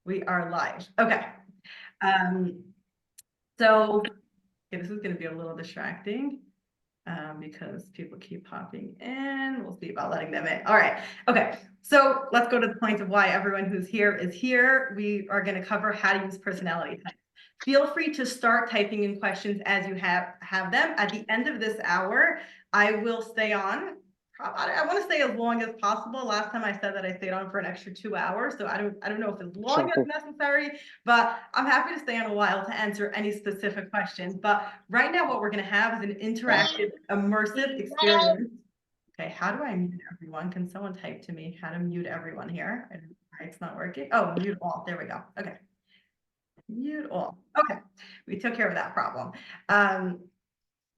We are live. Okay. Um, so okay, this is going to be a little distracting because people keep popping in. We'll see about letting them in. All right. Okay. So let's go to the point of why everyone who's here is here. We are going to cover how to use personality types. Feel free to start typing in questions as you have them. At the end of this hour, I will stay on. I want to stay as long as possible. Last time I said that I stayed on for an extra 2 hours, so I don't know if it's long as necessary, but I'm happy to stay on a while to answer any specific questions. But right now, what we're going to have is an interactive, immersive experience. Okay, how do I mute everyone? Can someone type to me how to mute everyone here? It's not working. Oh, mute all. There we go. Okay. Mute all. Okay, we took care of that problem.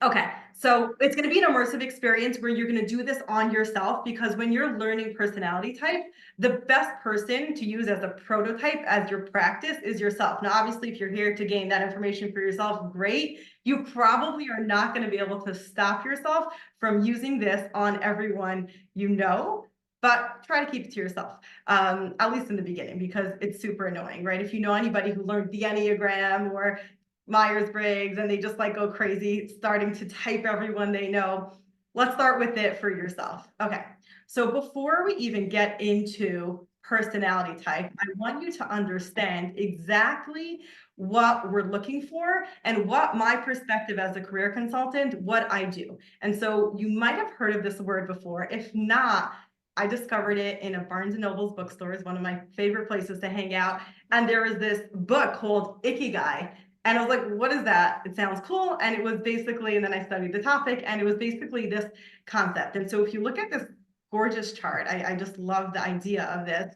Okay, so it's going to be an immersive experience where you're going to do this on yourself, because when you're learning personality type, the best person to use as a prototype as your practice is yourself. Now, obviously, if you're here to gain that information for yourself, great. You probably are not going to be able to stop yourself from using this on everyone you know, but try to keep it to yourself, at least in the beginning, because it's super annoying, right? If you know anybody who learned the Enneagram or Myers-Briggs and they just like go crazy starting to type everyone they know, let's start with it for yourself. Okay, so before we even get into personality type, I want you to understand exactly what we're looking for and what my perspective as a career consultant, what I do. And so you might have heard of this word before. If not, I discovered it in a Barnes & Noble's bookstore, is one of my favorite places to hang out. And there was this book called Ikigai. And I was like, what is that? It sounds cool. And it was basically, and then I studied the topic, and it was basically this concept. And so if you look at this gorgeous chart, I just love the idea of this.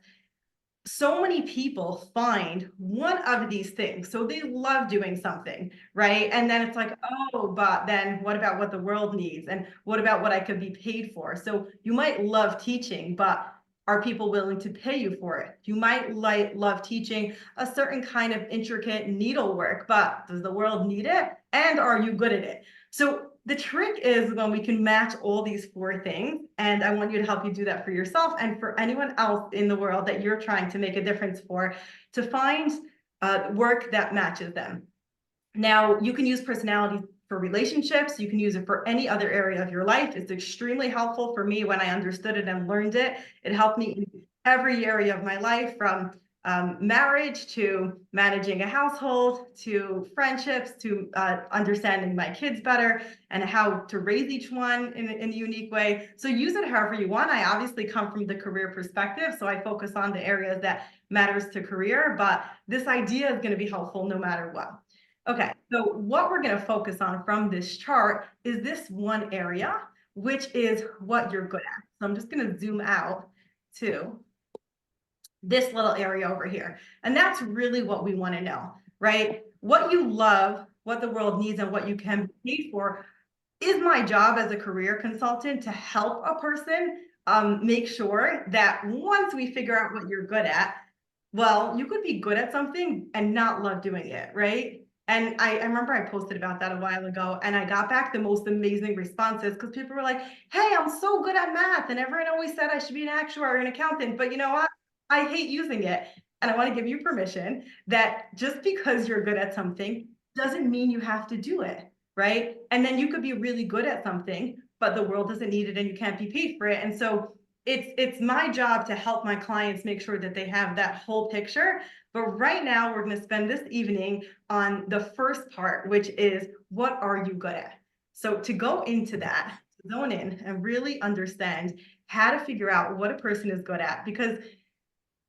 So many people find one of these things. So they love doing something, right? And then it's like, oh, but then what about what the world needs? And what about what I could be paid for? So you might love teaching, but are people willing to pay you for it? You might love teaching a certain kind of intricate needlework, but does the world need it? And are you good at it? So the trick is when we can match all these four things, and I want you to help you do that for yourself and for anyone else in the world that you're trying to make a difference for, to find work that matches them. Now, you can use personality for relationships. You can use it for any other area of your life. It's extremely helpful for me when I understood it and learned it. It helped me in every area of my life, from marriage to managing a household to friendships to understanding my kids better and how to raise each one in a unique way. So use it however you want. I obviously come from the career perspective, so I focus on the areas that matters to career, but this idea is going to be helpful no matter what. Okay, so what we're going to focus on from this chart is this one area, which is what you're good at. So I'm just going to zoom out to this little area over here. And that's really what we want to know, right? What you love, what the world needs, and what you can pay for. Is my job as a career consultant to help a person make sure that once we figure out what you're good at, well, you could be good at something and not love doing it, right? And I remember I posted about that a while ago, and I got back the most amazing responses, because people were like, hey, I'm so good at math, and everyone always said I should be an actuary or an accountant, but you know what? I hate using it. And I want to give you permission that just because you're good at something doesn't mean you have to do it, right? And then you could be really good at something, but the world doesn't need it and you can't be paid for it. And so it's my job to help my clients make sure that they have that whole picture. But right now, we're going to spend this evening on the first part, which is, what are you good at? So to go into that, zone in and really understand how to figure out what a person is good at, because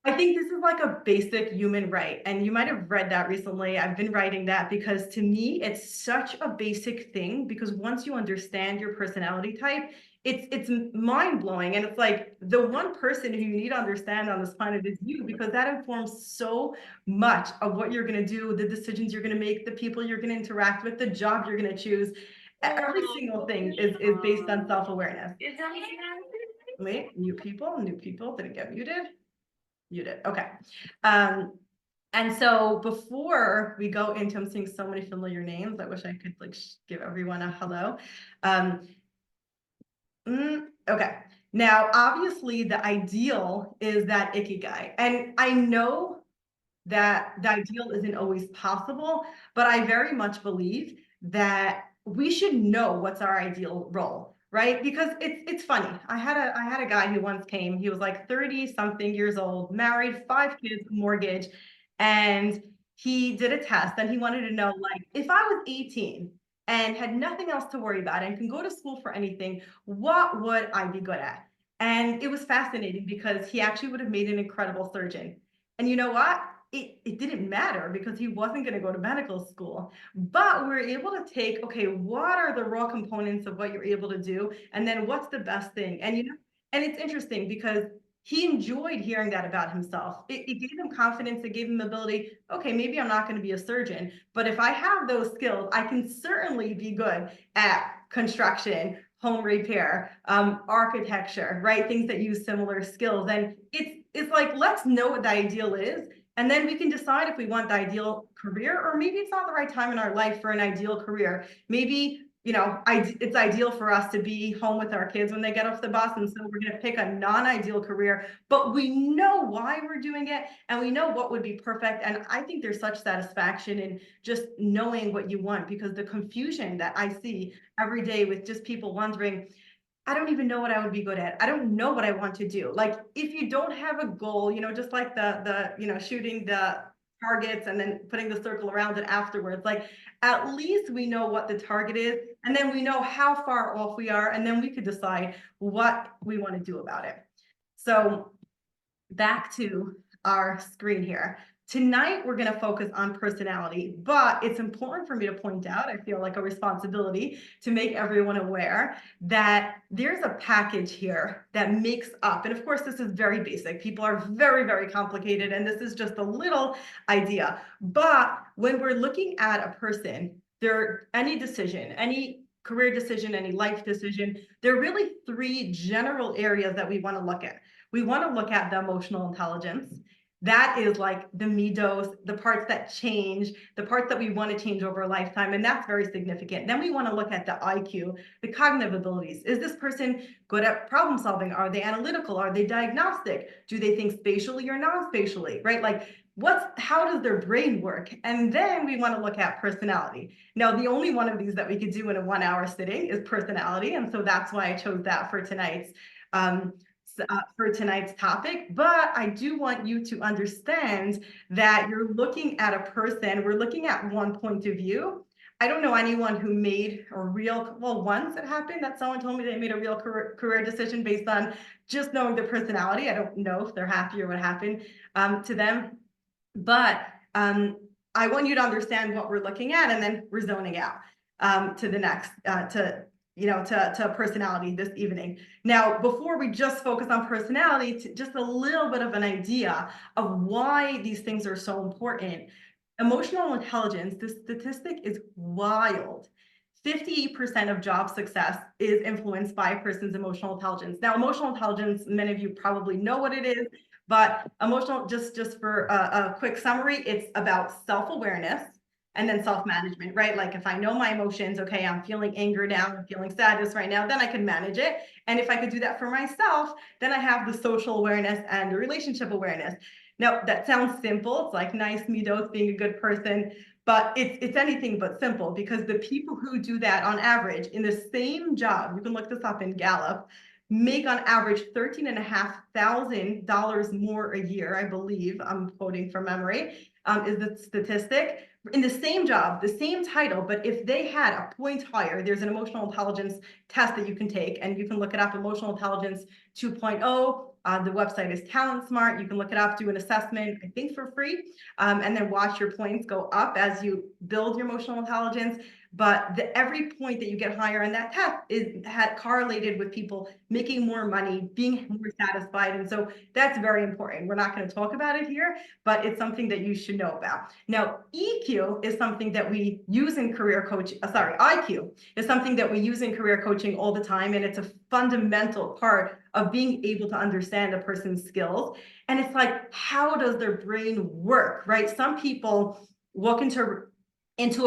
I think this is like a basic human right. And you might have read that recently. I've been writing that because to me, it's such a basic thing, because once you understand your personality type, it's mind blowing. And it's like the one person who you need to understand on this planet is you, because that informs so much of what you're going to do, the decisions you're going to make, the people you're going to interact with, the job you're going to choose. Every single thing is based on self-awareness. Wait, new people didn't get muted. Muted. Okay. And so before we go into, I'm seeing so many familiar names. I wish I could like give everyone a hello. Okay. Now, obviously, the ideal is that Ikigai. And I know that the ideal isn't always possible, but I very much believe that we should know what's our ideal role, right? Because it's funny. I had a guy who once came, he was like 30 something years old, married, 5 kids, mortgage, and he did a test and he wanted to know, like, if I was 18 and had nothing else to worry about and can go to school for anything, what would I be good at? And it was fascinating because he actually would have made an incredible surgeon. And you know what? It didn't matter because he wasn't going to go to medical school. But we were able to take, okay, what are the raw components of what you're able to do? And then what's the best thing? And and it's interesting because he enjoyed hearing that about himself. It gave him confidence, it gave him ability. Okay, maybe I'm not going to be a surgeon, but if I have those skills, I can certainly be good at construction, home repair, architecture, right? Things that use similar skills. And it's like, let's know what the ideal is. And then we can decide if we want the ideal career, or maybe it's not the right time in our life for an ideal career. Maybe, it's ideal for us to be home with our kids when they get off the bus. And so we're going to pick a non-ideal career, but we know why we're doing it and we know what would be perfect. And I think there's such satisfaction in just knowing what you want, because the confusion that I see every day with just people wondering, I don't even know what I would be good at. I don't know what I want to do. Like, if you don't have a goal, just like the shooting the targets and then putting the circle around it afterwards, like, at least we know what the target is, and then we know how far off we are, and then we could decide what we want to do about it. So back to our screen here. Tonight, we're going to focus on personality, but it's important for me to point out, I feel like a responsibility to make everyone aware that there's a package here that makes up, and of course, this is very basic. People are very, very complicated, and this is just a little idea. But when we're looking at a person, any decision, any career decision, any life decision, there are really 3 general areas that we want to look at. We want to look at the emotional intelligence. That is like the middos, the parts that change, the parts that we want to change over a lifetime, and that's very significant. Then we want to look at the IQ, the cognitive abilities. Is this person good at problem solving? Are they analytical? Are they diagnostic? Do they think spatially or non-spatially, right? Like, how does their brain work? And then we want to look at personality. Now, the only one of these that we could do in a 1-hour sitting is personality, and so that's why I chose that for tonight's topic. But I do want you to understand that you're looking at a person, we're looking at one point of view. I don't know anyone who made a real, well, once it happened that someone told me they made a real career decision based on just knowing their personality. I don't know if they're happy or what happened to them. But I want you to understand what we're looking at, and then we're zoning out to the next, to personality this evening. Now, before we just focus on personality, just a little bit of an idea of why these things are so important. Emotional intelligence, the statistic is wild. 50% of job success is influenced by a person's emotional intelligence. Now, emotional intelligence, many of you probably know what it is, but emotional, just for a quick summary, it's about self-awareness and then self-management, right? Like, if I know my emotions, okay, I'm feeling anger now, I'm feeling sadness right now, then I can manage it. And if I could do that for myself, then I have the social awareness and the relationship awareness. Now, that sounds simple. It's like nice middos, being a good person, but it's anything but simple, because the people who do that on average in the same job, you can look this up in Gallup, make on average $13,500 more a year, I believe, I'm quoting from memory, is the statistic, in the same job, the same title. But if they had a point higher, there's an emotional intelligence test that you can take, and you can look it up, Emotional Intelligence 2.0. The website is Talent Smart. You can look it up, do an assessment, I think for free, and then watch your points go up as you build your emotional intelligence. But every point that you get higher in that test had correlated with people making more money, being more satisfied. And so that's very important. We're not going to talk about it here, but it's something that you should know about. Now, EQ is something that we use in career coaching. IQ is something that we use in career coaching all the time. And it's a fundamental part of being able to understand a person's skills. And it's like, how does their brain work, right? Some people walk into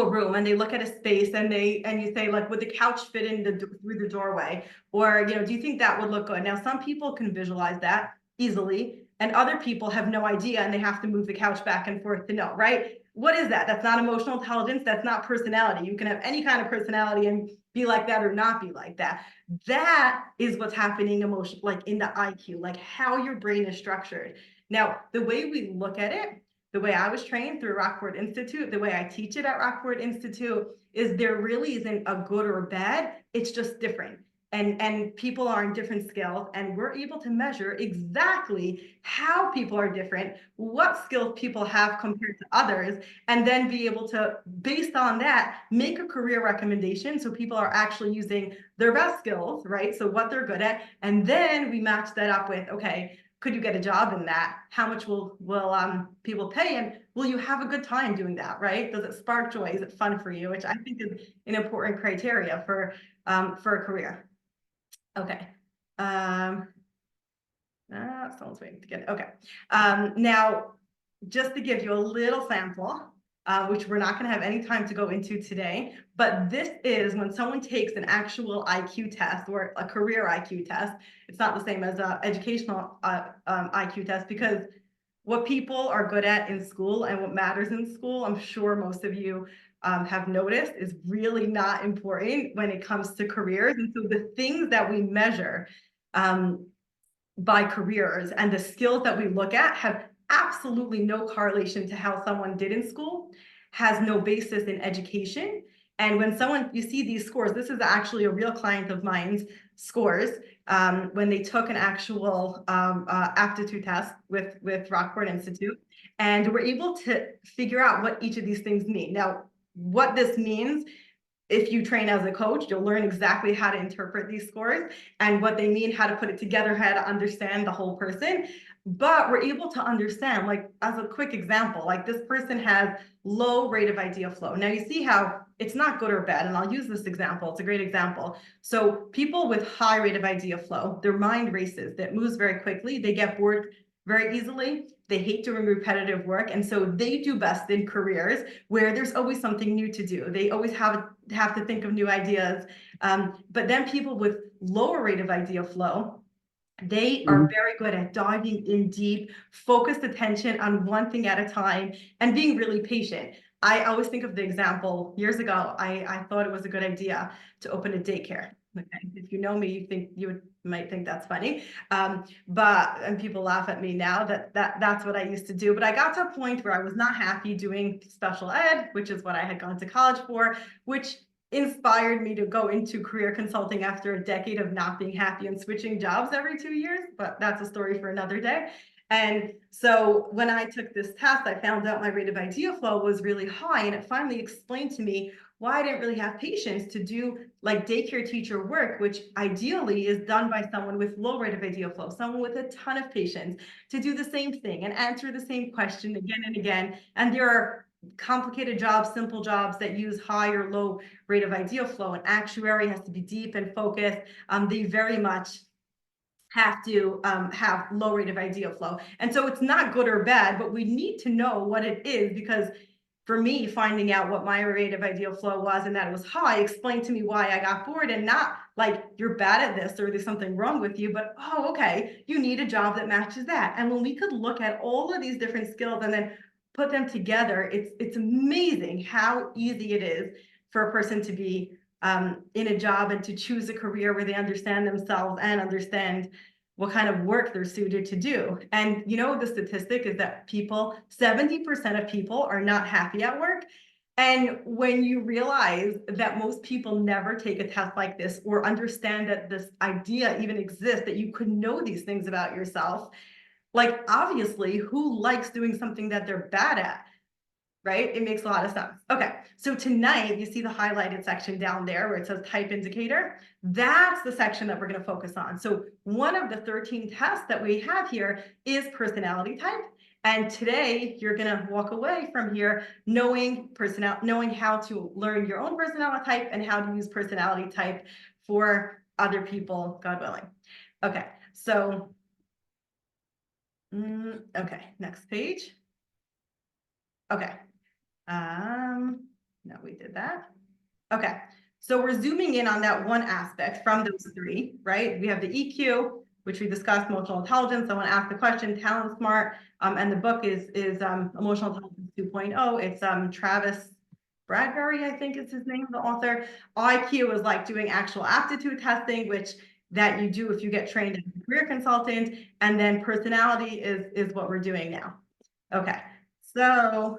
a room and they look at a space and you say, like, would the couch fit in through the doorway? Or, do you think that would look good? Now, some people can visualize that easily, and other people have no idea and they have to move the couch back and forth to know, right? What is that? That's not emotional intelligence. That's not personality. You can have any kind of personality and be like that or not be like that. That is what's happening like in the IQ, like how your brain is structured. Now, the way we look at it, the way I was trained through Rockford Institute, the way I teach it at Rockford Institute, is there really isn't a good or a bad. It's just different. And people are in different scales, and we're able to measure exactly how people are different, what skills people have compared to others, and then be able to, based on that, make a career recommendation so people are actually using their best skills, right? So what they're good at, and then we match that up with, okay, could you get a job in that? How much will people pay, and will you have a good time doing that, right? Does it spark joy? Is it fun for you? Which I think is an important criteria for a career. Okay. Someone's waiting to get it. Okay. Now, just to give you a little sample, which we're not going to have any time to go into today, but this is when someone takes an actual IQ test or a career IQ test. It's not the same as an educational IQ test, because what people are good at in school and what matters in school, I'm sure most of you have noticed, is really not important when it comes to careers. And so the things that we measure by careers and the skills that we look at have absolutely no correlation to how someone did in school, has no basis in education. And when you see these scores, this is actually a real client of mine's scores, when they took an actual aptitude test with Rockford Institute, and we're able to figure out what each of these things mean. Now, what this means, if you train as a coach, you'll learn exactly how to interpret these scores and what they mean, how to put it together, how to understand the whole person. But we're able to understand, like, as a quick example, like this person has low rate of idea flow. Now you see how it's not good or bad, and I'll use this example. It's a great example. So people with high rate of idea flow, their mind races, that moves very quickly, they get bored very easily, they hate doing repetitive work, and so they do best in careers where there's always something new to do. They always have to think of new ideas. But then people with lower rate of idea flow, they are very good at diving in deep, focused attention on one thing at a time, and being really patient. I always think of the example, years ago, I thought it was a good idea to open a daycare. Okay. If you know me, you might think that's funny. And people laugh at me now that's what I used to do. But I got to a point where I was not happy doing special ed, which is what I had gone to college for, which inspired me to go into career consulting after a decade of not being happy and switching jobs every 2 years. But that's a story for another day. And so when I took this test, I found out my rate of idea flow was really high, and it finally explained to me why I didn't really have patience to do like daycare teacher work, which ideally is done by someone with low rate of idea flow, someone with a ton of patience to do the same thing and answer the same question again and again. And there are complicated jobs, simple jobs that use high or low rate of idea flow. And actuary has to be deep and focused. They very much have to have low rate of idea flow. And so it's not good or bad, but we need to know what it is, because for me, finding out what my rate of idea flow was and that it was high explained to me why I got bored, and not like you're bad at this or there's something wrong with you, but oh, okay, you need a job that matches that. And when we could look at all of these different skills and then put them together, it's amazing how easy it is for a person to be in a job and to choose a career where they understand themselves and understand what kind of work they're suited to do. And you know, the statistic is that 70% of people are not happy at work. And when you realize that most people never take a test like this or understand that this idea even exists, that you could know these things about yourself, like obviously who likes doing something that they're bad at? Right? It makes a lot of sense. Okay, so tonight you see the highlighted section down there where it says type indicator. That's the section that we're going to focus on. So one of the 13 tests that we have here is personality type. And today you're going to walk away from here knowing how to learn your own personality type and how to use personality type for other people, God willing. Okay, so, okay, next page. Okay. No, we did that. Okay, so we're zooming in on that one aspect from those three, right? We have the EQ, which we discussed emotional intelligence. Someone asked the question, Talent Smart, and the book is Emotional Intelligence 2.0. It's Travis Bradbury, I think is his name, the author. IQ is like doing actual aptitude testing, which that you do if you get trained as a career consultant, and then personality is what we're doing now. Okay, so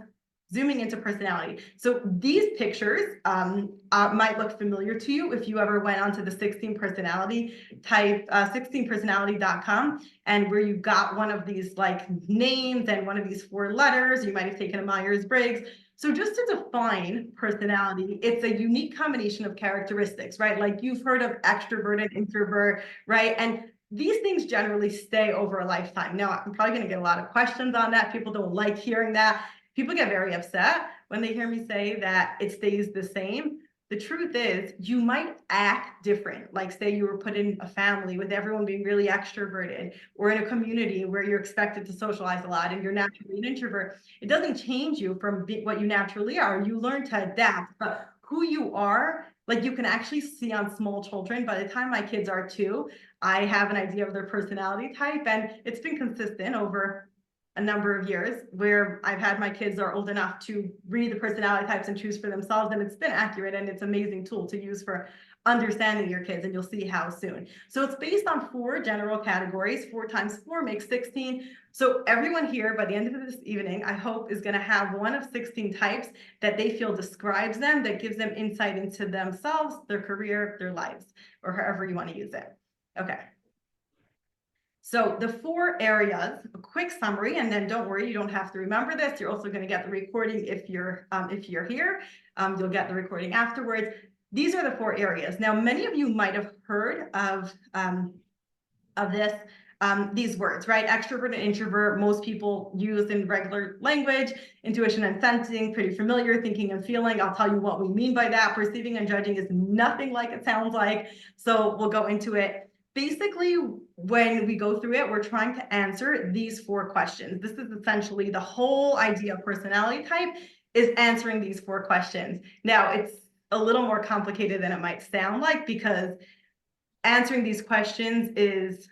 zooming into personality. So these pictures might look familiar to you if you ever went onto the 16 personality type, 16personality.com, and where you got one of these like names and one of these 4 letters. You might have taken a Myers-Briggs. So just to define personality, it's a unique combination of characteristics, right? Like you've heard of extrovert and introvert, right? And these things generally stay over a lifetime. Now, I'm probably going to get a lot of questions on that. People don't like hearing that. People get very upset when they hear me say that it stays the same. The truth is, you might act different. Like say you were put in a family with everyone being really extroverted, or in a community where you're expected to socialize a lot and you're naturally an introvert. It doesn't change you from what you naturally are. You learn to adapt, but who you are, like you can actually see on small children. By the time my kids are 2, I have an idea of their personality type, and it's been consistent over a number of years where I've had my kids are old enough to read the personality types and choose for themselves, and it's been accurate, and it's an amazing tool to use for understanding your kids, and you'll see how soon. So it's based on 4 general categories. 4 times 4 makes 16. So everyone here by the end of this evening, I hope, is going to have one of 16 types that they feel describes them, that gives them insight into themselves, their career, their lives, or however you want to use it. Okay. So the 4 areas, a quick summary, and then don't worry, you don't have to remember this. You're also going to get the recording if you're here. You'll get the recording afterwards. These are the 4 areas. Now, many of you might have heard of this, these words, right? Extrovert and introvert, most people use in regular language. Intuition and sensing, pretty familiar. Thinking and feeling, I'll tell you what we mean by that. Perceiving and judging is nothing like it sounds like. So we'll go into it. Basically, when we go through it, we're trying to answer these 4 questions. This is essentially the whole idea of personality type, is answering these 4 questions. Now, it's a little more complicated than it might sound like, because answering these questions is,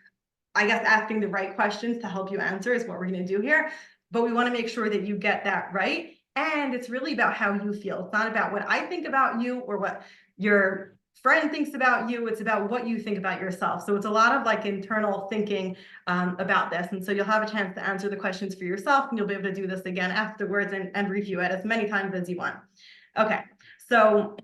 I guess, asking the right questions to help you answer is what we're going to do here. But we want to make sure that you get that right. And it's really about how you feel. It's not about what I think about you or what your friend thinks about you. It's about what you think about yourself. So it's a lot of like internal thinking about this. And so you'll have a chance to answer the questions for yourself, and you'll be able to do this again afterwards and review it as many times as you want. Okay, so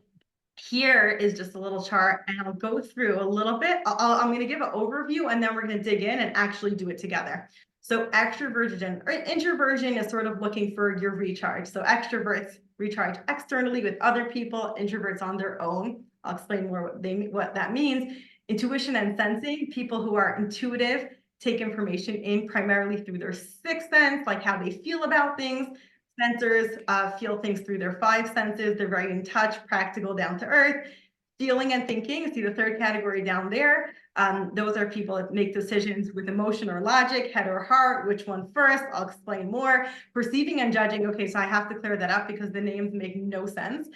here is just a little chart, and I'll go through a little bit. I'm going to give an overview, and then we're going to dig in and actually do it together. So extroversion or introversion is sort of looking for your recharge. So extroverts recharge externally with other people, introverts on their own. I'll explain more what that means. Intuition and sensing, people who are intuitive take information in primarily through their 6th sense, like how they feel about things. Sensors feel things through their 5 senses. They're very in touch, practical, down to earth. Feeling and thinking, see the 3rd category down there. Those are people that make decisions with emotion or logic, head or heart. Which one first? I'll explain more. Perceiving and judging. Okay, so I have to clear that up because the names make no sense.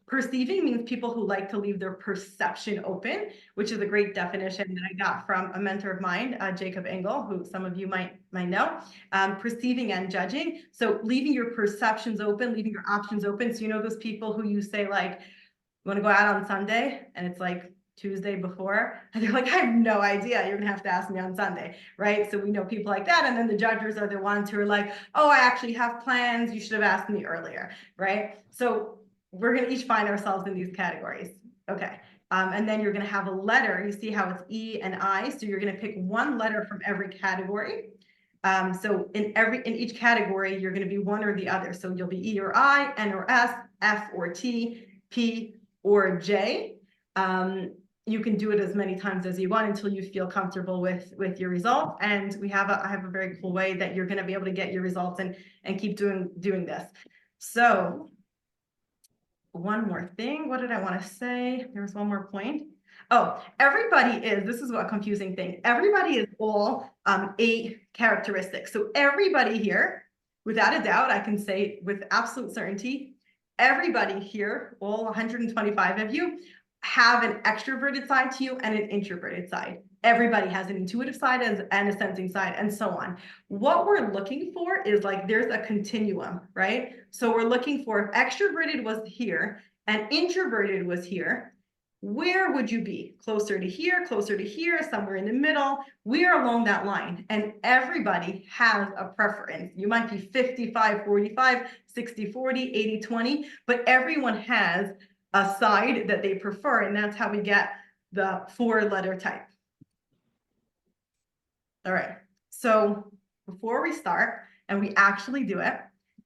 Perceiving means people who like to leave their perception open, which is a great definition that I got from a mentor of mine, Jacob Engel, who some of you might know. Perceiving and judging. So leaving your perceptions open, leaving your options open. So you know those people who you say like, you want to go out on Sunday? And it's like Tuesday before, and they're like, I have no idea. You're gonna have to ask me on Sunday, right? So we know people like that. And then the judges are the ones who are like, oh, I actually have plans. You should have asked me earlier, right? So we're gonna each find ourselves in these categories. Okay. And then you're gonna have a letter. You see how it's E and I. So you're gonna pick one letter from every category. So in each category, you're gonna be one or the other. So you'll be E or I, N or S, F or T, P or J. You can do it as many times as you want until you feel comfortable with your result. And I have a very cool way that you're going to be able to get your results and keep doing this. So one more thing. What did I want to say? There was one more point. Oh, this is a confusing thing. Everybody is all 8 characteristics. So everybody here, without a doubt, I can say with absolute certainty, everybody here, all 125 of you, have an extroverted side to you and an introverted side. Everybody has an intuitive side and a sensing side, and so on. What we're looking for is like there's a continuum, right? So we're looking for if extroverted was here and introverted was here, where would you be? Closer to here, somewhere in the middle. We're along that line, and everybody has a preference. You might be 55-45, 60-40, 80-20, but everyone has a side that they prefer, and that's how we get the 4-letter type. All right, so before we start and we actually do it,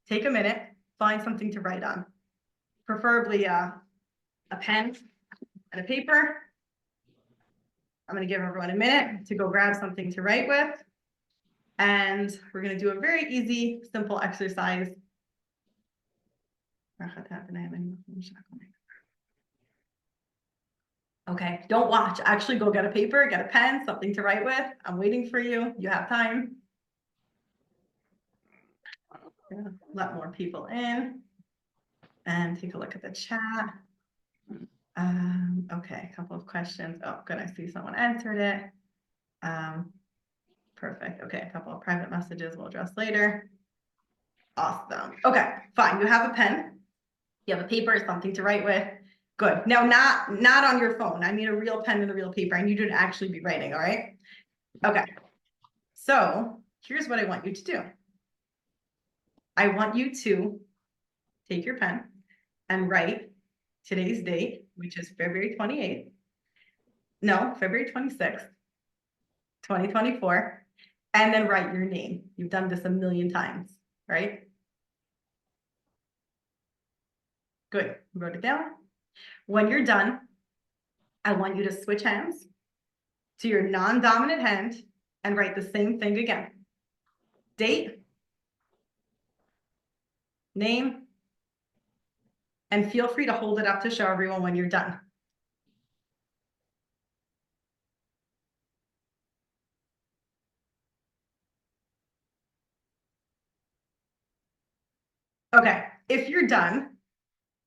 take a minute, find something to write on, preferably a pen and a paper. I'm going to give everyone a minute to go grab something to write with, and we're going to do a very easy, simple exercise. Okay, don't watch. Actually, go get a paper, get a pen, something to write with. I'm waiting for you. You have time. Let more people in and take a look at the chat. Okay, a couple of questions. Oh, good. I see someone answered it. Perfect. Okay, a couple of private messages we'll address later. Awesome. Okay, fine. You have a pen. You have a paper, something to write with. Good. Now, not on your phone. I mean a real pen and a real paper, and you didn't actually be writing, all right? Okay. So here's what I want you to do. I want you to take your pen and write today's date, which is February 28th. No, February 26th, 2024, and then write your name. You've done this a million times, right? Good. You wrote it down. When you're done, I want you to switch hands to your non-dominant hand and write the same thing again. Date, name, and feel free to hold it up to show everyone when you're done. Okay, if you're done,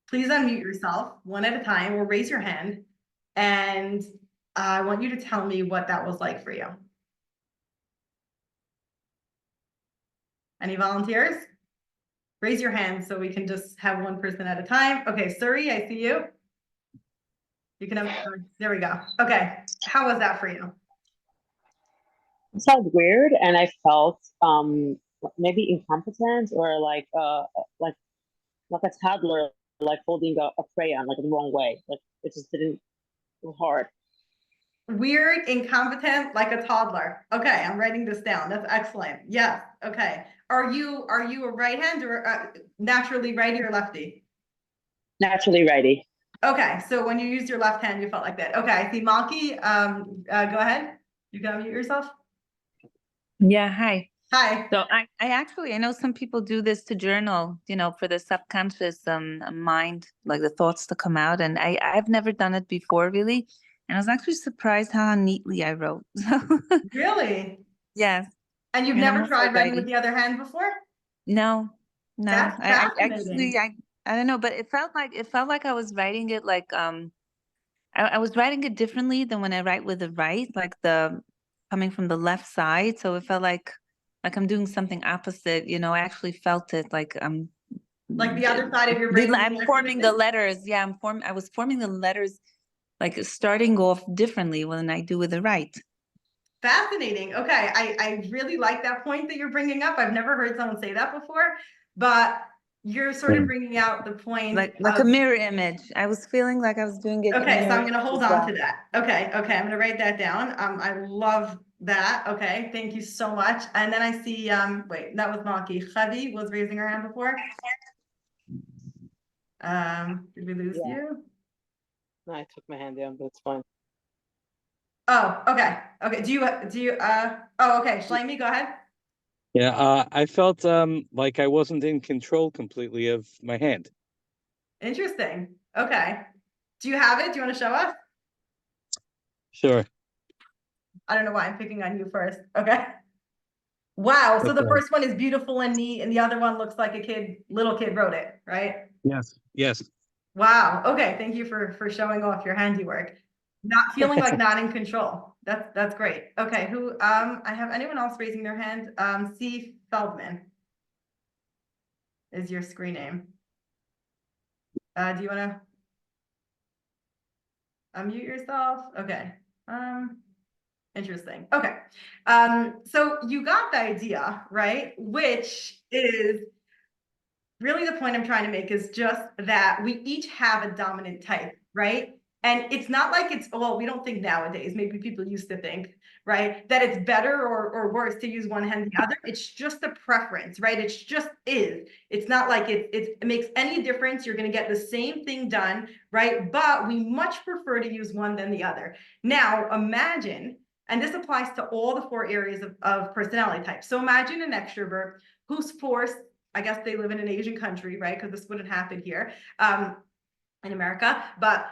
please unmute yourself one at a time or raise your hand, and I want you to tell me what that was like for you. Any volunteers? Raise your hand so we can just have one person at a time. Okay, Suri, I see you. You can have, there we go. Okay, how was that for you? It felt weird, and I felt maybe incompetent or like a toddler like holding a crayon like the wrong way. Like it just didn't feel hard. Weird, incompetent, like a toddler. Okay, I'm writing this down. That's excellent. Yes. Okay. Are you a right hand or naturally righty or lefty? Naturally righty. Okay, so when you use your left hand, you felt like that. Okay, I see Malky. Go ahead. You can unmute yourself. Yeah, hi. Hi. So I know some people do this to journal, for the subconscious mind, like the thoughts to come out. And I've never done it before, really. And I was actually surprised how neatly I wrote. Really? Yes. And you've And never tried writing with the other hand before? No. That's I fascinating. actually I don't know, but it felt like I was writing it like I was writing it differently than when I write with the right, like the coming from the left side. So it felt like I'm doing something opposite. I actually felt it like like the other side of your brain. I'm forming the letters. Yeah, I was forming the letters, like starting off differently than I do with the right. Fascinating. Okay, I really like that point that you're bringing up. I've never heard someone say that before, but you're sort of bringing out the point like a mirror image. I was feeling like I was doing it. Okay, so I'm going to hold on to that. Okay, I'm going to write that down. I love that. Okay, thank you so much. And then I see, wait, that was Malky. Chavi was raising her hand before. Did we lose you? No, I took my hand down, but it's fine. Oh, okay. Okay, do you, oh, okay, Shlomi, go ahead. Yeah, I felt like I wasn't in control completely of my hand. Interesting. Okay. Do you have it? Do you want to show us? Sure. I don't know why I'm picking on you first. Okay. Wow. So the first one is beautiful and neat, and the other one looks like a little kid wrote it, right? Yes. Yes. Wow. Okay. Thank you for showing off your handiwork. Not feeling like not in control. That's great. Okay, who, I have anyone else raising their hand? C Feldman is your screen name. Do you wanna unmute yourself? Okay. Interesting. Okay. So you got the idea, right? Which is really the point I'm trying to make is just that we each have a dominant type, right? And it's not like it's, well, we don't think nowadays, maybe people used to think, right, that it's better or worse to use one hand than the other. It's just a preference, right? It's just is. It's not like it makes any difference. You're going to get the same thing done, right? But we much prefer to use one than the other. Now, imagine, and this applies to all the 4 areas of personality types. So imagine an extrovert who's forced, I guess they live in an Asian country, right? Because this wouldn't happen here in America, but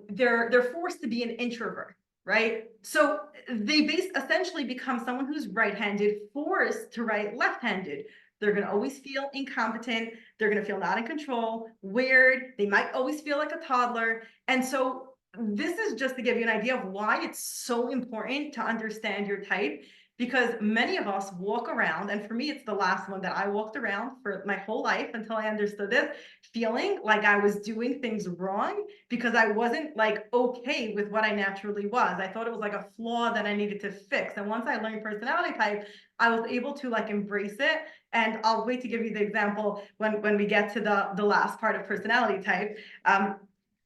they're forced to be an introvert, right? So they essentially become someone who's right-handed, forced to write left-handed. They're going to always feel incompetent. They're going to feel not in control, weird. They might always feel like a toddler. And so this is just to give you an idea of why it's so important to understand your type, because many of us walk around, and for me, it's the last one that I walked around for my whole life until I understood this, feeling like I was doing things wrong because I wasn't like okay with what I naturally was. I thought it was like a flaw that I needed to fix. And once I learned personality type, I was able to like embrace it. And I'll wait to give you the example when we get to the last part of personality type.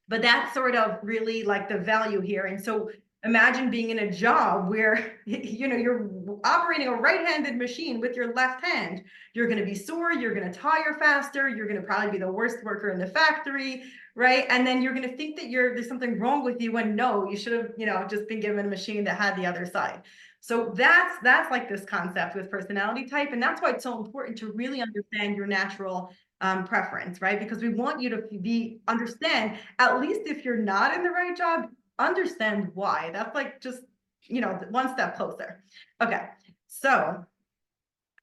But that's sort of really like the value here. And so imagine being in a job where you're operating a right-handed machine with your left hand. You're going to be sore, you're going to tire faster, you're going to probably be the worst worker in the factory, right? And then you're going to think that there's something wrong with you, when no, you should have just been given a machine that had the other side. So that's like this concept with personality type, and that's why it's so important to really understand your natural preference, right? Because we want you to understand, at least if you're not in the right job, understand why. That's like just one step closer. Okay, so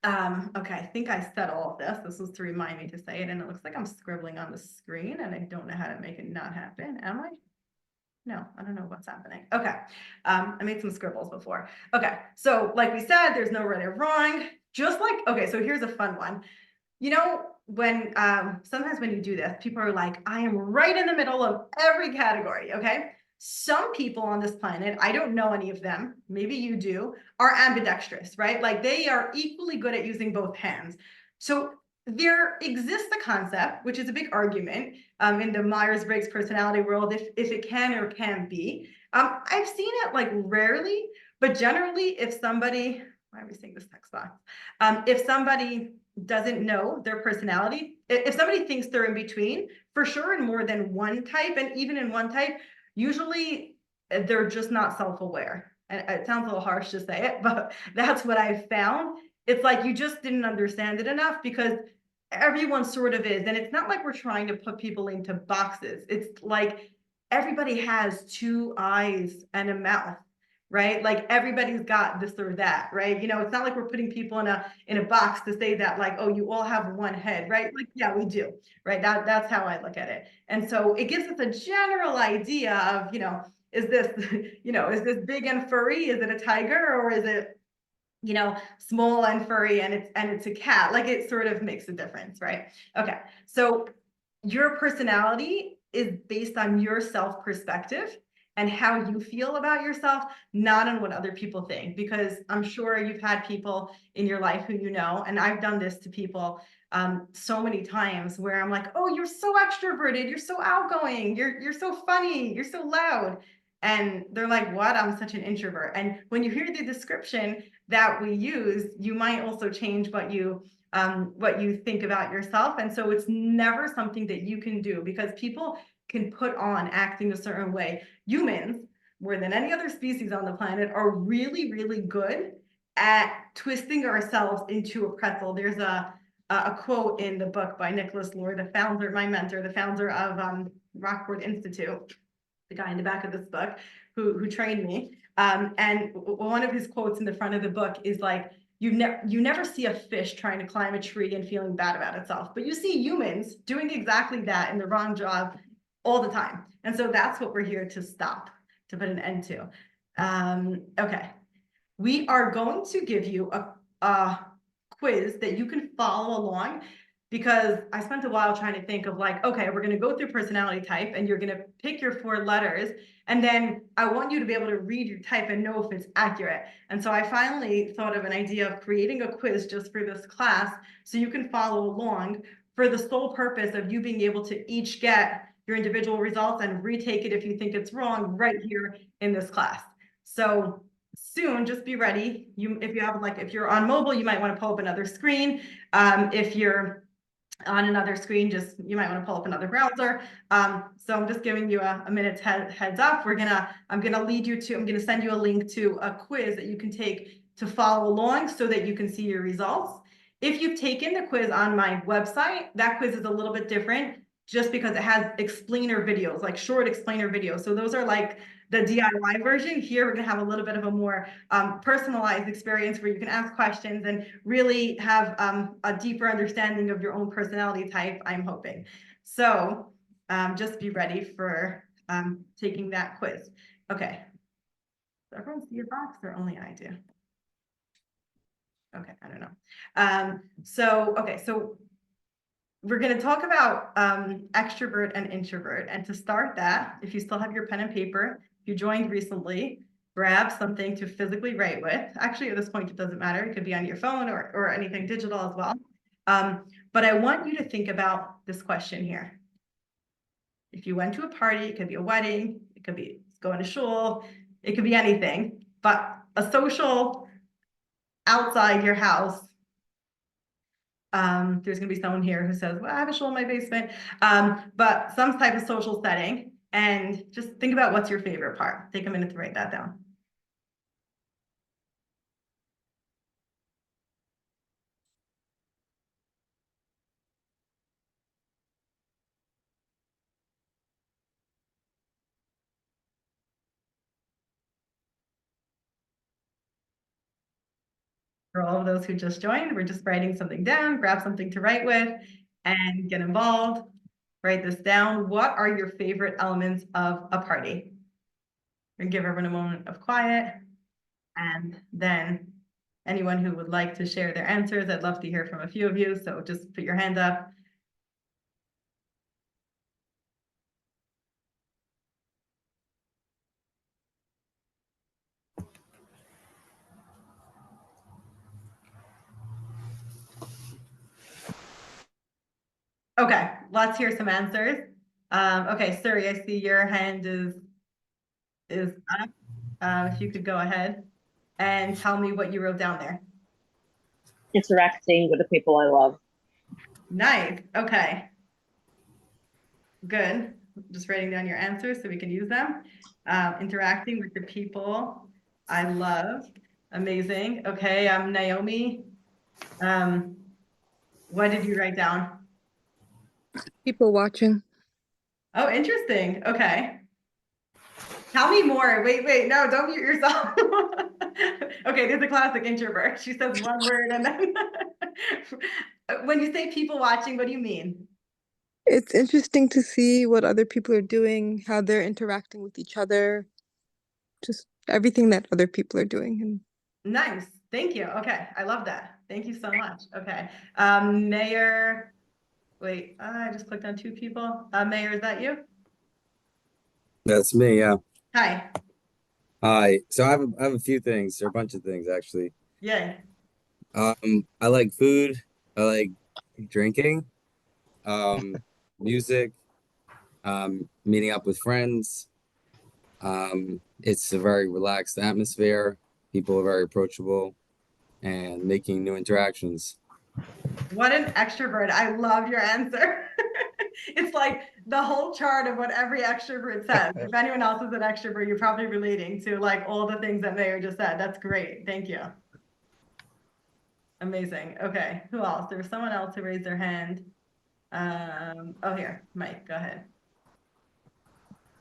okay, I think I said all of this. This was to remind me to say it, and it looks like I'm scribbling on the screen and I don't know how to make it not happen. Am I? No, I don't know what's happening. Okay, I made some scribbles before. Okay, so like we said, there's no right or wrong. Just like, okay, so here's a fun one. When sometimes when you do this, people are like, I am right in the middle of every category. Okay, some people on this planet, I don't know any of them, maybe you do, are ambidextrous, right? Like they are equally good at using both hands. So there exists a concept, which is a big argument in the Myers-Briggs personality world, if it can or can't be. I've seen it like rarely, but generally if somebody, why are we seeing this text box? If somebody doesn't know their personality, if somebody thinks they're in between, for sure in more than one type, and even in one type, usually they're just not self-aware. And it sounds a little harsh to say it, but that's what I've found. It's like you just didn't understand it enough, because everyone sort of is. And it's not like we're trying to put people into boxes. It's like everybody has 2 eyes and a mouth, right? Like everybody's got this or that, right? It's not like we're putting people in a box to say that like, oh, you all have one head, right? Like, yeah, we do, right? That's how I look at it. And so it gives us a general idea of, is this, is this big and furry? Is it a tiger, or is it, small and furry and it's a cat? Like it sort of makes a difference, right? Okay, so your personality is based on your self perspective and how you feel about yourself, not on what other people think. Because I'm sure you've had people in your life who and I've done this to people so many times, where I'm like, oh, you're so extroverted, you're so outgoing, you're so funny, you're so loud. And they're like, what? I'm such an introvert. And when you hear the description that we use, you might also change what you think about yourself. And so it's never something that you can do, because people can put on acting a certain way. Humans, more than any other species on the planet, are really, really good at twisting ourselves into a pretzel. There's a quote in the book by Nicholas Lord, the founder, my mentor, the founder of Rockford Institute, the guy in the back of this book who trained me. And one of his quotes in the front of the book is like, you never see a fish trying to climb a tree and feeling bad about itself, but you see humans doing exactly that in the wrong job all the time. And so that's what we're here to stop, to put an end to. Okay. We are going to give you a quiz that you can follow along, because I spent a while trying to think of like, okay, we're gonna go through personality type and you're gonna pick your 4 letters, and then I want you to be able to read your type and know if it's accurate. And so I finally thought of an idea of creating a quiz just for this class so you can follow along, for the sole purpose of you being able to each get your individual results and retake it if you think it's wrong right here in this class. So soon, just be ready. If you have like, if you're on mobile, you might want to pull up another screen. If you're on another screen, just you might want to pull up another browser. So I'm just giving you a minute's heads up. I'm gonna send you a link to a quiz that you can take to follow along so that you can see your results. If you've taken the quiz on my website, that quiz is a little bit different just because it has explainer videos, like short explainer videos. So those are like the DIY version. Here, we're gonna have a little bit of a more personalized experience where you can ask questions and really have a deeper understanding of your own personality type, I'm hoping. So just be ready for taking that quiz. Okay. Does everyone see your box or only I do? Okay, I don't know. So we're going to talk about extrovert and introvert. And to start that, if you still have your pen and paper, if you joined recently, grab something to physically write with. Actually, at this point, it doesn't matter. It could be on your phone or anything digital as well. But I want you to think about this question here. If you went to a party, it could be a wedding, it could be going to shul, it could be anything, but a social outside your house. There's gonna be someone here who says, well, I have a shul in my basement, but some type of social setting, and just think about what's your favorite part. Take a minute to write that down. For all of those who just joined, we're just writing something down. Grab something to write with and get involved. Write this down. What are your favorite elements of a party? And give everyone a moment of quiet. And then anyone who would like to share their answers, I'd love to hear from a few of you. So just put your hand up. Okay, let's hear some answers. Okay, Suri, I see your hand is up. If you could go ahead and tell me what you wrote down there. Interacting with the people I love. Nice. Okay. Good. Just writing down your answers so we can use them. Interacting with the people I love. Amazing. Okay, Naomi. What did you write down? People watching. Oh, interesting. Okay. Tell me more. Wait, no, don't mute yourself. Okay, there's a classic introvert. She says one word and then when you say people watching, what do you mean? It's interesting to see what other people are doing, how they're interacting with each other, just everything that other people are doing. And Nice. Thank you. Okay, I love that. Thank you so much. Okay. Mayor, wait, I just clicked on 2 people. Mayor, is that you? That's me, yeah. Hi. Hi. So I have a few things, or a bunch of things actually. Yay. I like food, I like drinking, music, meeting up with friends. It's a very relaxed atmosphere. People are very approachable and making new interactions. What an extrovert. I love your answer. It's like the whole chart of what every extrovert says. If anyone else is an extrovert, you're probably relating to like all the things that Mayor just said. That's great. Thank you. Amazing. Okay. Who else? There was someone else who raised their hand. Oh, here, Mike, go ahead.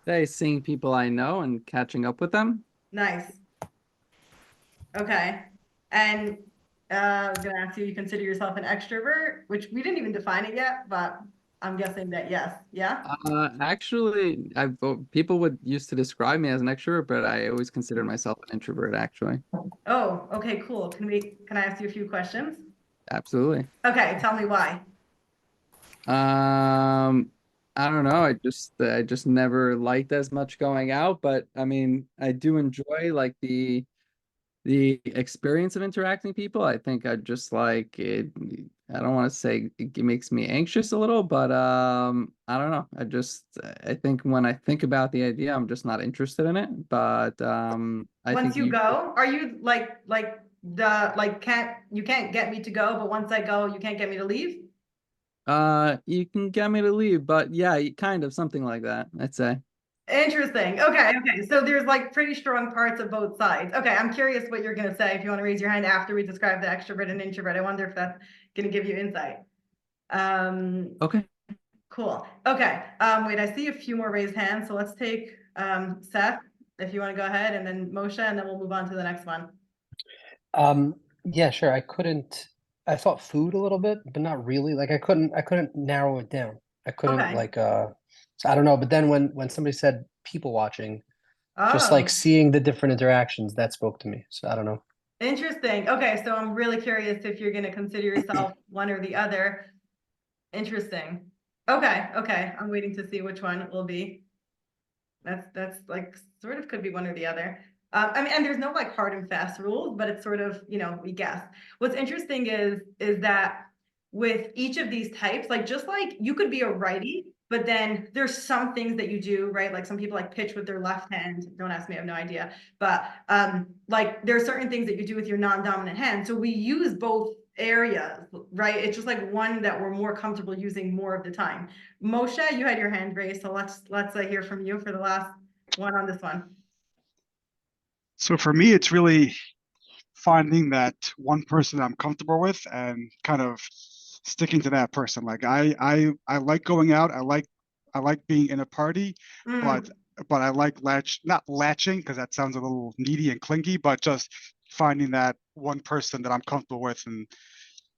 Today, seeing people I know and catching up with them. Nice. Okay. And I was gonna ask you, you consider yourself an extrovert, which we didn't even define it yet, but I'm guessing that yes. Yeah? Actually, people would used to describe me as an extrovert, but I always considered myself an introvert, actually. Oh, okay, cool. Can I ask you a few questions? Absolutely. Okay, tell me why. I don't know. I just never liked as much going out, but I mean, I do enjoy like the experience of interacting with people. I think I just like it. I don't want to say it makes me anxious a little, but I don't know. I think when I think about the idea, I'm just not interested in it. But I Once think you you go, are you can't get me to go, but once I go, you can't get me to leave? you can get me to leave, but yeah, kind of something like that, I'd say. Interesting. Okay, okay. So there's like pretty strong parts of both sides. Okay, I'm curious what you're gonna say if you want to raise your hand after we describe the extrovert and introvert. I wonder if that's gonna give you insight. Okay. Cool. Okay. Wait, I see a few more raised hands, so let's take Seth, if you want to go ahead, and then Moshe, and then we'll move on to the next one. Yeah, sure. I thought food a little bit, but not really. Like I couldn't narrow it down. I couldn't Okay. so I don't know. But then when somebody said people watching, just Oh, like seeing the different interactions, that spoke to me. So I don't know. interesting. Okay, so I'm really curious if you're gonna consider yourself one or the other. Interesting. Okay, okay. I'm waiting to see which one it will be. That's like sort of could be one or the other. I mean, and there's no like hard and fast rules, but it's sort of, we guess. What's interesting is that with each of these types, like just like you could be a righty, but then there's some things that you do, right? Like some people like pitch with their left hand. Don't ask me, I have no idea. But like there are certain things that you do with your non-dominant hand. So we use both areas, right? It's just like one that we're more comfortable using more of the time. Moshe, you had your hand raised, so let's hear from you for the last one on this one. So for me, it's really finding that one person that I'm comfortable with and kind of sticking to that person. Like I like going out. I like being in a party, but I like not latching because that sounds a little needy and clingy, but just finding that one person that I'm comfortable with and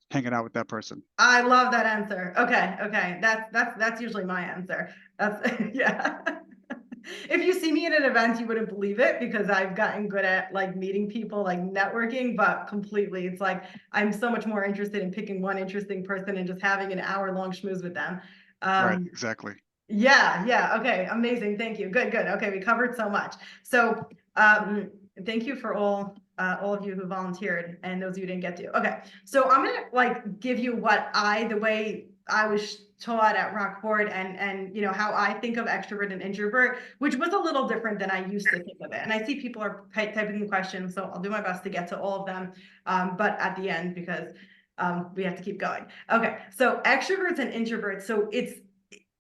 hanging out with that person. I love that answer. Okay, okay. That's usually my answer. That's yeah. If you see me at an event, you wouldn't believe it because I've gotten good at like meeting people, like networking, but completely. It's like I'm so much more interested in picking one interesting person and just having an hour-long schmooze with them. Right, exactly. Yeah, okay, amazing. Thank you. Good. Okay, we covered so much. So thank you for all of you who volunteered and those you didn't get to. Okay, so I'm gonna like give you the way I was taught at Rockport and how I think of extrovert and introvert, which was a little different than I used to think of it. And I see people are typing the questions, so I'll do my best to get to all of them, but at the end because we have to keep going. Okay, so extroverts and introverts. So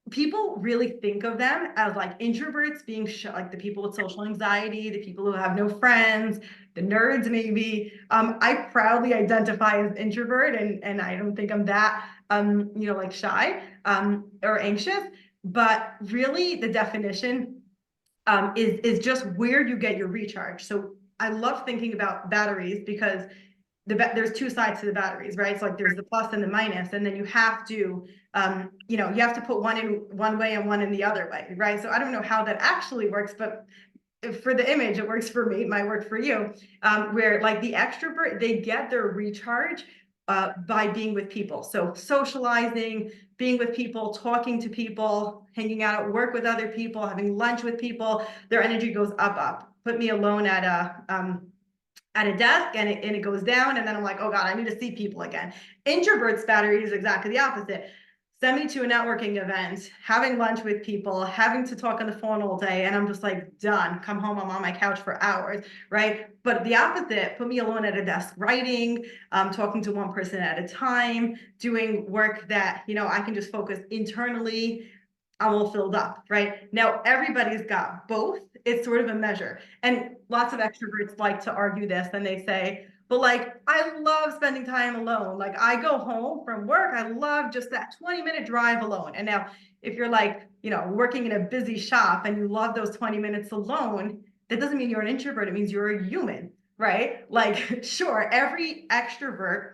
people really think of them as like introverts being like the people with social anxiety, the people who have no friends, the nerds maybe. I proudly identify as introvert and I don't think I'm that like shy or anxious, but really the definition is just where you get your recharge. So I love thinking about batteries because there's two sides to the batteries, right? So like there's the plus and the minus, and then you have to, you have to put one in one way and one in the other way, right? So I don't know how that actually works, but for the image, it works for me, it might work for you, where like the extrovert, they get their recharge by being with people. So socializing, being with people, talking to people, hanging out at work with other people, having lunch with people, their energy goes up. Put me alone at a desk and it goes down and then I'm like, oh God, I need to see people again. Introverts battery is exactly the opposite. Send me to a networking event, having lunch with people, having to talk on the phone all day, and I'm just like done. Come home, I'm on my couch for hours, right? But the opposite, put me alone at a desk writing, talking to one person at a time, doing work that, I can just focus internally. I'm all filled up, right? Now, everybody's got both. It's sort of a measure. And lots of extroverts like to argue this and they say, but like, I love spending time alone. Like I go home from work, I love just that 20-minute drive alone. And now if you're like, working in a busy shop and you love those 20 minutes alone, that doesn't mean you're an introvert. It means you're a human, right? Like, sure, every extrovert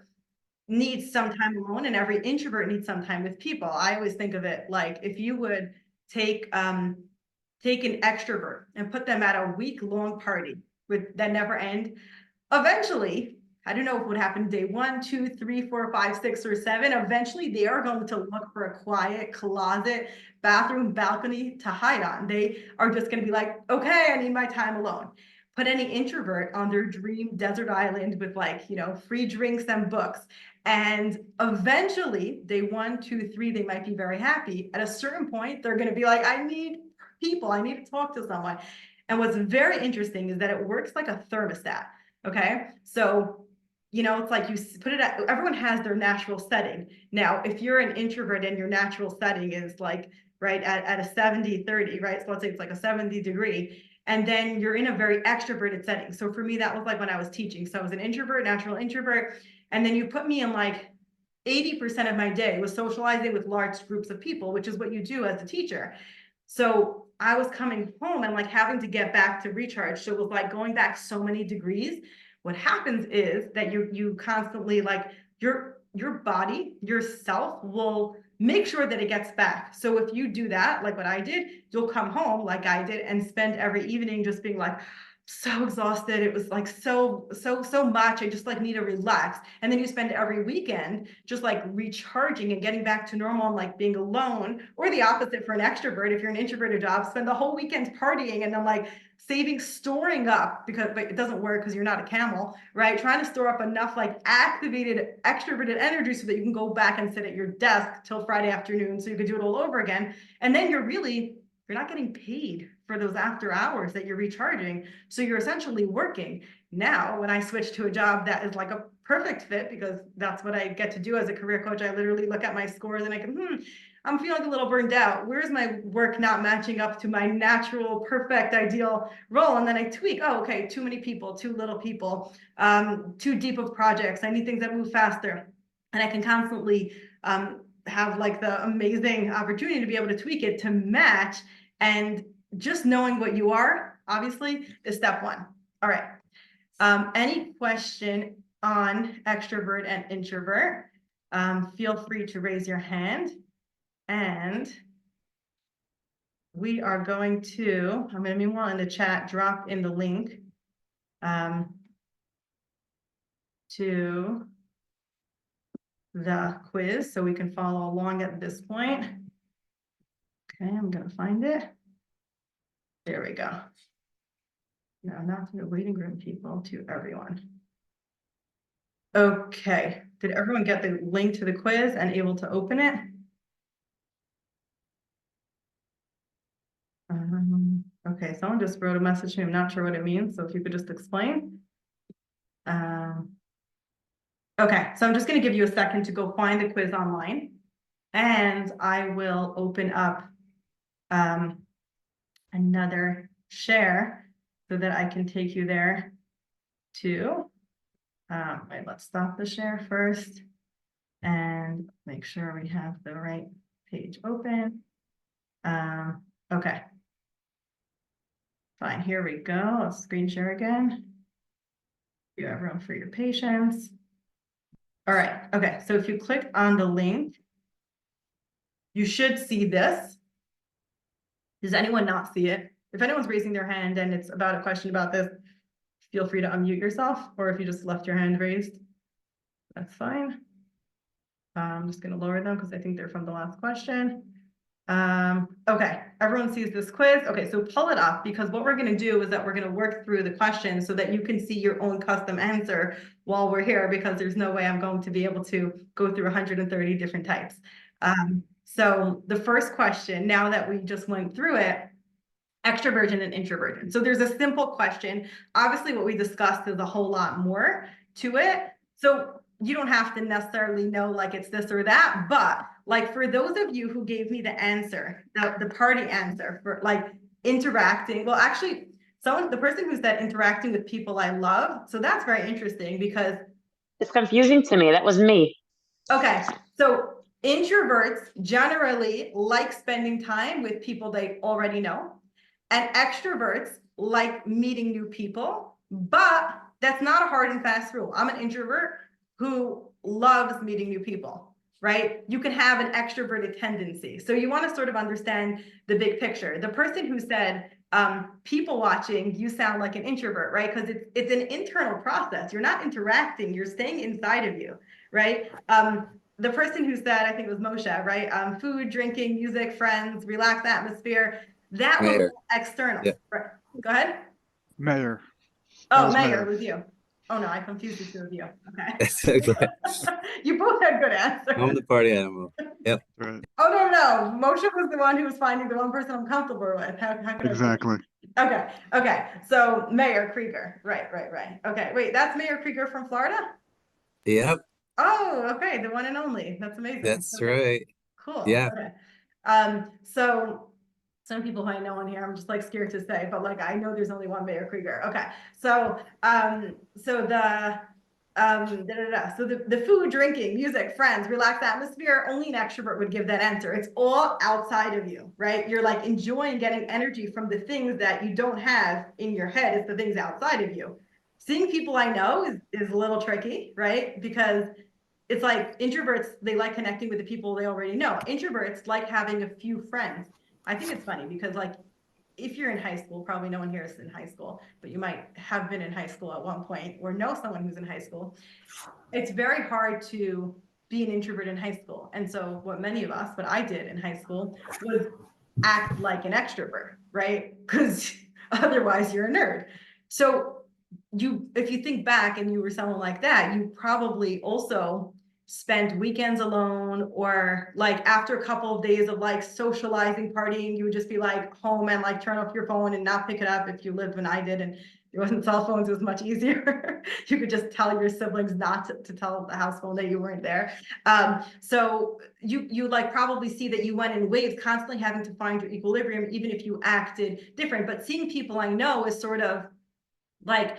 needs some time alone and every introvert needs some time with people. I always think of it like if you would take an extrovert and put them at a week-long party that never end, eventually, I don't know what would happen day 1, 2, 3, 4, 5, 6, or 7. Eventually, they are going to look for a quiet closet, bathroom, balcony to hide on. They are just going to be like, okay, I need my time alone. Put any introvert on their dream desert island with like, free drinks and books. And eventually, day 1, 2, 3, they might be very happy. At a certain point, they're going to be like, I need people. I need to talk to someone. And what's very interesting is that it works like a thermostat. Okay. So, it's like you put it at, everyone has their natural setting. Now, if you're an introvert and your natural setting is like, right, at a 70-30, right? So let's say it's like a 70 degree, and then you're in a very extroverted setting. So for me, that was like when I was teaching. So I was an introvert, natural introvert. And then you put me in like 80% of my day was socializing with large groups of people, which is what you do as a teacher. So I was coming home and like having to get back to recharge. So it was like going back so many degrees. What happens is that you constantly like your body, yourself will make sure that it gets back. So if you do that, like what I did, you'll come home like I did and spend every evening just being like, so exhausted. It was like so much. I just like need to relax. And then you spend every weekend just like recharging and getting back to normal and like being alone, or the opposite for an extrovert. If you're an introverted job, spend the whole weekend partying and then like storing up, but it doesn't work because you're not a camel, right? Trying to store up enough like activated extroverted energy so that you can go back and sit at your desk till Friday afternoon so you could do it all over again. And then you're not getting paid for those after hours that you're recharging. So you're essentially working. Now, when I switch to a job that is like a perfect fit, because that's what I get to do as a career coach, I literally look at my scores and I go, I'm feeling a little burned out. Where's my work not matching up to my natural, perfect, ideal role? And then I tweak, oh, okay, too many people, too little people, too deep of projects. I need things that move faster. And I can constantly have like the amazing opportunity to be able to tweak it to match. And just knowing what you are, obviously, is step 1. All right. Any question on extrovert and introvert? Feel free to raise your hand. And we are going to, I'm going to meanwhile in the chat, drop in the link to the quiz so we can follow along at this point. Okay, I'm going to find it. There we go. No, not to the waiting room people, to everyone. Okay, did everyone get the link to the quiz and able to open it? Okay, someone just wrote a message to me. I'm not sure what it means, so if you could just explain. Okay, so I'm just going to give you a second to go find the quiz online, and I will open up another share so that I can take you there too. Wait, let's stop the share first and make sure we have the right page open. Okay. Fine, here we go. I'll screen share again. Thank you everyone for your patience. All right, okay, so if you click on the link, you should see this. Does anyone not see it? If anyone's raising their hand and it's about a question about this, feel free to unmute yourself, or if you just left your hand raised, that's fine. I'm just going to lower them because I think they're from the last question. Okay, everyone sees this quiz. Okay, so pull it up, because what we're going to do is that we're going to work through the questions so that you can see your own custom answer while we're here, because there's no way I'm going to be able to go through 130 different types. So the first question, now that we just went through it, extroversion and introversion. So there's a simple question. Obviously, what we discussed is a whole lot more to it. So you don't have to necessarily know like it's this or that, but like for those of you who gave me the answer, the party answer for like interacting, well, actually, the person who said interacting with people I love. So that's very interesting because it's confusing to me. That was me. Okay, so introverts generally like spending time with people they already know, and extroverts like meeting new people, but that's not a hard and fast rule. I'm an introvert who loves meeting new people, right? You can have an extroverted tendency. So you want to sort of understand the big picture. The person who said, people watching, you sound like an introvert, right? Because it's an internal process. You're not interacting, you're staying inside of you, right? The person who said, I think it was Moshe, right? Food, drinking, music, friends, relaxed atmosphere, that was Mayor. external. Yeah. Right. Go ahead. Mayor. That Oh, was Mayor, Mayor. it was you. Oh no, I confused the two of you. Okay. That's okay. You both had good answers. I'm the party animal. Yep. Right. Oh, no. Moshe was the one who was finding the one person I'm comfortable with. How could I do Exactly. that? Okay. So Mayor Krieger. Right. Okay. Wait, that's Mayor Krieger from Florida? Yep. Oh, okay. The one and only. That's amazing. That's Okay, right. cool. Yeah. Okay. So some people who I know on here, I'm just like scared to say, but like I know there's only one Mayor Krieger. Okay. So so the food, drinking, music, friends, relaxed atmosphere, only an extrovert would give that answer. It's all outside of you, right? You're like enjoying getting energy from the things that you don't have in your head. It's the things outside of you. Seeing people I know is a little tricky, right? Because it's like introverts, they like connecting with the people they already know. Introverts like having a few friends. I think it's funny because like if you're in high school, probably no one here is in high school, but you might have been in high school at one point or know someone who's in high school. It's very hard to be an introvert in high school. And so what many of us, what I did in high school was act like an extrovert, right? Because otherwise you're a nerd. So if you think back and you were someone like that, you probably also spent weekends alone, or like after a couple of days of like socializing, partying, you would just be like home and like turn off your phone and not pick it up if you lived when I did. And there wasn't cell phones, it was much easier. You could just tell your siblings not to tell the house phone that you weren't there. So you like probably see that you went in waves, constantly having to find your equilibrium, even if you acted different. But seeing people I know is sort of like,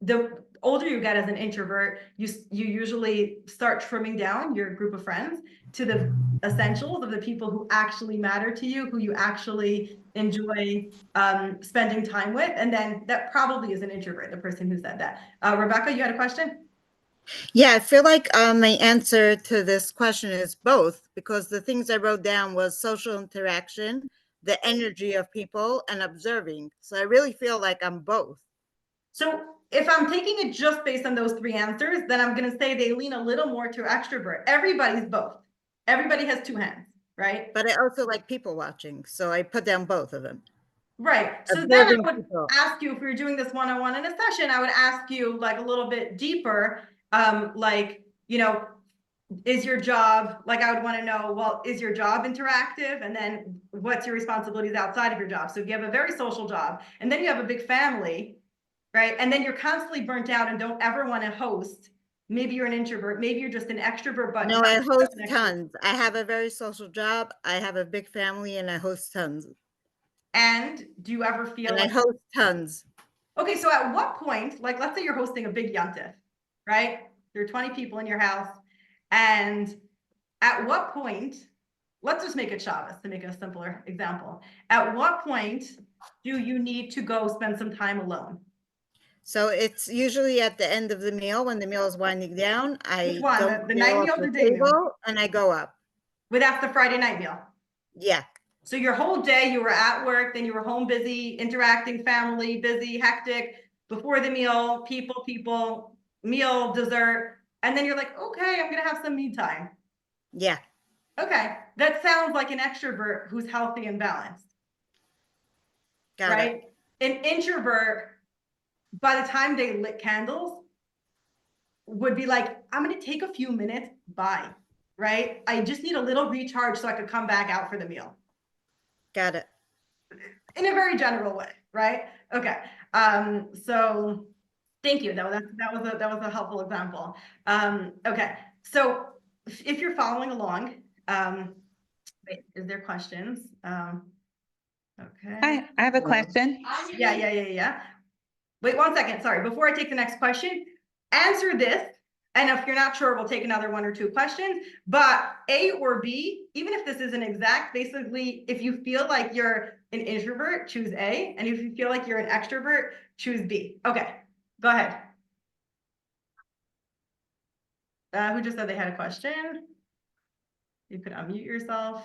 the older you get as an introvert, you usually start trimming down your group of friends to the essentials of the people who actually matter to you, who you actually enjoy spending time with. And then that probably is an introvert, the person who said that. Rebecca, you had a question? Yeah, I feel like my answer to this question is both, because the things I wrote down was social interaction, the energy of people, and observing. So I really feel like I'm both. So if I'm taking it just based on those three answers, then I'm going to say they lean a little more to extrovert. Everybody's both. Everybody has two hands, right? But I also like people watching, so I put down both of them. Right. So then I Observing would people. ask you, if we were doing this one-on-one in a session, I would ask you like a little bit deeper, like, you know, is your job, like I would want to know, well, is your job interactive? And then what's your responsibilities outside of your job? So if you have a very social job and then you have a big family, right? And then you're constantly burnt out and don't ever want to host. Maybe you're an introvert, maybe you're just an extrovert, but No, not I just host an extrovert. tons. I have a very social job. I have a big family, and I host tons. And do you ever feel And I like, host tons. okay, so at what point, like, let's say you're hosting a big yontif, right? There are 20 people in your house. And at what point, let's just make it Shabbos to make a simpler example. At what point do you need to go spend some time alone? So it's usually at the end of the meal, when the meal is winding down. I Which one? don't The get night off meal or the the day meal? table, and I go up. Well, that's the Friday night meal. Yeah. So your whole day, you were at work, then you were home busy, interacting, family, busy, hectic, before the meal, people, meal, dessert. And then you're like, okay, I'm gonna have some me time. Yeah. Okay, that sounds like an extrovert who's healthy and balanced, Got right? An introvert, by the time they lit candles, would be like, I'm gonna take a few minutes, bye, right? I just need a little recharge so I could come back out for the meal. Got it. In a very general way, right? Okay. So thank you. That was a helpful example. Okay. So if you're following along, wait, is there questions? Okay. I have a question. Yeah. Wait 1 second. Sorry. Before I take the next question, answer this. And if you're not sure, we'll take another 1 or 2 questions, but A or B, even if this isn't exact, basically, if you feel like you're an introvert, choose A. And if you feel like you're an extrovert, choose B. Okay, go ahead. who just said they had a question? You could unmute yourself.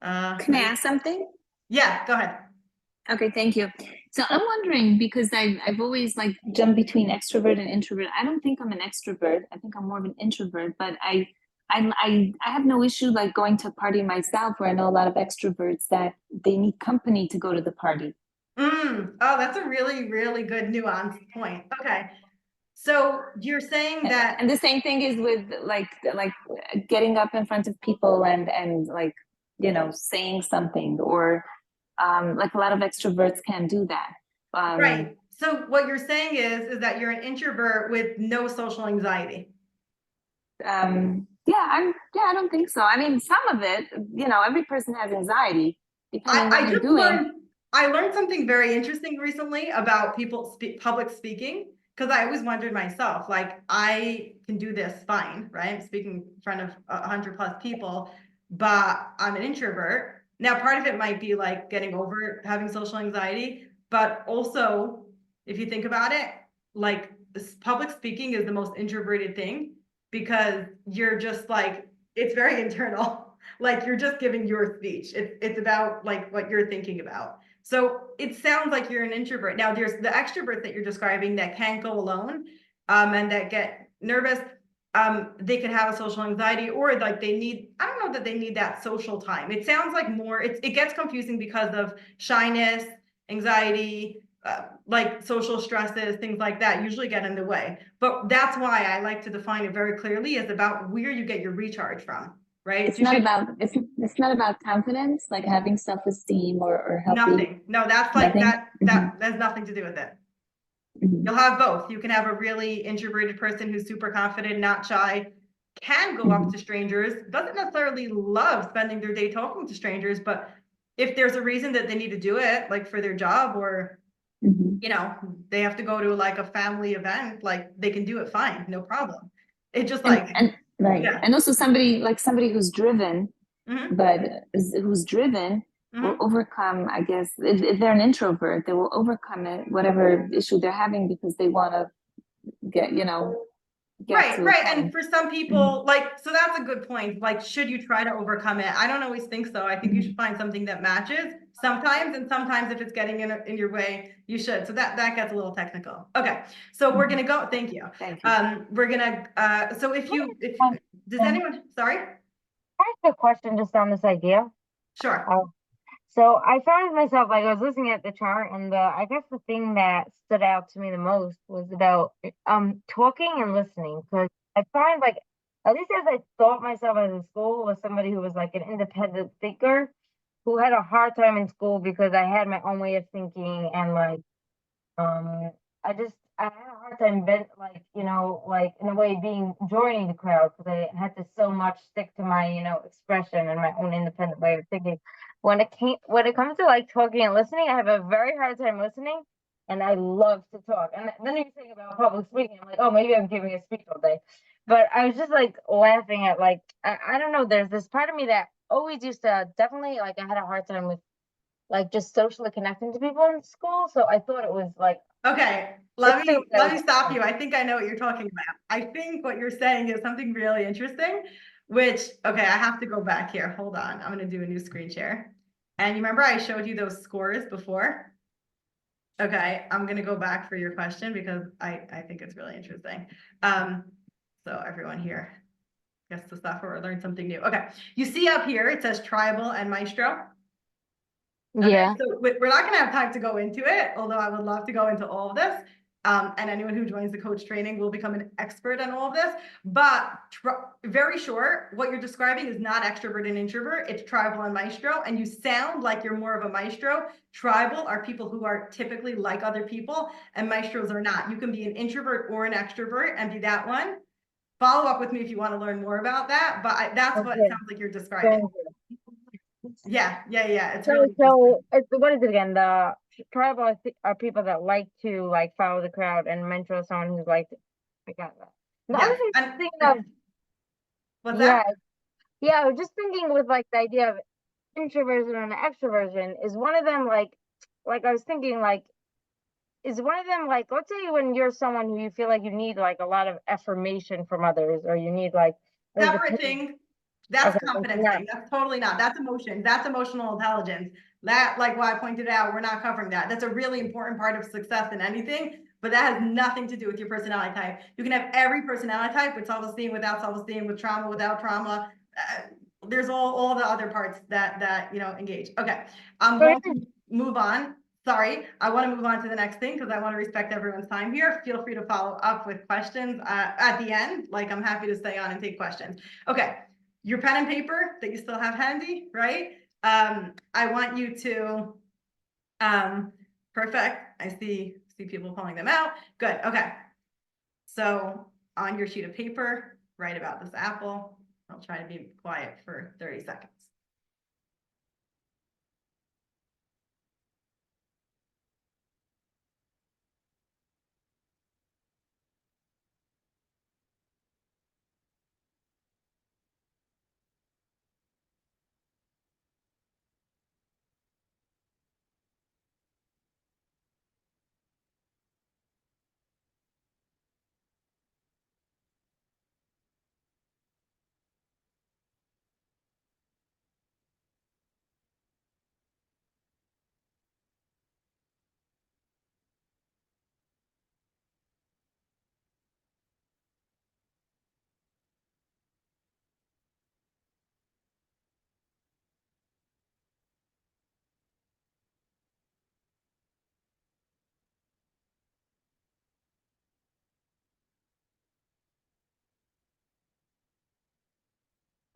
Can I ask something? Yeah, go ahead. Okay, thank you. So I'm wondering, because I've always like jumped between extrovert and introvert. I don't think I'm an extrovert. I think I'm more of an introvert, but I have no issue like going to a party myself, where I know a lot of extroverts that they need company to go to the party. Oh, that's a really, really good nuanced point. Okay. So you're saying that, And the same thing is with like getting up in front of people and like, you know, saying something, or like a lot of extroverts can't do that. right. So what you're saying is that you're an introvert with no social anxiety. Yeah, I don't think so. I mean, some of it, you know, every person has anxiety depending on what I you're just doing. I learned something very interesting recently about people public speaking, because I always wondered myself, like, I can do this fine, right? I'm speaking in front of 100+ people, but I'm an introvert. Now, part of it might be like getting over having social anxiety, but also, if you think about it, like, public speaking is the most introverted thing, because you're just like, it's very internal. Like, you're just giving your speech. It's about like what you're thinking about. So it sounds like you're an introvert. Now there's the extroverts that you're describing that can't go alone, and that get nervous. They can have a social anxiety, or like they need, I don't know that they need that social time. It sounds like more, it gets confusing because of shyness, anxiety, like social stresses, things like that usually get in the way. But that's why I like to define it very clearly as about where you get your recharge from. Right? It's not about confidence, like having self-esteem or healthy. Nothing. No, that's like Nothing? that has nothing to do with it. Mhm. You'll have both. You can have a really introverted person who's super confident, not shy, can go up to strangers, doesn't necessarily love spending their day talking to strangers, but if there's a reason that they need to do it, like for their job, or Mhm. you know, they have to go to like a family event, like they can do it fine, no problem. It just like, And right. yeah. And also somebody who's driven, Mhm. but who's driven will overcome, I guess, if they're an introvert, they will overcome it, whatever issue they're having, because they want to get, you know, get Right, to right. a And point. for some people, like, so that's a good point. Like, should you try to overcome it? I don't always think so. I think you should find something that matches sometimes, and sometimes if it's getting in your way, you should. So that gets a little technical. Okay, so we're gonna go. Thank you. Thank you. We're gonna. So if does anyone? Sorry. I have a question just on this idea. Sure. So I found myself, like, I was listening at the chart, and I guess the thing that stood out to me the most was about talking and listening. Because I find, like, at least as I thought myself as in school, was somebody who was like an independent thinker, who had a hard time in school because I had my own way of thinking, and like I had a hard time like, you know, like in a way joining the crowd, because I had to so much stick to my, you know, expression and my own independent way of thinking. When it comes to like talking and listening, I have a very hard time listening, and I love to talk. And then you think about public speaking, I'm like, oh, maybe I'm giving a speech all day. But I was just like laughing at, like, I don't know, there's this part of me that always used to, definitely, like, I had a hard time with like just socially connecting to people in school. So I thought it was like, Okay, let me stop you. I think I know what you're talking about. I think what you're saying is something really interesting, which, okay, I have to go back here. Hold on. I'm going to do a new screen share. And you remember I showed you those scores before? Okay, I'm going to go back for your question because I think it's really interesting. So everyone here gets to suffer or learn something new. Okay, you see up here, it says tribal and maestro. Okay, yeah. so we're not going to have time to go into it, although I would love to go into all of this. And anyone who joins the coach training will become an expert on all of this. But very short, what you're describing is not extrovert and introvert. It's tribal and maestro. And you sound like you're more of a maestro. Tribal are people who are typically like other people, and maestros are not. You can be an introvert or an extrovert and be that one. Follow up with me if you want to learn more about that. But that's what it sounds like you're describing. Yeah. It's really so what is it again? The tribal are people that like to like follow the crowd, and mentor someone who's like, I got that. The other thing I'm thinking of, what's that? Yeah, I was just thinking with like the idea of introversion and extroversion, is one of them like I was thinking, like, is one of them like, let's say when you're someone who you feel like you need like a lot of affirmation from others, or you need like Separate thing. That's Okay, confidence no. thing. That's totally not. That's emotion. That's emotional intelligence. That, like what I pointed out, we're not covering that. That's a really important part of success in anything, but that has nothing to do with your personality type. You can have every personality type with self-esteem, without self-esteem, with trauma, without trauma. There's all the other parts that you know engage. Okay, I'm going to move on. Sorry, I want to move on to the next thing because I want to respect everyone's time here. Feel free to follow up with questions at the end. Like, I'm happy to stay on and take questions. Okay, your pen and paper that you still have handy, right? I want you to, perfect. I see people pulling them out. Good. Okay. So on your sheet of paper, write about this apple. I'll try to be quiet for 30 seconds.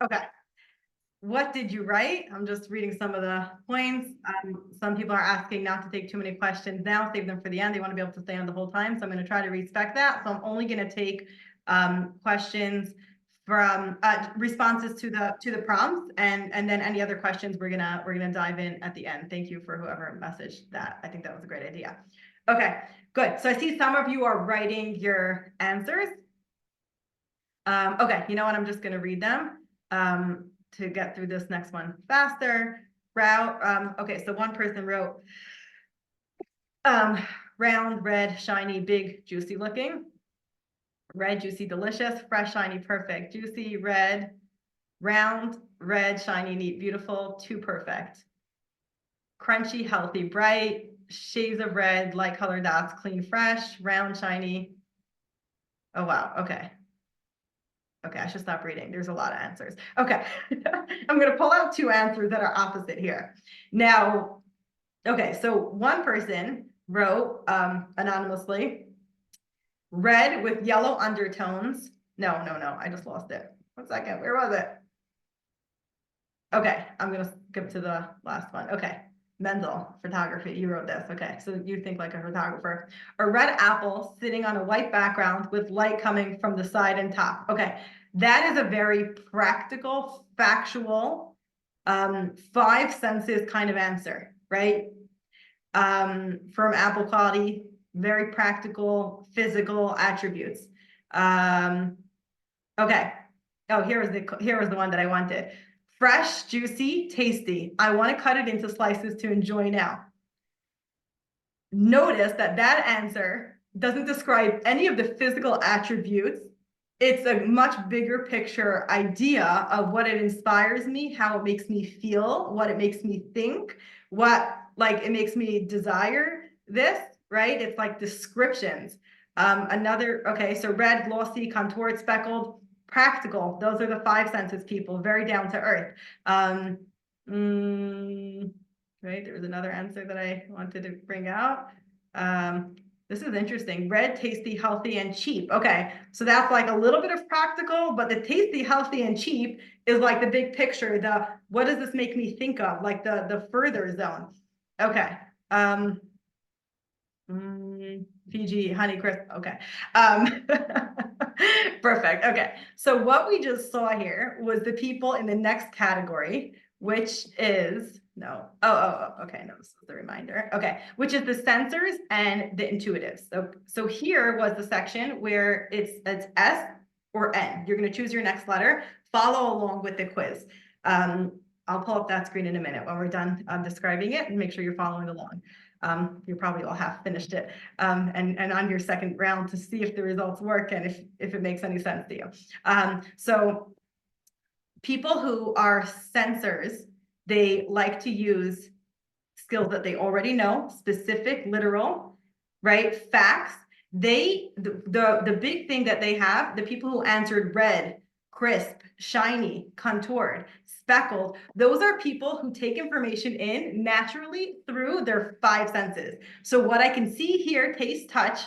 Okay. What did you write? I'm just reading some of the points. Some people are asking not to take too many questions now, save them for the end. They want to be able to stay on the whole time. So I'm going to try to respect that. So I'm only going to take questions from responses to the prompts, and then any other questions we're gonna dive in at the end. Thank you for whoever messaged that. I think that was a great idea. Okay, good. So I see some of you are writing your answers. Okay, you know what? I'm just gonna read them to get through this next one faster. Route. Okay, so one person wrote round, red, shiny, big, juicy looking. Red, juicy, delicious, fresh, shiny, perfect, juicy, red, round, red, shiny, neat, beautiful, too perfect. Crunchy, healthy, bright, shades of red, light color dots, clean, fresh, round, shiny. Oh, wow. Okay. Okay, I should stop reading. There's a lot of answers. Okay. I'm going to pull out two answers that are opposite here. Now, okay, so one person wrote anonymously, red with yellow undertones. No, I just lost it. 1 second, where was it? Okay, I'm gonna skip to the last one. Okay, Menzel, photography, you wrote this. Okay, so you think like a photographer. A red apple sitting on a white background with light coming from the side and top. Okay, that is a very practical, factual, 5 senses kind of answer, right? From apple quality, very practical, physical attributes. Okay. Oh, here was the one that I wanted. Fresh, juicy, tasty. I want to cut it into slices to enjoy now. Notice that answer doesn't describe any of the physical attributes. It's a much bigger picture idea of what it inspires me, how it makes me feel, what it makes me think, what like it makes me desire this, right? It's like descriptions. Okay, so red, glossy, contoured, speckled, practical. Those are the 5 senses, people, very down to earth. Right, there was another answer that I wanted to bring out. This is interesting. Red, tasty, healthy, and cheap. Okay, so that's like a little bit of practical, but the tasty, healthy, and cheap is like the big picture. The what does this make me think of? Like the further zone. Okay. Fiji, Honeycrisp. Okay. Perfect. Okay. So what we just saw here was the people in the next category, which is okay. No, this is the reminder. Okay, which is the sensors and the intuitives. So here was the section where it's S or N. You're going to choose your next letter. Follow along with the quiz. I'll pull up that screen in a minute when we're done describing it and make sure you're following along. You probably all have finished it, and on your second round to see if the results work and if it makes any sense to you. So people who are sensors, they like to use skills that they already know, specific, literal, right? Facts. The big thing that they have, the people who answered red, crisp, shiny, contoured, speckled, those are people who take information in naturally through their five senses. So what I can see, hear, taste, touch,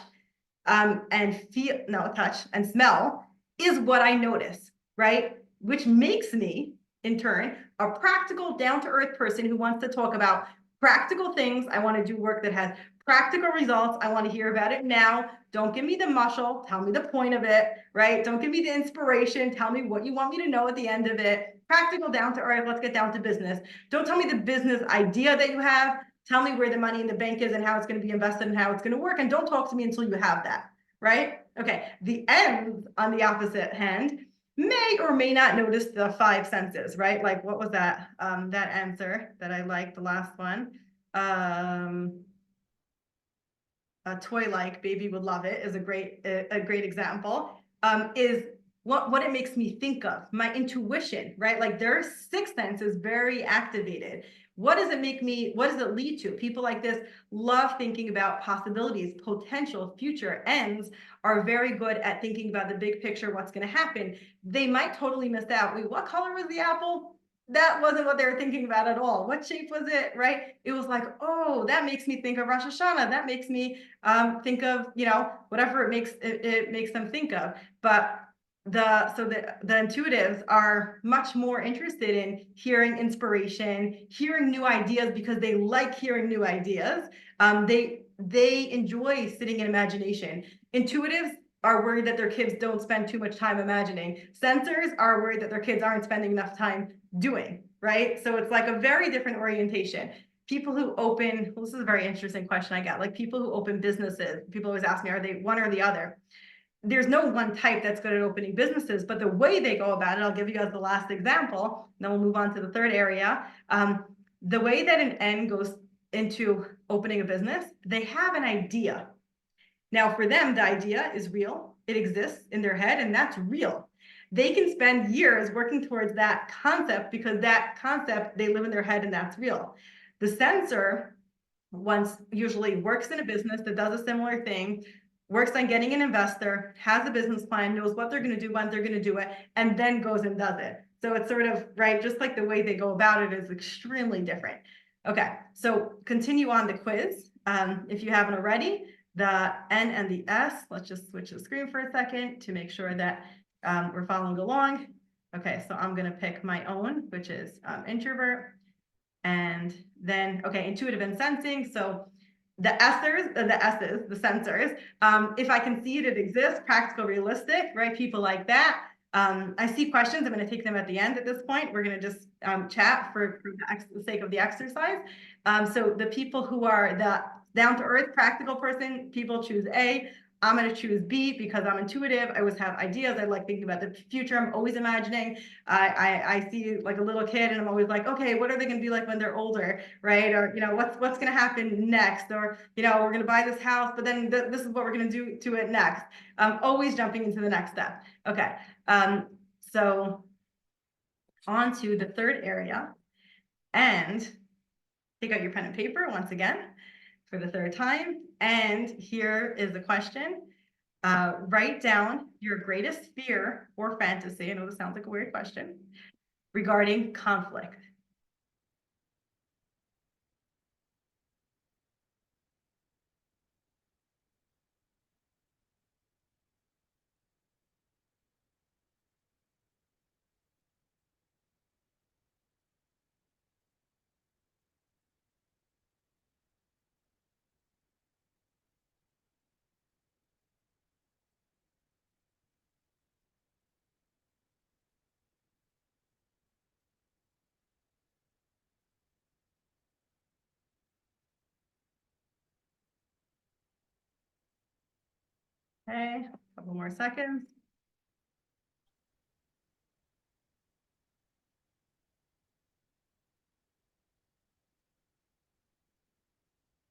and feel, no, touch and smell is what I notice, right? Which makes me, in turn, a practical, down-to-earth person who wants to talk about practical things. I want to do work that has practical results. I want to hear about it now. Don't give me the muscle. Tell me the point of it, right? Don't give me the inspiration. Tell me what you want me to know at the end of it. Practical, down to earth. Let's get down to business. Don't tell me the business idea that you have. Tell me where the money in the bank is and how it's going to be invested and how it's going to work. And don't talk to me until you have that, right? Okay. The ends, on the opposite hand, may or may not notice the five senses, right? Like, what was that? That answer that I liked, the last one. A toy like baby would love it is a great example. Is what it makes me think of, my intuition, right? Like their sixth sense is very activated. What does it make me, what does it lead to? People like this love thinking about possibilities, potential, future ends, are very good at thinking about the big picture, what's going to happen. They might totally miss out. Wait, what color was the apple? That wasn't what they were thinking about at all. What shape was it, right? It was like, oh, that makes me think of Rosh Hashanah. That makes me think of, you know, whatever it makes them think of. But the intuitives are much more interested in hearing inspiration, hearing new ideas because they like hearing new ideas. They enjoy sitting in imagination. Intuitives are worried that their kids don't spend too much time imagining. Sensors are worried that their kids aren't spending enough time doing, right? So it's like a very different orientation. People who open, well, this is a very interesting question I got, like people who open businesses, people always ask me, are they one or the other? There's no one type that's good at opening businesses, but the way they go about it, I'll give you guys the last example, then we'll move on to the third area. The way that an N goes into opening a business, they have an idea. Now for them, the idea is real. It exists in their head and that's real. They can spend years working towards that concept because that concept, they live in their head and that's real. The sensor usually works in a business that does a similar thing, works on getting an investor, has a business plan, knows what they're going to do, when they're going to do it, and then goes and does it. So it's sort of, right, just like the way they go about it is extremely different. Okay, so continue on the quiz. If you haven't already, the N and the S, let's just switch the screen for a second to make sure that we're following along. Okay, so I'm going to pick my own, which is introvert. And then, okay, intuitive and sensing. So the S's, the sensors, if I can see it, it exists, practical, realistic, right? People like that. I see questions. I'm going to take them at the end at this point. We're going to just chat for the sake of the exercise. So the people who are the down-to-earth practical person, people choose A. I'm going to choose B because I'm intuitive. I always have ideas. I like thinking about the future. I'm always imagining. I see like a little kid and I'm always like, okay, what are they going to be like when they're older, right? Or, you know, what's going to happen next? Or, you know, we're going to buy this house, but then this is what we're going to do to it next. Always jumping into the next step. Okay. So on to the third area, and take out your pen and paper once again for the third time. And here is the question. Write down your greatest fear or fantasy. I know this sounds like a weird question regarding conflict. Okay, a couple more seconds.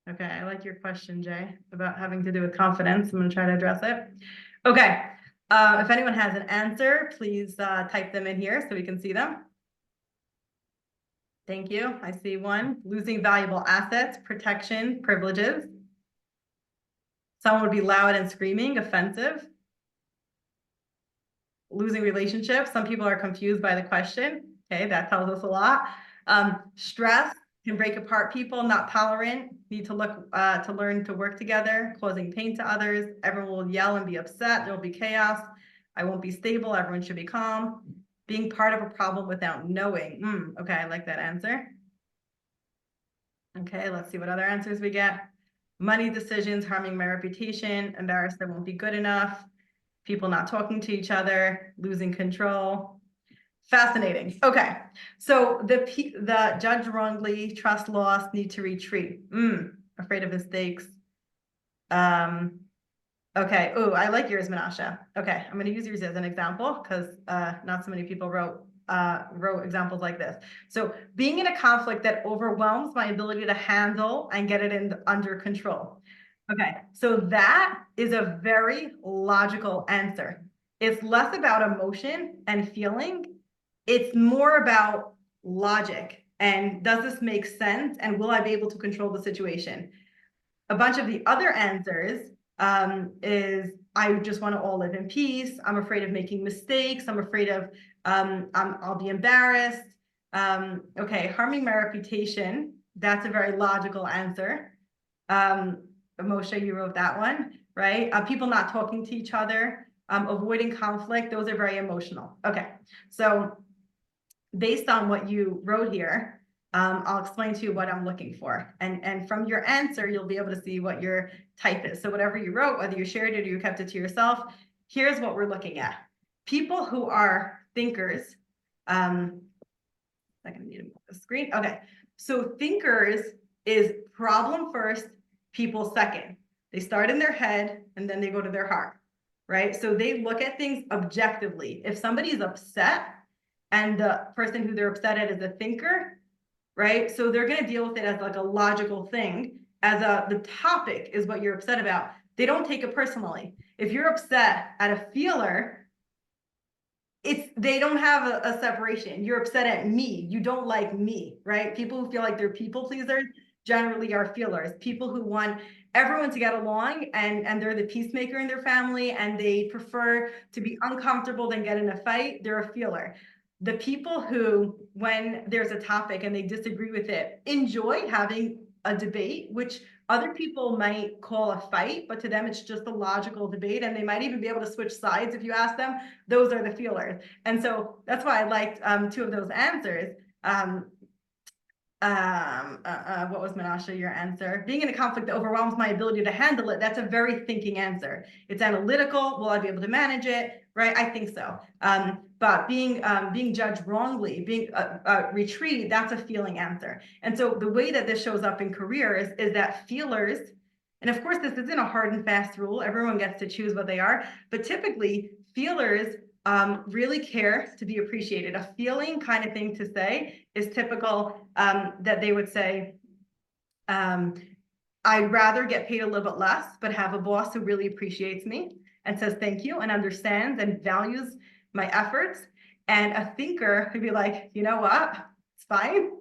Okay, I like your question, Jay, about having to do with confidence. I'm gonna try to address it. Okay, if anyone has an answer, please type them in here so we can see them. Thank you. I see one. Losing valuable assets, protection, privileges. Someone would be loud and screaming, offensive. Losing relationships. Some people are confused by the question. Okay, that tells us a lot. Stress can break apart people, not tolerant, need to learn to work together, causing pain to others. Everyone will yell and be upset. There'll be chaos. I won't be stable. Everyone should be calm. Being part of a problem without knowing. Okay, I like that answer. Okay, let's see what other answers we get. Money decisions, harming my reputation, embarrassed I won't be good enough, people not talking to each other, losing control. Fascinating. Okay, so the judge wrongly, trust lost, need to retreat. Afraid of mistakes. Okay. Oh, I like yours, Menashe. Okay, I'm going to use yours as an example because not so many people wrote examples like this. So being in a conflict that overwhelms my ability to handle and get it under control. Okay, so that is a very logical answer. It's less about emotion and feeling. It's more about logic. And does this make sense? And will I be able to control the situation? A bunch of the other answers is I just want to all live in peace. I'm afraid of making mistakes. I'm afraid of I'll be embarrassed. Okay, harming my reputation. That's a very logical answer. Moshe, you wrote that one, right? People not talking to each other, avoiding conflict. Those are very emotional. Okay, so based on what you wrote here, I'll explain to you what I'm looking for. And from your answer, you'll be able to see what your type is. So whatever you wrote, whether you shared it or you kept it to yourself, here's what we're looking at. People who are thinkers, I'm gonna need to move the screen. Okay, so thinkers is problem first, people second. They start in their head and then they go to their heart, right? So they look at things objectively. If somebody's upset and the person who they're upset at is a thinker, right? So they're going to deal with it as like a logical thing, as the topic is what you're upset about. They don't take it personally. If you're upset at a feeler, they don't have a separation. You're upset at me. You don't like me, right? People who feel like they're people pleasers generally are feelers. People who want everyone to get along and they're the peacemaker in their family and they prefer to be uncomfortable than get in a fight, they're a feeler. The people who, when there's a topic and they disagree with it, enjoy having a debate, which other people might call a fight, but to them it's just a logical debate, and they might even be able to switch sides if you ask them. Those are the feelers. And so that's why I liked two of those answers. What was Menashe, your answer? Being in a conflict that overwhelms my ability to handle it, that's a very thinking answer. It's analytical. Will I be able to manage it? Right? I think so. But being judged wrongly, being retreat, that's a feeling answer. And so the way that this shows up in careers is that feelers, and of course this isn't a hard and fast rule, everyone gets to choose what they are, but typically feelers really care to be appreciated. A feeling kind of thing to say is typical, that they would say, I'd rather get paid a little bit less, but have a boss who really appreciates me and says thank you and understands and values my efforts. And a thinker who'd be like, you know what, it's fine.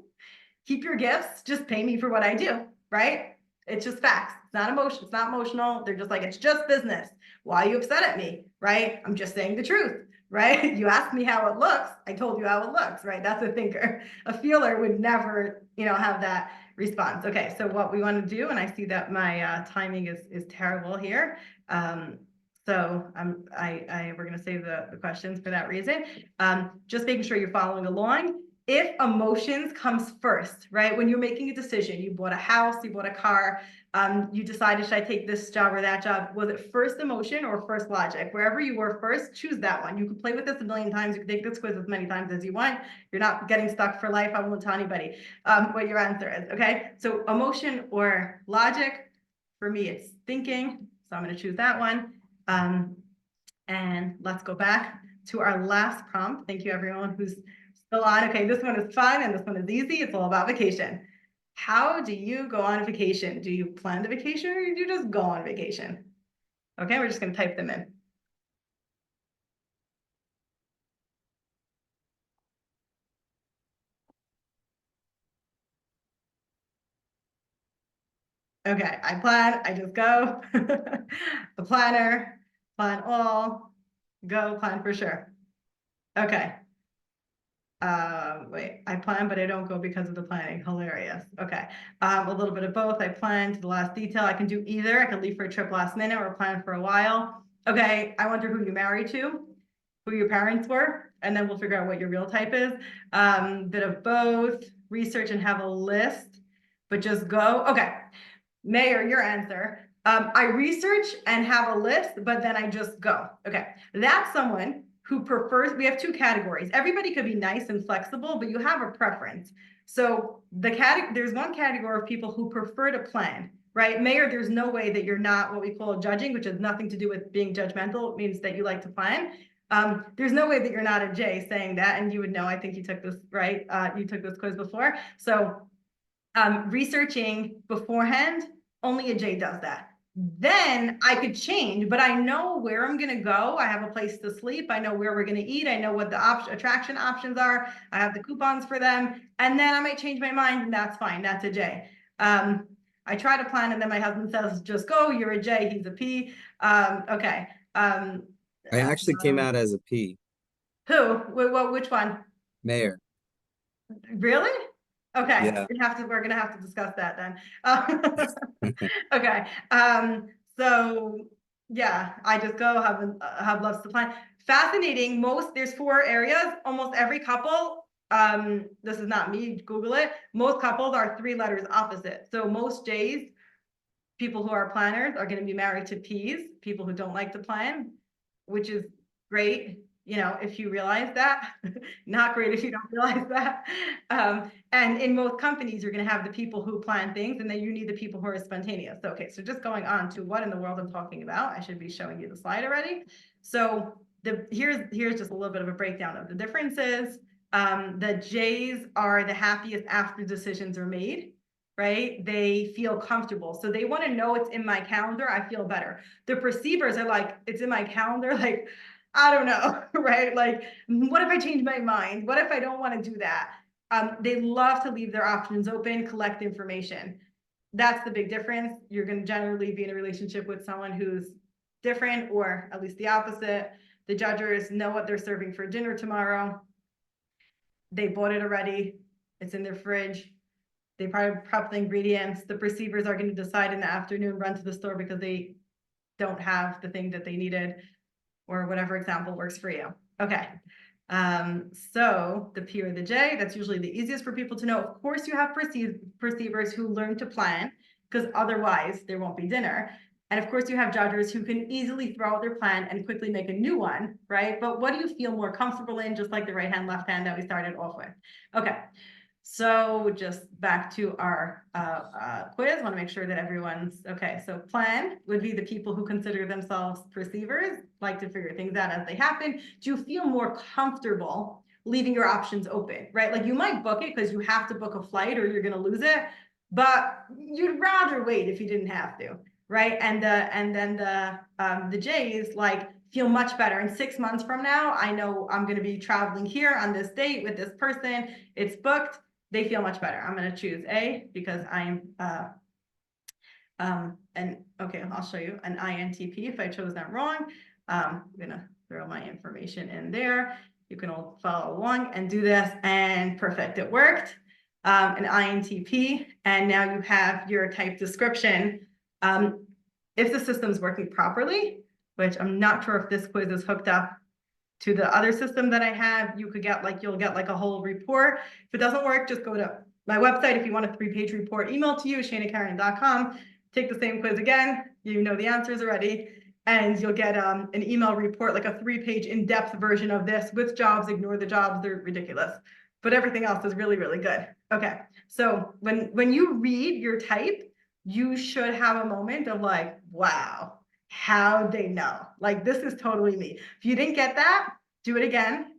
Keep your gifts, just pay me for what I do, right? It's just facts. It's not emotion. It's not emotional. They're just like, it's just business. Why are you upset at me, right? I'm just saying the truth, right? You asked me how it looks. I told you how it looks, right? That's a thinker. A feeler would never, have that response. Okay, so what we want to do, and I see that my timing is terrible here. So we're going to save the questions for that reason. Just making sure you're following along. If emotions comes first, right? When you're making a decision, you bought a house, you bought a car, you decided, should I take this job or that job? Was it first emotion or first logic? Wherever you were first, choose that one. You can play with this a million times. You can take this quiz as many times as you want. You're not getting stuck for life. I won't tell anybody what your answer is, okay? So emotion or logic, for me, it's thinking. So I'm going to choose that one. And let's go back to our last prompt. Thank you, everyone who's still on. Okay, this one is fun and this one is easy. It's all about vacation. How do you go on vacation? Do you plan the vacation or do you just go on vacation? Okay, we're just gonna type them in. Okay, I plan, I just go. The planner, plan all, go plan for sure. Okay. Wait, I plan, but I don't go because of the planning. Hilarious. Okay. A little bit of both. I plan to the last detail. I can do either. I can leave for a trip last minute or plan for a while. Okay. I wonder who you married to, who your parents were, and then we'll figure out what your real type is. Bit of both. Research and have a list, but just go. Okay. Mayor, your answer. I research and have a list, but then I just go. Okay. That's someone who prefers, we have two categories. Everybody could be nice and flexible, but you have a preference. So there's one category of people who prefer to plan, right? Mayor, there's no way that you're not what we call judging, which has nothing to do with being judgmental. It means that you like to plan. There's no way that you're not a J saying that, and you would know, I think you took this, right? You took this quiz before. So researching beforehand, only a J does that. Then I could change, but I know where I'm gonna go. I have a place to sleep. I know where we're gonna eat. I know what the attraction options are. I have the coupons for them. And then I might change my mind, and that's fine. That's a J. I try to plan, and then my husband says, just go, you're a J, he's a P. Okay. I actually came out as a P. Who? Which one? Mayor. Really? Okay, Yeah. we're gonna have to discuss that then. Okay, so yeah, I just go have loves to plan. Fascinating. There's 4 areas. Almost every couple. This is not me. Google it. Most couples are 3 letters opposite. So most J's, people who are planners, are going to be married to P's, people who don't like to plan, which is great. You know, if you realize that. Not great if you don't realize that. And in most companies, you're going to have the people who plan things, and then you need the people who are spontaneous. Okay, so just going on to what in the world I'm talking about. I should be showing you the slide already. So here's just a little bit of a breakdown of the differences. The J's are the happiest after decisions are made, right? They feel comfortable. So they want to know it's in my calendar. I feel better. The perceivers are like, it's in my calendar. Like, I don't know, right? Like, what if I change my mind? What if I don't want to do that? They love to leave their options open, collect information. That's the big difference. You're going to generally be in a relationship with someone who's different, or at least the opposite. The judgers know what they're serving for dinner tomorrow. They bought it already. It's in their fridge. They probably prep the ingredients. The perceivers are going to decide in the afternoon, run to the store because they don't have the thing that they needed, or whatever example works for you. Okay. So the P or the J, that's usually the easiest for people to know. Of course, you have perceivers who learn to plan, because otherwise there won't be dinner. And of course, you have judgers who can easily throw out their plan and quickly make a new one, right? But what do you feel more comfortable in, just like the right hand, left hand that we started off with? Okay. So just back to our quiz, want to make sure that everyone's okay. So plan would be the people who consider themselves perceivers, like to figure things out as they happen. Do you feel more comfortable leaving your options open, right? Like you might book it because you have to book a flight or you're going to lose it, but you'd rather wait if you didn't have to, right? And then the J's like feel much better. In 6 months from now, I know I'm going to be traveling here on this date with this person. It's booked. They feel much better. I'm going to choose A because I'm, okay, I'll show you an INTP if I chose that wrong. I'm going to throw my information in there. You can all follow along and do this, and perfect, it worked. An INTP, and now you have your type description. If the system's working properly, which I'm not sure if this quiz is hooked up to the other system that I have, you'll get like a whole report. If it doesn't work, just go to my website. If you want a 3-page report emailed to you, shanakaren.com, take the same quiz again. You know the answers already, and you'll get an email report, like a 3-page in-depth version of this with jobs. Ignore the jobs, they're ridiculous, but everything else is really, really good. Okay, so when you read your type, you should have a moment of like, wow, how they know, like this is totally me. If you didn't get that, do it again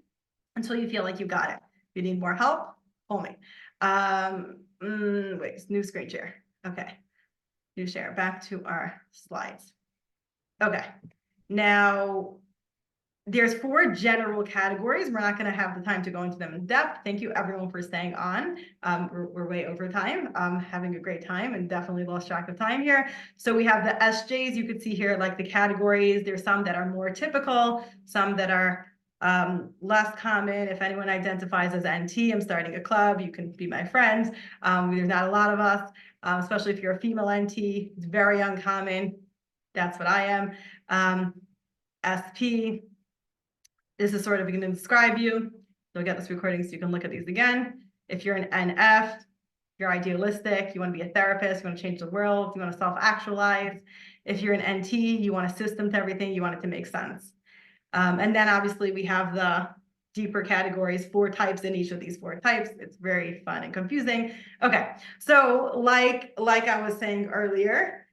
until you feel like you got it. If you need more help, call me. Wait, new screen share. Okay. New share, back to our slides. Okay, now there's 4 general categories. We're not going to have the time to go into them in depth. Thank you everyone for staying on. We're way over time, having a great time and definitely lost track of time here. So we have the SJs, you could see here, like the categories. There's some that are more typical, some that are less common. If anyone identifies as NT, I'm starting a club, you can be my friend. There's not a lot of us, especially if you're a female NT, it's very uncommon. That's what I am. SP, this is sort of going to describe you. You'll get this recording so you can look at these again. If you're an NF, you're idealistic, you want to be a therapist, you want to change the world, you want to self-actualize. If you're an NT, you want a system to everything, you want it to make sense. And then obviously we have the deeper categories, 4 types in each of these 4 types. It's very fun and confusing. Okay, so like I was saying earlier,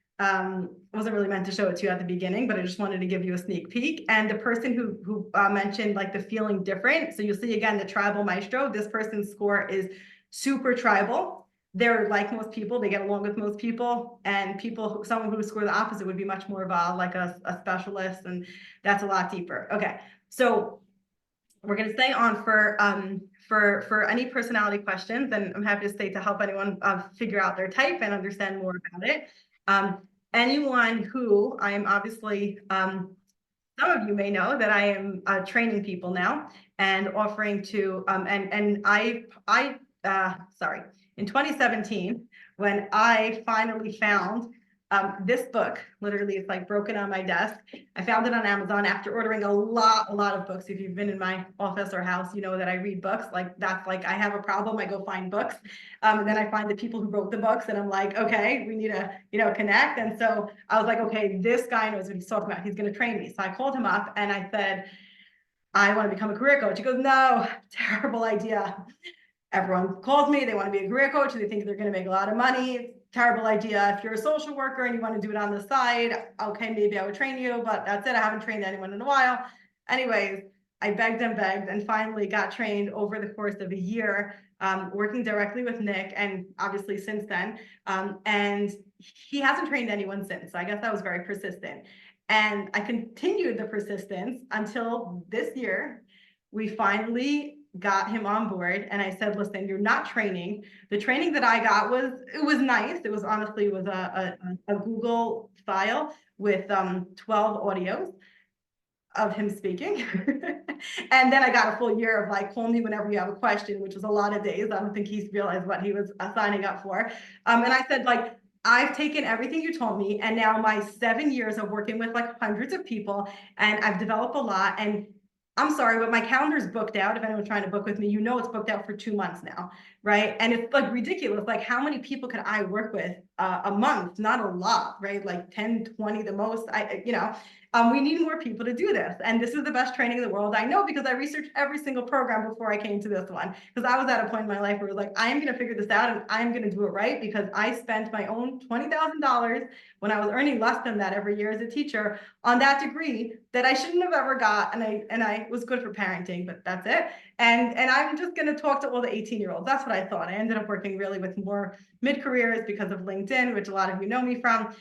wasn't really meant to show it to you at the beginning, but I just wanted to give you a sneak peek. And the person who mentioned like the feeling different. So you'll see again, the tribal maestro, this person's score is super tribal. They're like most people, they get along with most people, and people, someone who score the opposite would be much more of a specialist, and that's a lot deeper. Okay, so we're going to stay on for any personality questions, and I'm happy to stay to help anyone figure out their type and understand more about it. Anyone who I am obviously, some of you may know that I am training people now and offering to, sorry, in 2017, when I finally found this book, literally it's like broken on my desk. I found it on Amazon after ordering a lot of books. If you've been in my office or house, you know that I read books. Like that's like, I have a problem, I go find books. And then I find the people who wrote the books and I'm like, okay, we need to, connect. And so I was like, okay, this guy knows what he's talking about. He's going to train me. So I called him up and I said, I want to become a career coach. He goes, no, terrible idea. Everyone calls me, they want to be a career coach, they think they're going to make a lot of money. Terrible idea. If you're a social worker and you want to do it on the side, okay, maybe I would train you, but that's it. I haven't trained anyone in a while. Anyways, I begged and finally got trained over the course of a year, working directly with Nick, and obviously since then. And he hasn't trained anyone since. So I guess that was very persistent. And I continued the persistence until this year. We finally got him on board, and I said, listen, you're not training. The training that I got was nice. It was honestly a Google file with 12 audios of him speaking. And then I got a full year of like, call me whenever you have a question, which was a lot of days. I don't think he's realized what he was signing up for. And I said, like, I've taken everything you told me, and now my 7 years of working with like hundreds of people, and I've developed a lot. And I'm sorry, but my calendar's booked out. If anyone's trying to book with me, it's booked out for 2 months now, right? And it's like ridiculous. Like, how many people could I work with a month? Not a lot, right? Like 10, 20 the most. We need more people to do this. And this is the best training in the world. I know, because I researched every single program before I came to this one, because I was at a point in my life where it was like, I am going to figure this out and I'm going to do it right, because I spent my own $20,000 when I was earning less than that every year as a teacher on that degree that I shouldn't have ever got. And I was good for parenting, but that's it. And I'm just going to talk to all the 18-year-olds. That's what I thought. I ended up working really with more mid-careers because of LinkedIn, which a lot of you know me from.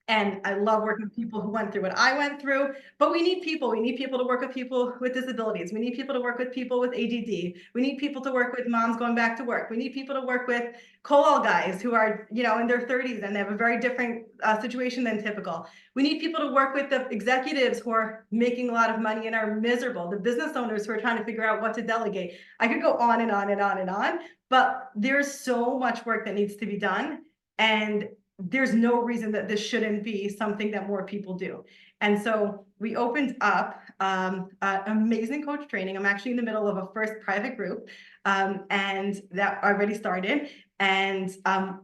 And I love working with people who went through what I went through, but we need people. We need people to work with people with disabilities. We need people to work with people with ADD. We need people to work with moms going back to work. We need people to work with COLL guys who are, in their 30s and they have a very different situation than typical. We need people to work with the executives who are making a lot of money and are miserable, the business owners who are trying to figure out what to delegate. I could go on and on and on and on, but there's so much work that needs to be done. And there's no reason that this shouldn't be something that more people do. And so we opened up amazing coach training. I'm actually in the middle of a first private group, and that already started. And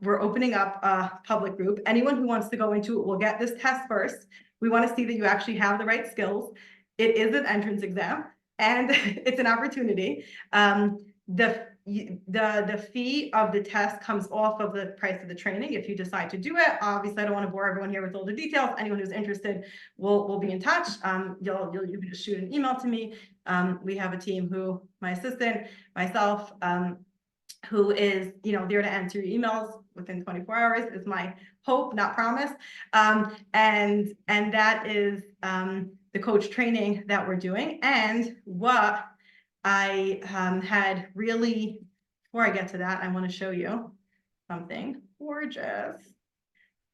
we're opening up a public group. Anyone who wants to go into it will get this test first. We want to see that you actually have the right skills. It is an entrance exam, and it's an opportunity. The fee of the test comes off of the price of the training if you decide to do it. Obviously, I don't want to bore everyone here with all the details. Anyone who's interested will be in touch. You can just shoot an email to me. We have a team my assistant, myself, who is, you know, there to answer your emails within 24 hours is my hope, not promise. And that is the coach training that we're doing. And what I had really, before I get to that, I want to show you something gorgeous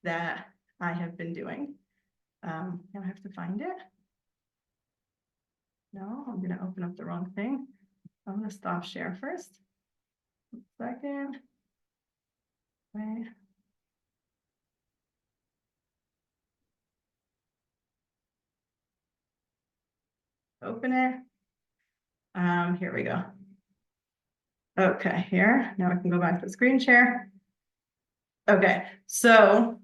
that I have been doing. Now I have to find it. No, I'm going to open up the wrong thing. I'm going to stop share first. 1 second. Wait. Open it. Here we go. Okay, here. Now I can go back to screen share. Okay, so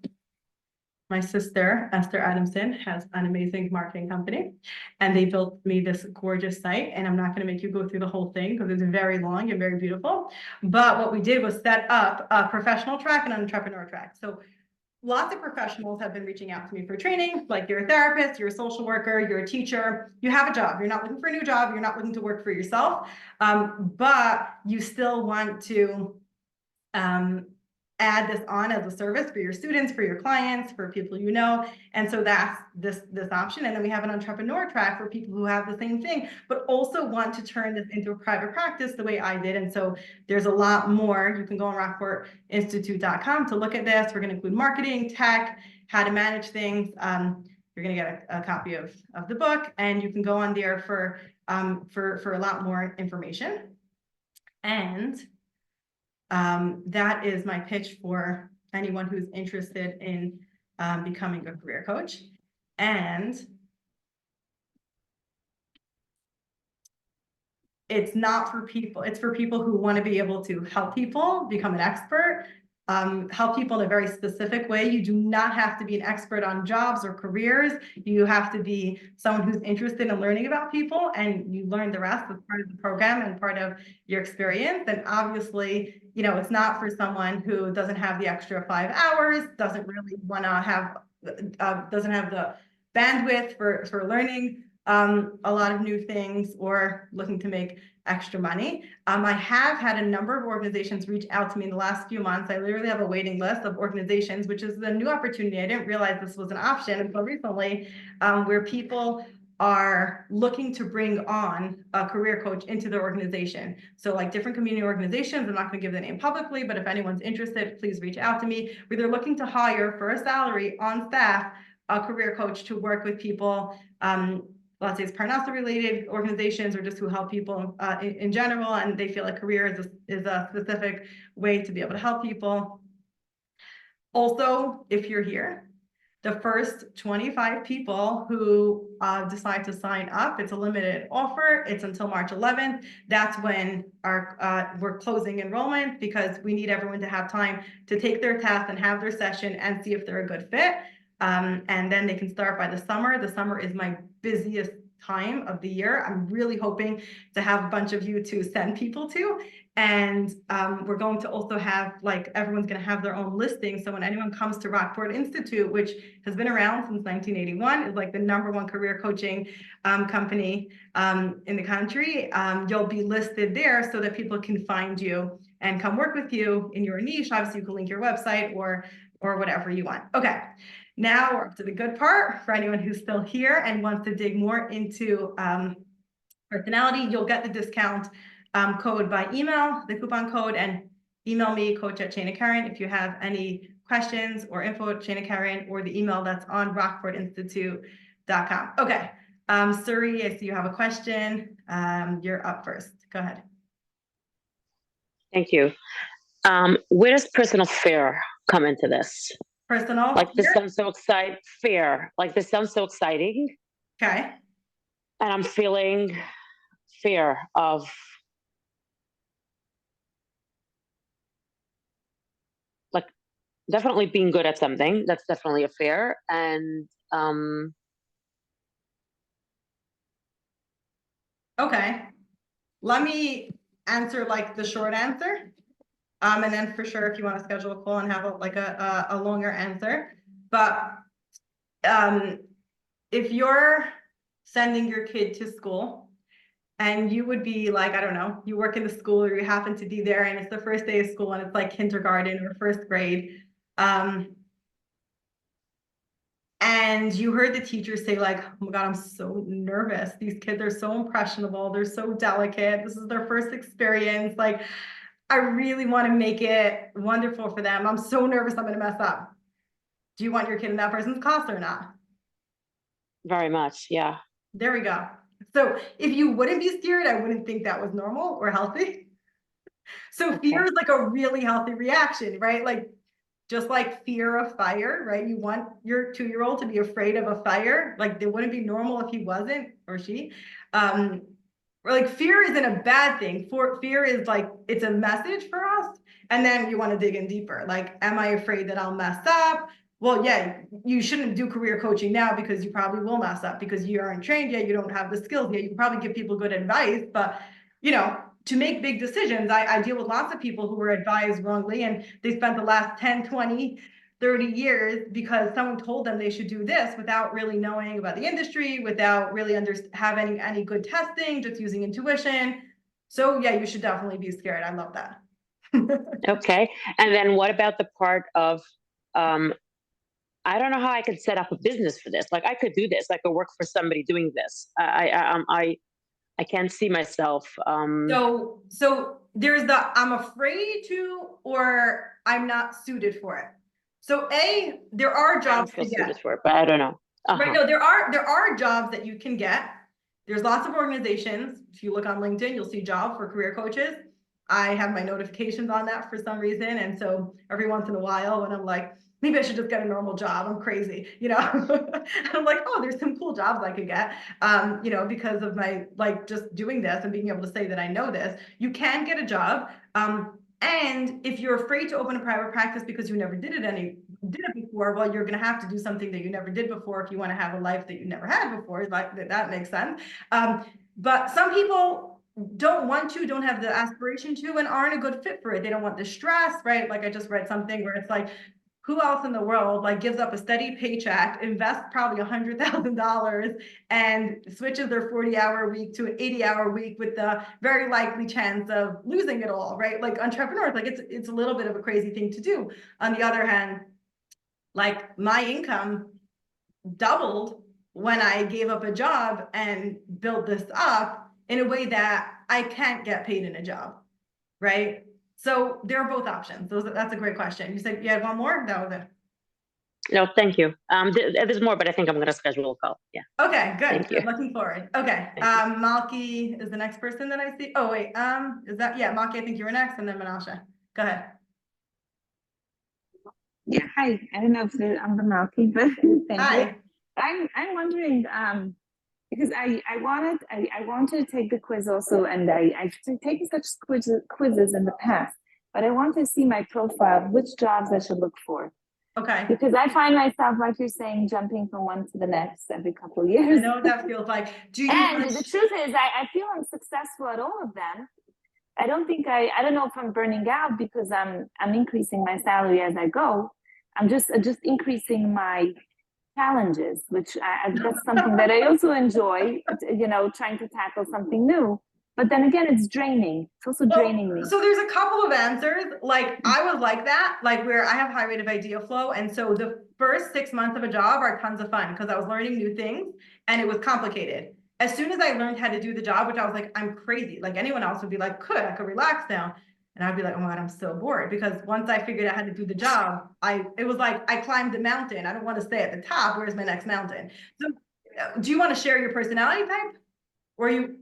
my sister, Esther Adamson, has an amazing marketing company, and they built me this gorgeous site. And I'm not going to make you go through the whole thing because it's very long and very beautiful. But what we did was set up a professional track and an entrepreneur track. So lots of professionals have been reaching out to me for training, like you're a therapist, you're a social worker, you're a teacher, you have a job, you're not looking for a new job, you're not looking to work for yourself, but you still want to add this on as a service for your students, for your clients, for people you know. And so that's this option. And then we have an entrepreneur track for people who have the same thing, but also want to turn this into a private practice the way I did. And so there's a lot more. You can go on rockportinstitute.com to look at this. We're going to include marketing, tech, how to manage things. You're going to get a copy of the book, and you can go on there for a lot more information. And that is my pitch for anyone who's interested in becoming a career coach. And it's not for people, it's for people who want to be able to help people become an expert, help people in a very specific way. You do not have to be an expert on jobs or careers. You have to be someone who's interested in learning about people, and you learn the rest as part of the program and part of your experience. And obviously, you know, it's not for someone who doesn't have the extra 5 hours, doesn't really want to have, doesn't have the bandwidth for learning a lot of new things, or looking to make extra money. I have had a number of organizations reach out to me in the last few months. I literally have a waiting list of organizations, which is a new opportunity. I didn't realize this was an option until recently, where people are looking to bring on a career coach into their organization. So like different community organizations, I'm not going to give the name publicly, but if anyone's interested, please reach out to me, where they're looking to hire for a salary on staff a career coach to work with people, let's say it's Parnassa related organizations, or just who help people in general, and they feel like career is a specific way to be able to help people. Also, if you're here, the first 25 people who decide to sign up, it's a limited offer. It's until March 11th. That's when we're closing enrollment, because we need everyone to have time to take their test and have their session and see if they're a good fit. And then they can start by the summer. The summer is my busiest time of the year. I'm really hoping to have a bunch of you to send people to. And we're going to also have, like, everyone's going to have their own listing. So when anyone comes to Rockport Institute, which has been around since 1981, is like the #1 career coaching company in the country, you'll be listed there so that people can find you and come work with you in your niche. Obviously, you can link your website or whatever you want. Okay. Now we're up to the good part. For anyone who's still here and wants to dig more into personality, you'll get the discount code by email, the coupon code, and email me, coach@ShaynaKaren, if you have any questions, or info@ShaynaKaren, or the email that's on rockportinstitute.com. Okay, Suri, I see you have a question. You're up first. Go ahead. Thank you. Where does personal fear come into this? Personal Like, this fear? sounds so exciting. Fear. Like, this sounds so exciting. Okay. And I'm feeling fear of like definitely being good at something. That's definitely a fear. And okay. Let me answer like the short answer. And then for sure, if you want to schedule a call and have a longer answer, but if you're sending your kid to school and you would be like, I don't know, you work in the school or you happen to be there and it's the first day of school and it's like kindergarten or first grade. And you heard the teacher say like, oh my God, I'm so nervous. These kids are so impressionable. They're so delicate. This is their first experience. Like, I really want to make it wonderful for them. I'm so nervous I'm going to mess up. Do you want your kid in that person's class or not? Very much, yeah. There we go. So if you wouldn't be scared, I wouldn't think that was normal or healthy. So fear is like a really healthy reaction, right? Like, just like fear of fire, right? You want your 2-year-old to be afraid of a fire. Like, it wouldn't be normal if he wasn't, or she. Or like, fear isn't a bad thing. Fear is like, it's a message for us. And then you want to dig in deeper. Like, am I afraid that I'll mess up? Well, yeah, you shouldn't do career coaching now because you probably will mess up because you aren't trained yet. You don't have the skills yet. You can probably give people good advice, but to make big decisions, I deal with lots of people who were advised wrongly and they spent the last 10, 20, 30 years because someone told them they should do this without really knowing about the industry, without really having any good testing, just using intuition. So yeah, you should definitely be scared. I love that. Okay. And then what about the part of, I don't know how I could set up a business for this. Like, I could do this. I could work for somebody doing this. I can't see myself. So there's the I'm afraid to, or I'm not suited for it. So there are jobs to get. Suited for it, but I don't know. Right, no, there are jobs that you can get. There's lots of organizations. If you look on LinkedIn, you'll see jobs for career coaches. I have my notifications on that for some reason. And so every once in a while when I'm like, maybe I should just get a normal job, I'm crazy, and I'm like, oh, there's some cool jobs I could get, because of my, like, just doing this and being able to say that I know this. You can get a job. And if you're afraid to open a private practice because you never did it before, well, you're going to have to do something that you never did before if you want to have a life that you never had before. Like, that makes sense. But some people don't have the aspiration to, and aren't a good fit for it. They don't want the stress, right? Like, I just read something where it's like, who else in the world like gives up a steady paycheck, invests probably $100,000 and switches their 40-hour week to an 80-hour week with the very likely chance of losing it all, right? Like, entrepreneurs, like, it's a little bit of a crazy thing to do. On the other hand, like, my income doubled when I gave up a job and built this up in a way that I can't get paid in a job, right? So there are both options. That's a great question. You said you had one more? That was it. No, thank you. There's more, but I think I'm going to schedule a call. Yeah. Okay, good. Thank you. Looking forward. Okay. Malki is the next person that I see. Oh, wait. Is that, yeah, Malki, I think you were next, and then Manasha. Go ahead. Yeah, hi. I don't know if I'm the Malki, but thank Hi. you. I'm wondering, because I wanted to take the quiz also, and I've taken such quizzes in the past, but I want to see my profile, which jobs I should look for. Okay. Because I find myself, like you're saying, jumping from one to the next every couple of I years. know what that feels like. And the truth is, I feel I'm successful at all of them. I don't think I don't know if I'm burning out because I'm increasing my salary as I go. I'm just increasing my challenges, which that's something that I also enjoy, trying to tackle something new. But then again, it's draining. It's also draining me. So there's a couple of answers. Like, I was like that, like, where I have high rate of idea flow. And so the first 6 months of a job are tons of fun because I was learning new things and it was complicated. As soon as I learned how to do the job, which I was like, I'm crazy. Like, anyone else would be like, I could relax now. And I'd be like, oh my God, I'm so bored. Because once I figured out how to do the job, it was like I climbed the mountain. I don't want to stay at the top. Where's my next mountain? So do you want to share your personality type? The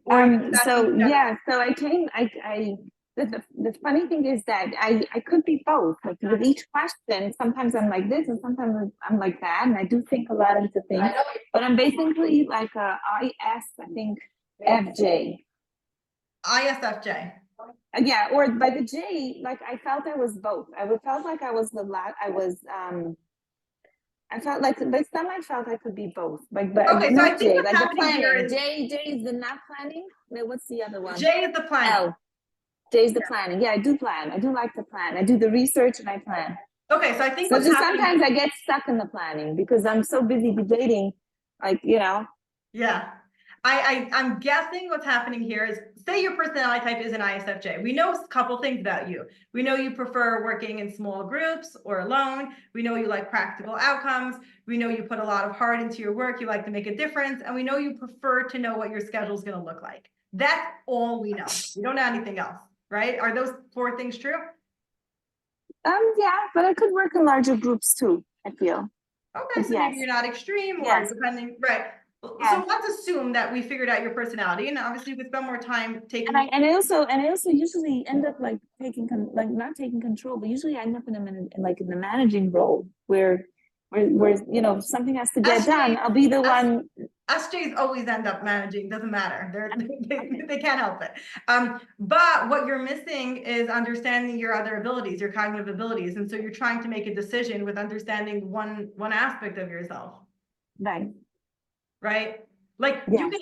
funny thing is that I could be both. Like, with each question, sometimes I'm like this and sometimes I'm like that. And I do think a lot into things. But I'm basically like a ISFJ. ISFJ. Yeah, or by the J, like, I felt I was both. I felt like I was I felt like, but some I felt I could be both. Like, but okay, so I think J, what's like the happening here planning. is J is the not planning. Wait, what's the other one? J is the planning. L. J is the planning. Yeah, I do plan. I do like to plan. I do the research and I plan. Okay, so I think so just sometimes I get stuck in the planning because I'm so busy debating, like, Yeah. I'm guessing what's happening here is, say your personality type is an ISFJ. We know a couple things about you. We know you prefer working in small groups or alone. We know you like practical outcomes. We know you put a lot of heart into your work. You like to make a difference. And we know you prefer to know what your schedule is going to look like. That's all we know. We don't know anything else, right? Are those 4 things true? Yeah, but I could work in larger groups too, I feel. Okay, so Yes. maybe you're not extreme or Yes. depending, right? So Yes. let's assume that we figured out your personality, and obviously you could spend more time taking. And I also usually end up like not taking control, but usually I end up in the managing role where you know something has to get done. I'll be the one. SJs always end up managing, doesn't matter. They can't help it. But what you're missing is understanding your other abilities, your cognitive abilities. And so you're trying to make a decision with understanding one aspect of yourself. Right? Like you could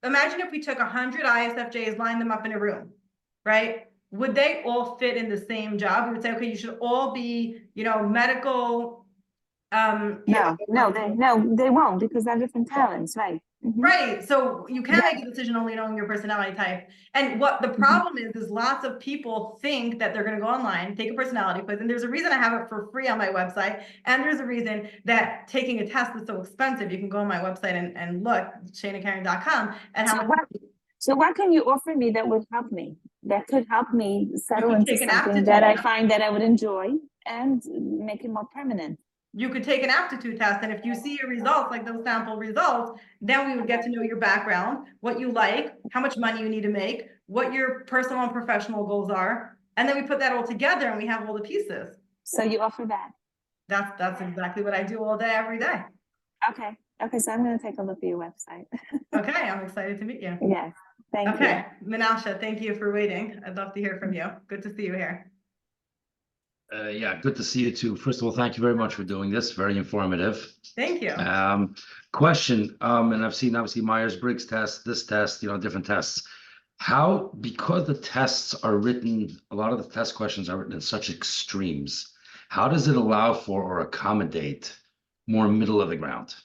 imagine if we took 100 ISFJs, lined them up in a room, right? Would they all fit in the same job? We would say, okay, you should all be, medical. No, they won't, because they're different talents, right? Right. So you can make a decision only knowing your personality type. And what the problem is lots of people think that they're going to go online, take a personality quiz. And there's a reason I have it for free on my website. And there's a reason that taking a test is so expensive. You can go on my website and look, ShaynaKaren.com, and how much. So what can you offer me that would help me? That could help me settle into take an something aptitude that I test. find that I would enjoy and make it more permanent. You could take an aptitude test, and if you see your results, like those sample results, then we would get to know your background, what you like, how much money you need to make, what your personal and professional goals are, and then we put that all together and we have all the pieces. So you offer that? That's exactly what I do all day, every day. Okay, so I'm going to take a look at your website. Okay, I'm excited to meet you. Yes, thank you. Okay, Menashe, thank you for waiting. I'd love to hear from you. Good to see you here. Yeah, good to see you too. First of all, thank you very much for doing this. Very informative. Thank you. Question, and I've seen obviously Myers-Briggs test, this test, different tests. How, because the tests are written, a lot of the test questions are written in such extremes, how does it allow for or accommodate more middle of the ground?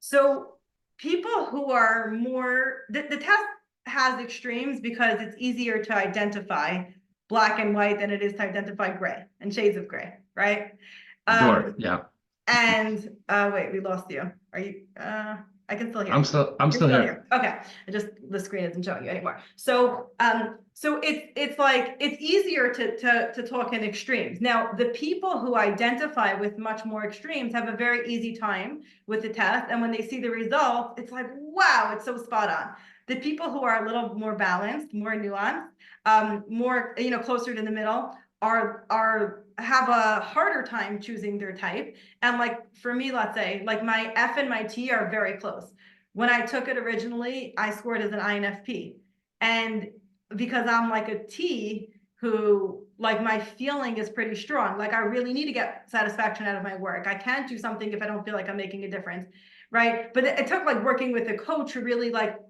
So people who are more, the test has extremes because it's easier to identify black and white than it is to identify gray and shades of gray, right? Sure, yeah. And wait, we lost you. Are you? I can still hear. I'm you. still here. Okay, the screen isn't showing you anymore. So so it's like it's easier to talk in extremes. Now the people who identify with much more extremes have a very easy time with the test, and when they see the results, it's like, wow, it's so spot on. The people who are a little more balanced, more nuanced, more closer to the middle, have a harder time choosing their type. And like for me, let's say like my F and my T are very close. When I took it originally, I scored as an INFP. And because I'm like a T who like my feeling is pretty strong, like I really need to get satisfaction out of my work. I can't do something if I don't feel like I'm making a difference, right? But it took like working with a coach who really like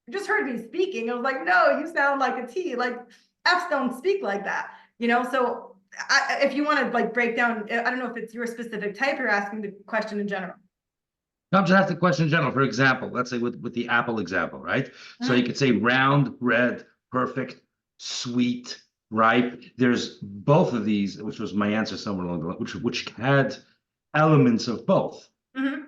just heard me speaking. I was like, no, you sound like a T. Like F's don't speak like that, So if you want to like break down, I don't know if it's your specific type, you're asking the question in general. No, I'm just asking the question in general. For example, let's say with the apple example, right? So you could say round, red, perfect, sweet, ripe. There's both of these, which was my answer somewhere along the line, which had elements of both. Mm-hmm.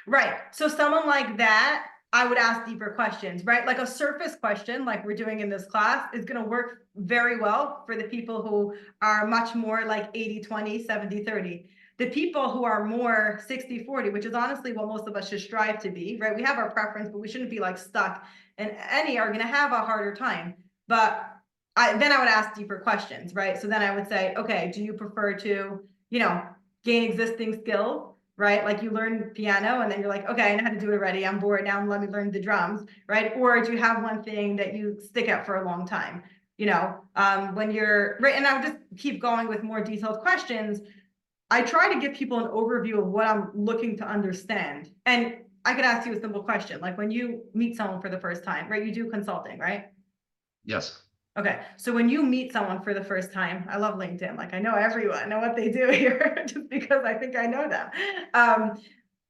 Right. So someone like that, I would ask deeper questions, right? Like a surface question, like we're doing in this class, is going to work very well for the people who are much more like 80-20, 70-30. The people who are more 60-40, which is honestly what most of us should strive to be, right? We have our preference, but we shouldn't be like stuck. And any are going to have a harder time. But then I would ask deeper questions, right? So then I would say, okay, do you prefer to, gain existing skills? Right? Like you learn piano and then you're like, okay, I know how to do it already. I'm bored now. Let me learn the drums. Right? Or do you have one thing that you stick at for a long time? When you're right. And I would just keep going with more detailed questions. I try to give people an overview of what I'm looking to understand. And I could ask you a simple question. Like when you meet someone for the first time, right? You do consulting, right? Yes. Okay, so when you meet someone for the first time, I love LinkedIn. Like I know everyone, I know what they do here just because I think I know them.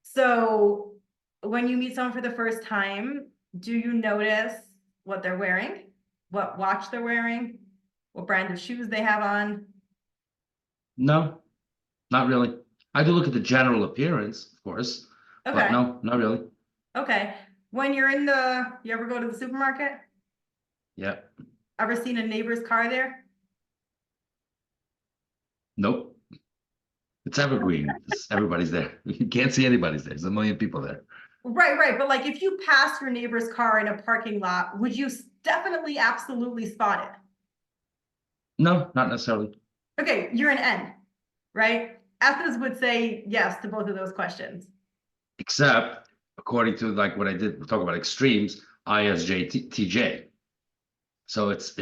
So when you meet someone for the first time, do you notice what they're wearing? What watch they're wearing? What brand of shoes they have on? No, not really. I do look at the general appearance, of course, but Okay, no, not really. okay. When you're you ever go to the supermarket? Yeah, Ever seen a neighbor's car there? nope. It's evergreen. Everybody's there. You can't see anybody's there. There's a million people there. Right, right. But like if you pass your neighbor's car in a parking lot, would you definitely absolutely spot it? No, not necessarily. Okay, you're an N, right? Ethos would say yes to both of those questions. Except according to like what I did talk about extremes, ISJTJ. So it's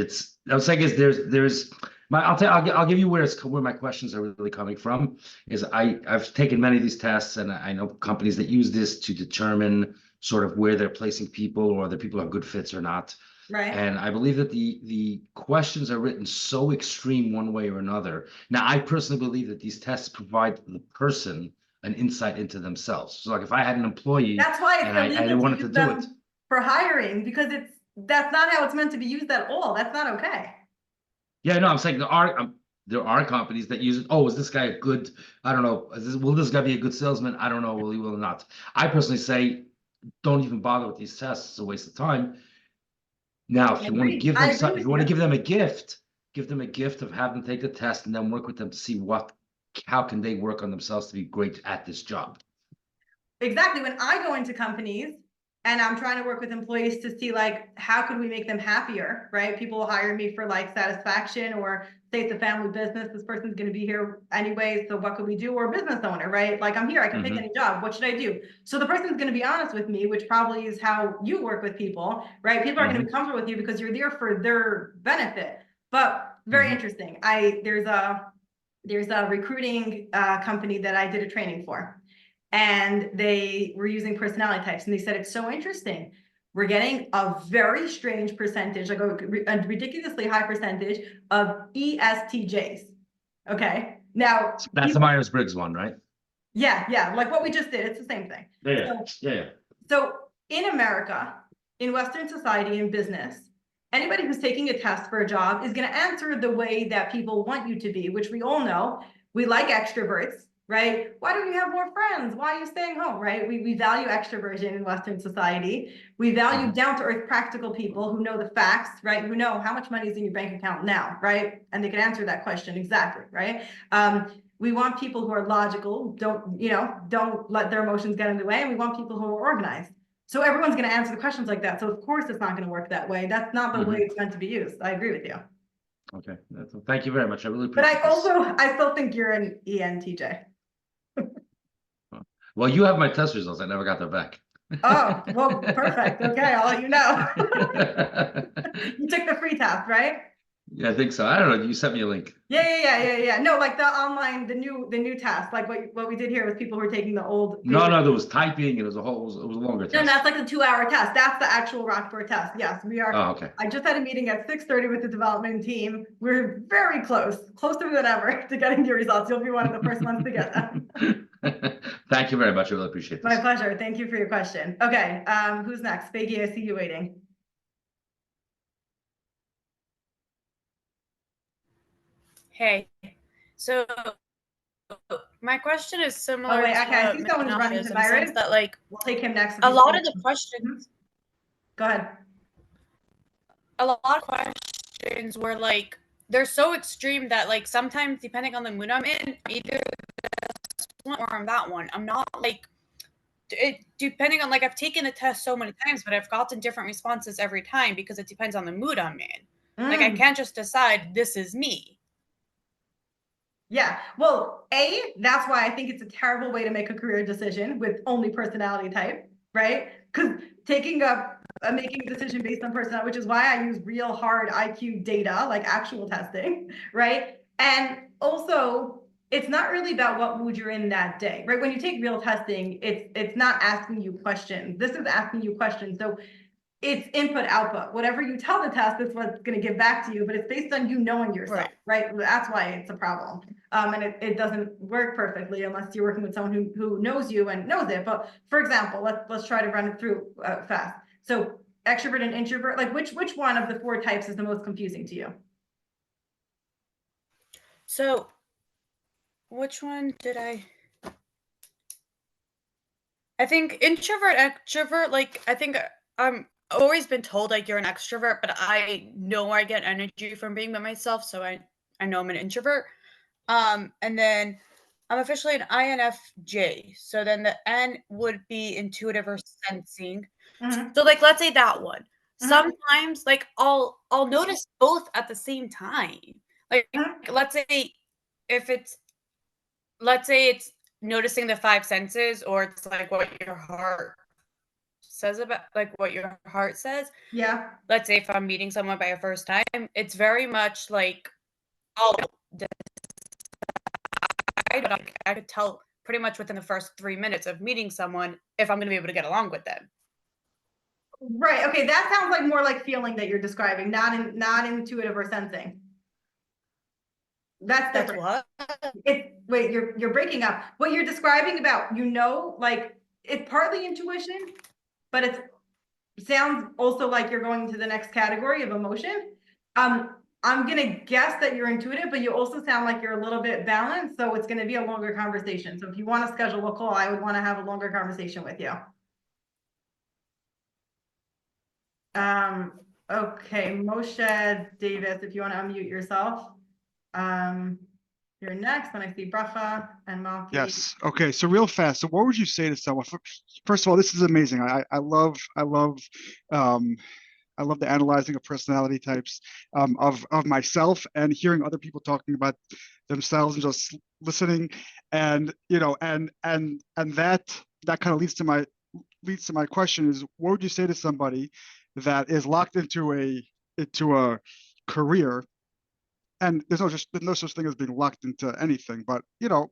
I was saying is there's my I'll give you where my questions are really coming from is I've taken many of these tests and I know companies that use this to determine sort of where they're placing people or the people are good fits or not. Right. And I believe that the questions are written so extreme one way or another. Now, I personally believe that these tests provide the person an insight into themselves. So like if I had an employee That's why and it's I illegal wanted to to use do them it. for hiring because that's not how it's meant to be used at all. That's not okay. Yeah, no, I'm saying there are companies that use it. Oh, is this guy a good, I don't know, will this guy be a good salesman? I don't know, will he, will he not? I personally say, don't even bother with these tests. It's a waste of time. Now, if I you want to agree. give I them agree some, if with you want to you. give them a gift of have them take the test and then work with them to see how can they work on themselves to be great at this job. Exactly. When I go into companies and I'm trying to work with employees to see like how could we make them happier, right? People will hire me for like satisfaction or say it's a family business. This person's going to be here anyway. So what could we do? Or a business owner, right? Like I'm here, I can pick any job. What should I do? So the person's going to be honest with me, which probably is how you work with people, right? People are going to be comfortable with you because you're there for their benefit. But very interesting. There's a recruiting company that I did a training for. And they were using personality types and they said, it's so interesting. We're getting a very strange percentage, like a ridiculously high percentage of ESTJs. Okay. Now That's the Myers-Briggs one, right? yeah, like what we just did. It's the same thing. Yeah. So in America, in Western society, in business, anybody who's taking a test for a job is going to answer the way that people want you to be, which we all know. We like extroverts, right? Why don't you have more friends? Why are you staying home, right? We value extroversion in Western society. We value down-to-earth practical people who know the facts, right? Who know how much money is in your bank account now, right? And they can answer that question exactly, right? We want people who are logical, don't let their emotions get in the way. And we want people who are organized. So everyone's going to answer the questions like that. So of course it's not going to work that way. That's not the way it's meant to be used. I agree with you. Okay. Thank you very much. I really But appreciate I still think you're an ENTJ. Well, you have my test results. I never got them back. Oh, well, perfect. Okay, I'll let you know. You took the free test, right? Yeah, I think so. I don't know. You sent me a link. Yeah. No, like the online, the new test. Like what we did here was people who were taking the old. No, there was typing. It was a longer test. No, that's like the 2-hour test. That's the actual Rockport test. Yes, we are. Oh, okay. I just had a meeting at 6:30 with the development team. We're very closer than ever to getting your results. You'll be one of the first ones to get them. Thank you very much. I really appreciate this. My pleasure. Thank you for your question. Okay, who's next? Faggy, I see you waiting. Hey, so my question is similar. Oh wait, okay. I to see someone's running Manash's to in the sense Byron. that like we'll take him next. a lot of the questions. Go ahead. A lot of questions were like they're so extreme that like sometimes depending on the mood I'm in, either this one or I'm that one. I'm not like depending on like I've taken the test so many times, but I've gotten different responses every time because it depends on the mood I'm in. Like I can't just decide this is me. Yeah, well, that's why I think it's a terrible way to make a career decision with only personality type, right? Because making a decision based on personality, which is why I use real hard IQ data, like actual testing, right? And also, it's not really about what mood you're in that day, right? When you take real testing, it's not asking you questions. This is asking you questions. So it's input output. Whatever you tell the test is what's going to give back to you, but it's based on you knowing yourself, right? That's why it's a problem. And it doesn't work perfectly unless you're working with someone who knows you and knows it. But for example, let's try to run it through fast. So extrovert and introvert, like which one of the 4 types is the most confusing to you? So which one did I think introvert, extrovert, like I think I'm always been told like you're an extrovert, but I know I get energy from being by myself, so I know I'm an introvert. And then I'm officially an INFJ. So then the N would be intuitive or sensing. So like let's say that one. Sometimes like I'll notice both at the same time. Like let's say it's noticing the 5 senses, or it's like what your heart says about like what your heart says. Yeah. Let's say if I'm meeting someone by a first time, it's very much like I'll I could tell pretty much within the first 3 minutes of meeting someone if I'm going to be able to get along with them. Right. Okay. That sounds like more like feeling that you're describing, not intuitive or sensing. That's different. what? Wait, you're breaking up. What you're describing about, like it's partly intuition, but it sounds also like you're going to the next category of emotion. I'm gonna guess that you're intuitive, but you also sound like you're a little bit balanced. So it's gonna be a longer conversation. So if you want to schedule a call, I would want to have a longer conversation with you. Okay, Moshe Davis, if you want to unmute yourself. You're next when I see Bracha and Malki. Yes. Okay. So real fast. So what would you say to someone? First of all, this is amazing. I love the analyzing of personality types of myself, and hearing other people talking about themselves and just listening, and and that kind of leads to my question is, what would you say to somebody that is locked into a career? And there's no such thing as being locked into anything, but well,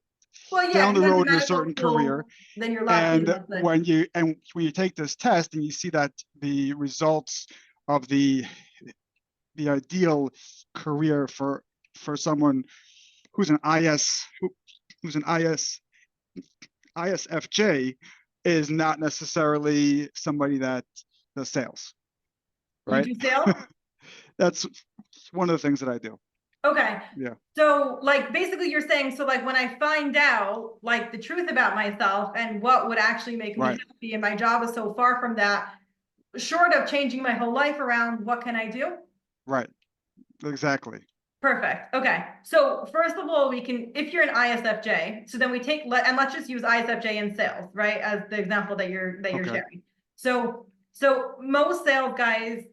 yeah, down the road in a medical certain school, career. then you're locked in, And let's say. when you take this test and you see that the results of the ideal career for someone who's an ISFJ is not necessarily somebody that does sales, right? You do sales? That's one of the things that I do. Okay. Yeah. So like basically you're saying, so like when I find out like the truth about myself and what would actually make me Right. happy, and my job is so far from that, short of changing my whole life around, what can I do? Right. Exactly. Perfect. Okay. So first of all, we can, if you're an ISFJ, so then we take, and let's just use ISFJ in sales, right? As the example that you're Okay. sharing. So most sales guys,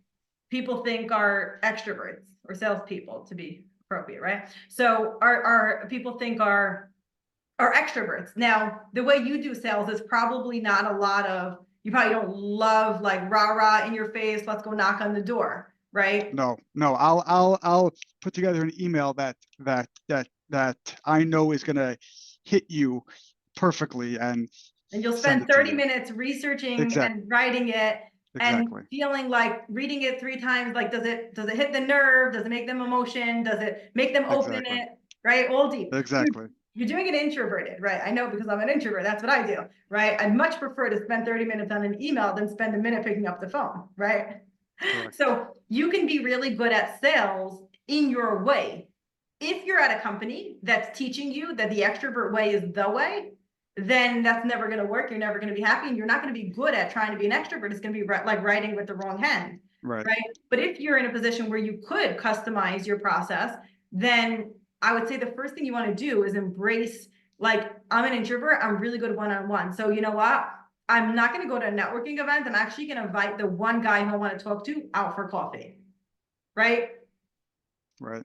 people think are extroverts, or salespeople to be appropriate, right? So our people think are extroverts. Now, the way you do sales is probably not a lot of, you probably don't love like rah-rah in your face, let's go knock on the door, right? No. I'll put together an email that I know is gonna hit you perfectly, and you'll send spend it to 30 you. minutes researching Exactly. and writing it. Exactly. And feeling like reading it 3 times, like does it hit the nerve? Does it make them emotion? Does it make them open Exactly. it? Right? All deep. Exactly. You're doing it introverted, right? I know, because I'm an introvert. That's what I do, right? I'd much prefer to spend 30 minutes on an email than spend a minute picking up the phone, right? Correct. So you can be really good at sales in your way. If you're at a company that's teaching you that the extrovert way is the way, then that's never going to work. You're never going to be happy, and you're not going to be good at trying to be an extrovert. It's going to be like writing with the wrong hand. Right. Right. But if you're in a position where you could customize your process, then I would say the first thing you want to do is embrace, like, I'm an introvert. I'm really good one-on-one. So you know what? I'm not going to go to a networking event. I'm actually going to invite the one guy who I want to talk to out for coffee. Right. Right.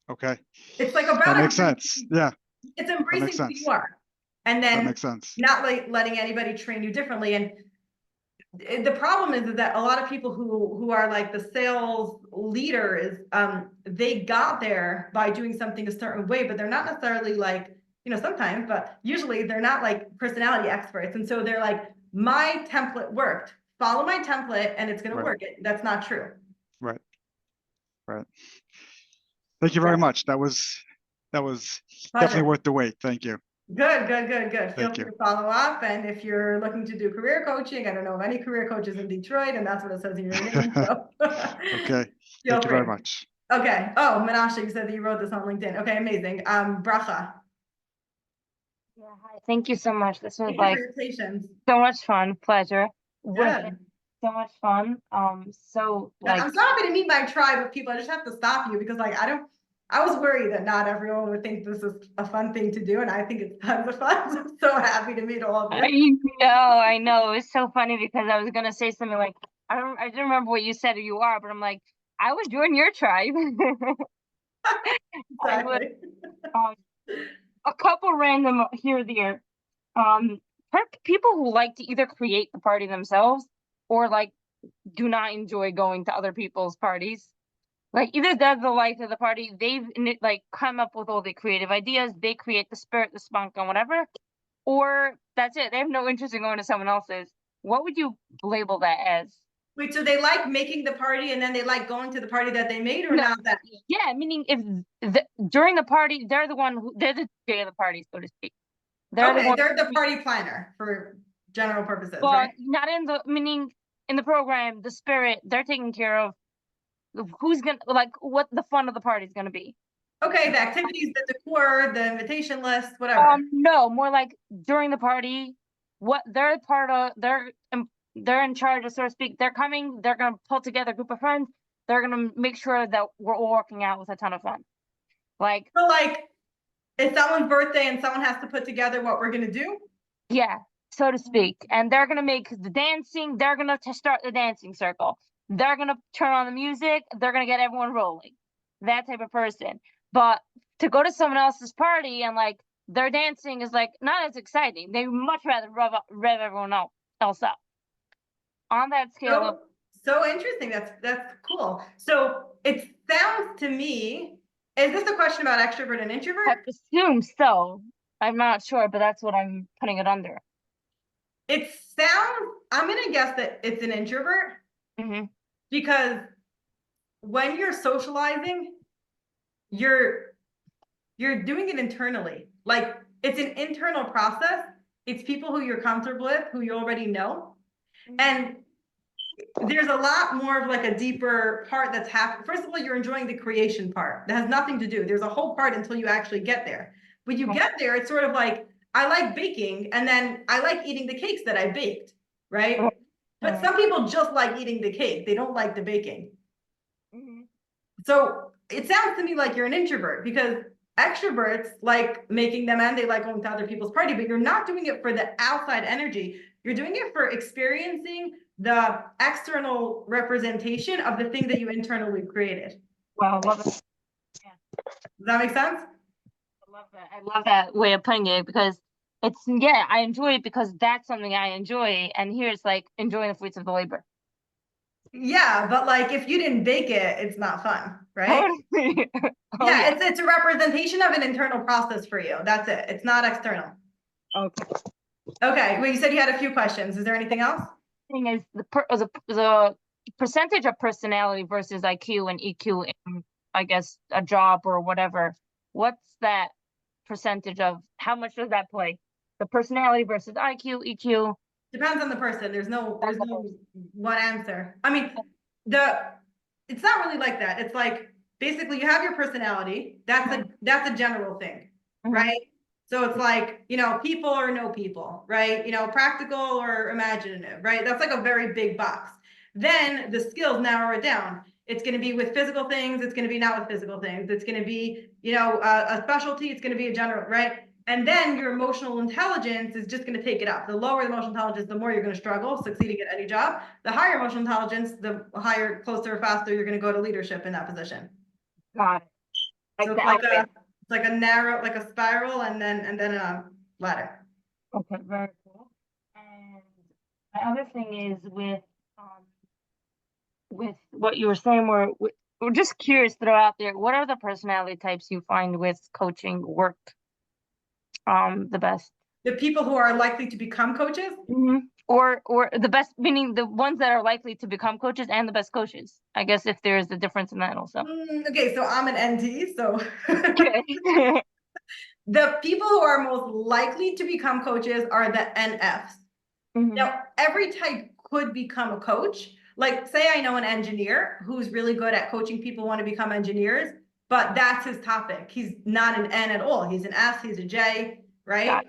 Okay. It's like about That makes sense. Yeah. It's embracing who sense. you are. And That then makes sense. not like letting anybody train you differently. And the problem is that a lot of people who are like the sales leaders, they got there by doing something a certain way, but they're not necessarily like, sometimes, but usually they're not like personality experts. And so they're like, my template worked follow my template and it's gonna Right. work. That's not true. Right. Right. Thank you very much. That was definitely Pleasure. worth the wait. Thank you. Good, good, good, good. Feel Thank free you. to follow up. And if you're looking to do career coaching, I don't know of any career coaches in Detroit, and that's what it says in your name. So Okay. feel Thank you very free. much. Okay. Oh, Menashe, you said that you wrote this on LinkedIn. Okay, amazing. Bracha. Yeah, hi. Thank you so much. This was Thank you for like your patience. so much fun, pleasure. Would have Good. been so much fun. So Yeah, like I'm so happy to meet my tribe of people. I just have to stop you because I was worried that not everyone would think this is a fun thing to do, and I think it's tons of fun. I'm so happy to meet all of you. I know. It's so funny because I was gonna say something like I didn't remember what you said you are, but I'm like, I would join your tribe. I would Exactly. a couple random here or there. People who like to either create the party themselves or like do not enjoy going to other people's parties. Like either that's the life of the party, like come up with all the creative ideas, they create the spirit, the spunk, and whatever, or that's it. They have no interest in going to someone else's. What would you label that as? Wait, so they like making the party and then they like going to the party that they made, or No, not that? yeah, meaning if during the party, they're the day of the party, so to speak. They're the Okay, one. they're the party planner for general purposes, Well, right? not in the meaning in the program, the spirit, they're taking care of who's gonna like what the fun of the party is gonna be. Okay, the activities, the decor, the invitation list, whatever. No, more like during the party, what they're part of, they're in charge of, so to speak. They're coming, they're gonna pull together a group of friends, they're gonna make sure that we're all working out with a ton of fun. Like, So like, it's someone's birthday and someone has to put together what we're gonna do? yeah, so to speak. And they're gonna make the dancing, they're gonna start the dancing circle. They're gonna turn on the music, they're gonna get everyone rolling. That type of person. But to go to someone else's party and like their dancing is like not as exciting. They much rather rev everyone else up. On that scale of So interesting. That's cool. So it sounds to me, is this a question about extrovert and I introvert? assume so. I'm not sure, but that's what I'm putting it under. It sounds, I'm gonna guess that it's an introvert because when you're socializing, you're doing it internally. Like it's an internal process. It's people who you're comfortable with, who you already know. And there's a lot more of like a deeper part that's happening. First of all, you're enjoying the creation part. That has nothing to do. There's a whole part until you actually get there. When you get there, it's sort of like, I like baking and then I like eating the cakes that I baked, right? But some people just like eating the cake. They don't like the baking. So it sounds to me like you're an introvert because extroverts like making them and they like going to other people's party, but you're not doing it for the outside energy. You're doing it for experiencing the external representation of the thing that you internally created. Wow, I love it. Does that make sense? I love that. I love that way of putting it because it's yeah, I enjoy it because that's something I enjoy, and here it's like enjoying the fruits of the labor. Yeah, but like if you didn't bake it, it's not fun, right? Yeah, it's a representation of an internal process for you. That's it. It's not external. Okay. Okay. Well, you said you had a few questions. Is there anything else? Thing is the percentage of personality versus IQ and EQ in, I guess, a job or whatever. What's that percentage of? How much does that play? The personality versus IQ, EQ. Depends on the person. There's no one answer. I mean, it's not really like that. It's like basically you have your personality. That's a general thing, right? So it's like, people or no people, right? Practical or imaginative, right? That's like a very big box. Then the skills narrow it down. It's going to be with physical things. It's going to be not with physical things. It's going to be, a specialty. It's going to be a general, right? And then your emotional intelligence is just going to take it up. The lower the emotional intelligence, the more you're going to struggle succeeding at any job. The higher emotional intelligence, the higher, closer, faster you're going to go to leadership in that position. Got it. So it's like a narrow, like a spiral, and then a ladder. Okay, very cool. And the other thing is with what you were saying, we're just curious to throw out there. What are the personality types you find with coaching work the best? The people who are likely to become coaches? or the best, meaning the ones that are likely to become coaches and the best coaches. I guess if there is a difference in that also. Okay, so I'm an NT, so Okay. the people who are most likely to become coaches are the NFs. Now, every type could become a coach. Like, say I know an engineer who's really good at coaching people who want to become engineers, but that's his topic. He's not an N at all. He's an S, he's a J, right?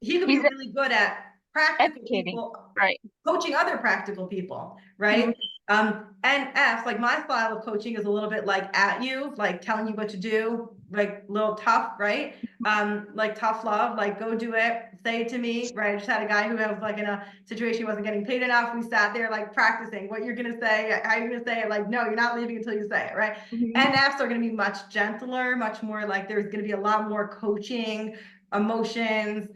He could be really good at practical people, right? Coaching other practical people, right? NF, like my style of coaching is a little bit like at you, like telling you what to do, like little tough, right? Like tough love, like go do it, say it to me, right? I just had a guy who was like in a situation he wasn't getting paid enough. We sat there like practicing what you're gonna say, how you're gonna say it, like, no, you're not leaving until you say it, right? NFs are gonna be much gentler, much more like there's gonna be a lot more coaching, emotions.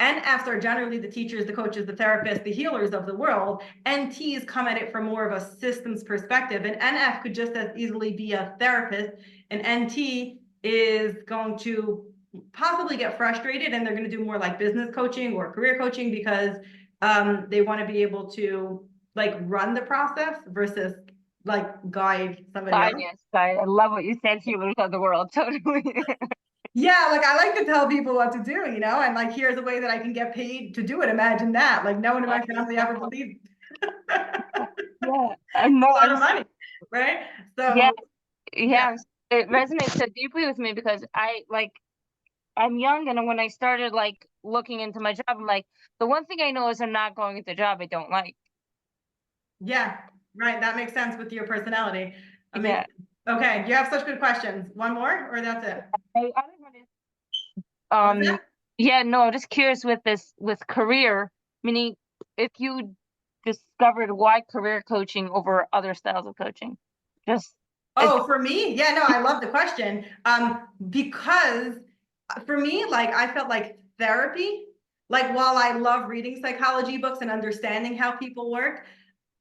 NFs are generally the teachers, the coaches, the therapists, the healers of the world. NTs come at it from more of a systems perspective. An NF could just as easily be a therapist. An NT is going to possibly get frustrated and they're going to do more like business coaching or career coaching because they want to be able to like run the process versus like guide somebody else. Yes, I love what you said, healers of the world, totally. Yeah, like I like to tell people what to do, you know, and like here's a way that I can get paid to do it. Imagine that. Like no one in my family ever believed. Yeah, I know. A lot of money, right? So yeah, it resonates so deeply with me because I'm young, and when I started like looking into my job, I'm like, the one thing I know is I'm not going into a job I don't like. Yeah, right. That makes sense with your personality. Yeah. Okay, you have such good questions. One more, or that's it? Yeah, no, I'm just curious with career, meaning if you discovered why career coaching over other styles of coaching, just. Oh, for me? Yeah, no, I love the question. Because for me, like I felt like therapy, like while I love reading psychology books and understanding how people work,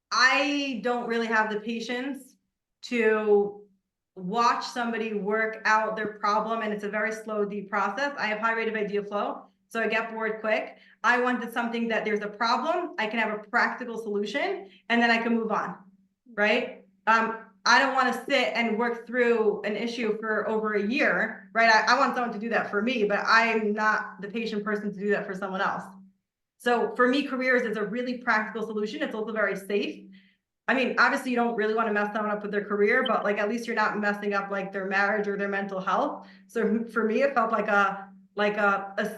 I don't really have the patience to watch somebody work out their problem, and it's a very slow, deep process. I have high rate of idea flow, so I get bored quick. I wanted something that there's a problem, I can have a practical solution, and then I can move on, right? I don't want to sit and work through an issue for over a year, right? I want someone to do that for me, but I'm not the patient person to do that for someone else. So for me, careers is a really practical solution. It's also very safe. I mean, obviously you don't really want to mess someone up with their career, but like at least you're not messing up like their marriage or their mental health. So for me, it felt like a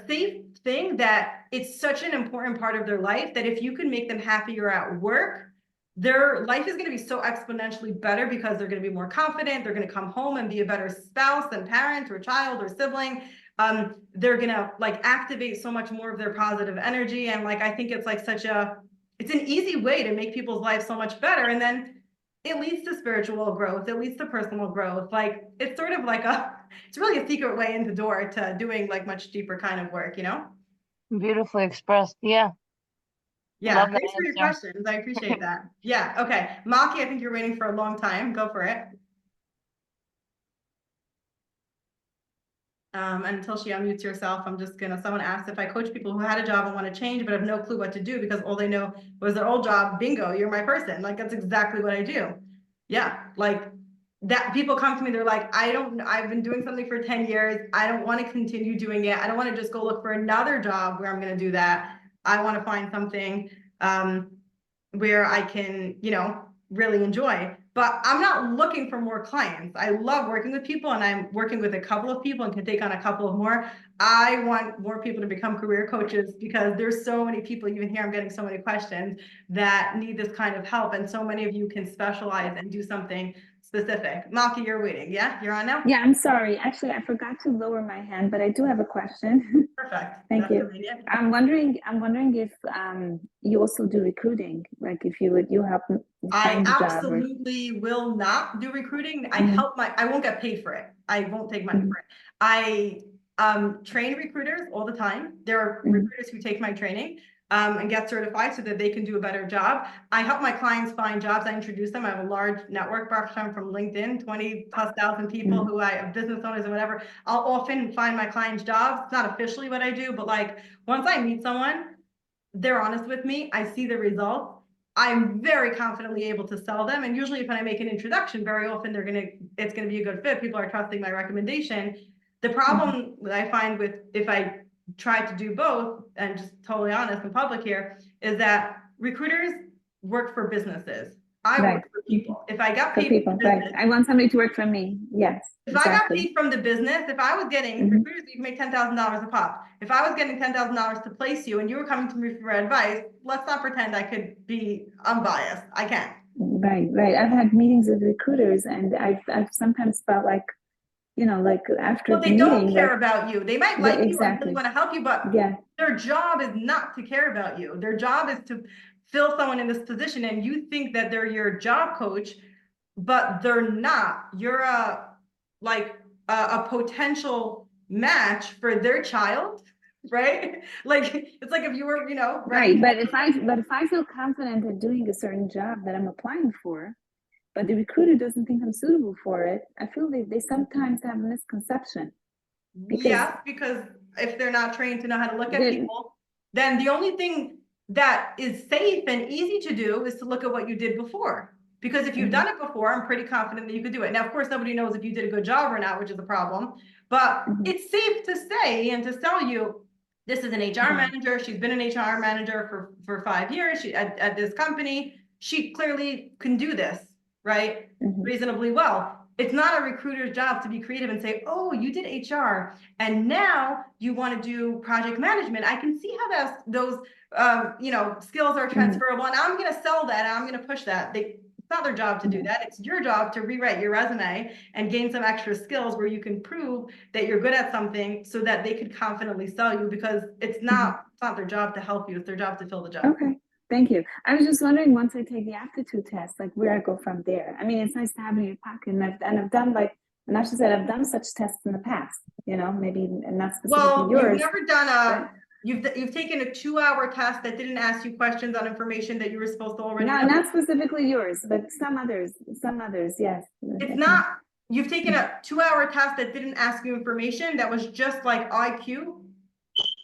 safe thing that it's such an important part of their life that if you can make them happier at work, their life is going to be so exponentially better because they're going to be more confident. They're going to come home and be a better spouse and parent or child or sibling. They're going to like activate so much more of their positive energy. And like, I think it's like it's an easy way to make people's lives so much better. And then it leads to spiritual growth. It leads to personal growth. Like it's sort of like it's really a secret way in the door to doing like much deeper kind of work, you know? Beautifully expressed. Yeah. Yeah. Thanks for your questions. I appreciate that. Yeah. Okay. Maki, I think you're waiting for a long time. Go for it. Until she unmutes herself, someone asked if I coach people who had a job and want to change, but have no clue what to do because all they know was their old job. Bingo, you're my person. Like, that's exactly what I do. Yeah. Like that people come to me, they're like, I've been doing something for 10 years. I don't want to continue doing it. I don't want to just go look for another job where I'm going to do that. I want to find something, where I can, really enjoy. But I'm not looking for more clients. I love working with people, and I'm working with a couple of people and can take on a couple of more. I want more people to become career coaches because there's so many people, even here, I'm getting so many questions that need this kind of help. And so many of you can specialize and do something specific. Malki, you're waiting. Yeah, you're on now? Yeah, I'm sorry. Actually, I forgot to lower my hand, but I do have a question. Perfect. Thank you. I'm wondering if you also do recruiting, like if you help I find a job or... absolutely will not do recruiting. I won't get paid for it. I won't take money for it. I train recruiters all the time. There are recruiters who take my training and get certified so that they can do a better job. I help my clients find jobs. I introduce them. I have a large network from LinkedIn, 20,000+ people who I have business owners and whatever. I'll often find my clients jobs. It's not officially what I do, but like once I meet someone, they're honest with me, I see the results, I'm very confidently able to sell them. And usually if I make an introduction, very often it's gonna be a good fit. People are trusting my recommendation. The problem that I find with, if I try to do both, and just totally honest in public here, is that recruiters work for businesses. I Right. work for people. If I got For paid people, from the right? business, I want somebody to work for me. Yes, if I got exactly. paid from the business, if I was getting recruiters, you can make $10,000 a pop. If I was getting $10,000 to place you and you were coming to me for advice, let's not pretend I could be unbiased. I can't. Right, right. I've had meetings with recruiters, and I've sometimes felt like, you know, like after Well, the they don't meeting, care like, about you. They might yeah, like you and exactly. really want to help you, but Yeah. their job is not to care about you. Their job is to fill someone in this position, and you think that they're your job coach, but they're not. You're a potential match for their child, right? Like it's like if you were, Right, but if I feel confident at doing a certain job that I'm applying for, but the recruiter doesn't think I'm suitable for it, I feel they sometimes have a misconception. Yes, because if they're not trained to know how to look at people, then the only thing that is safe and easy to do is to look at what you did before. Because if you've done it before, I'm pretty confident that you could do it. Now, of course, nobody knows if you did a good job or not, which is a problem. But it's safe to say and to sell you, this is an HR manager. She's been an HR manager for 5 years. She at this company. She clearly can do this, right? Reasonably well. It's not a recruiter's job to be creative and say, oh, you did HR and now you want to do project management. I can see how those skills are transferable, and I'm going to sell that. And I'm going to push that. It's not their job to do that. It's your job to rewrite your resume and gain some extra skills where you can prove that you're good at something so that they could confidently sell you, because it's not their job to help you. It's their job to fill the job. Okay. Thank you. I was just wondering, once I take the aptitude test, like where I go from there. I mean, it's nice to have it in your pocket, and I've done, like Anasha said, I've done such tests in the past. You know, maybe not specifically Well, yours. you've never done you've taken a 2-hour test that didn't ask you questions on information that you were supposed to already No, know. not specifically yours, but some others, yes. It's not. You've taken a 2-hour test that didn't ask you information that was just like IQ.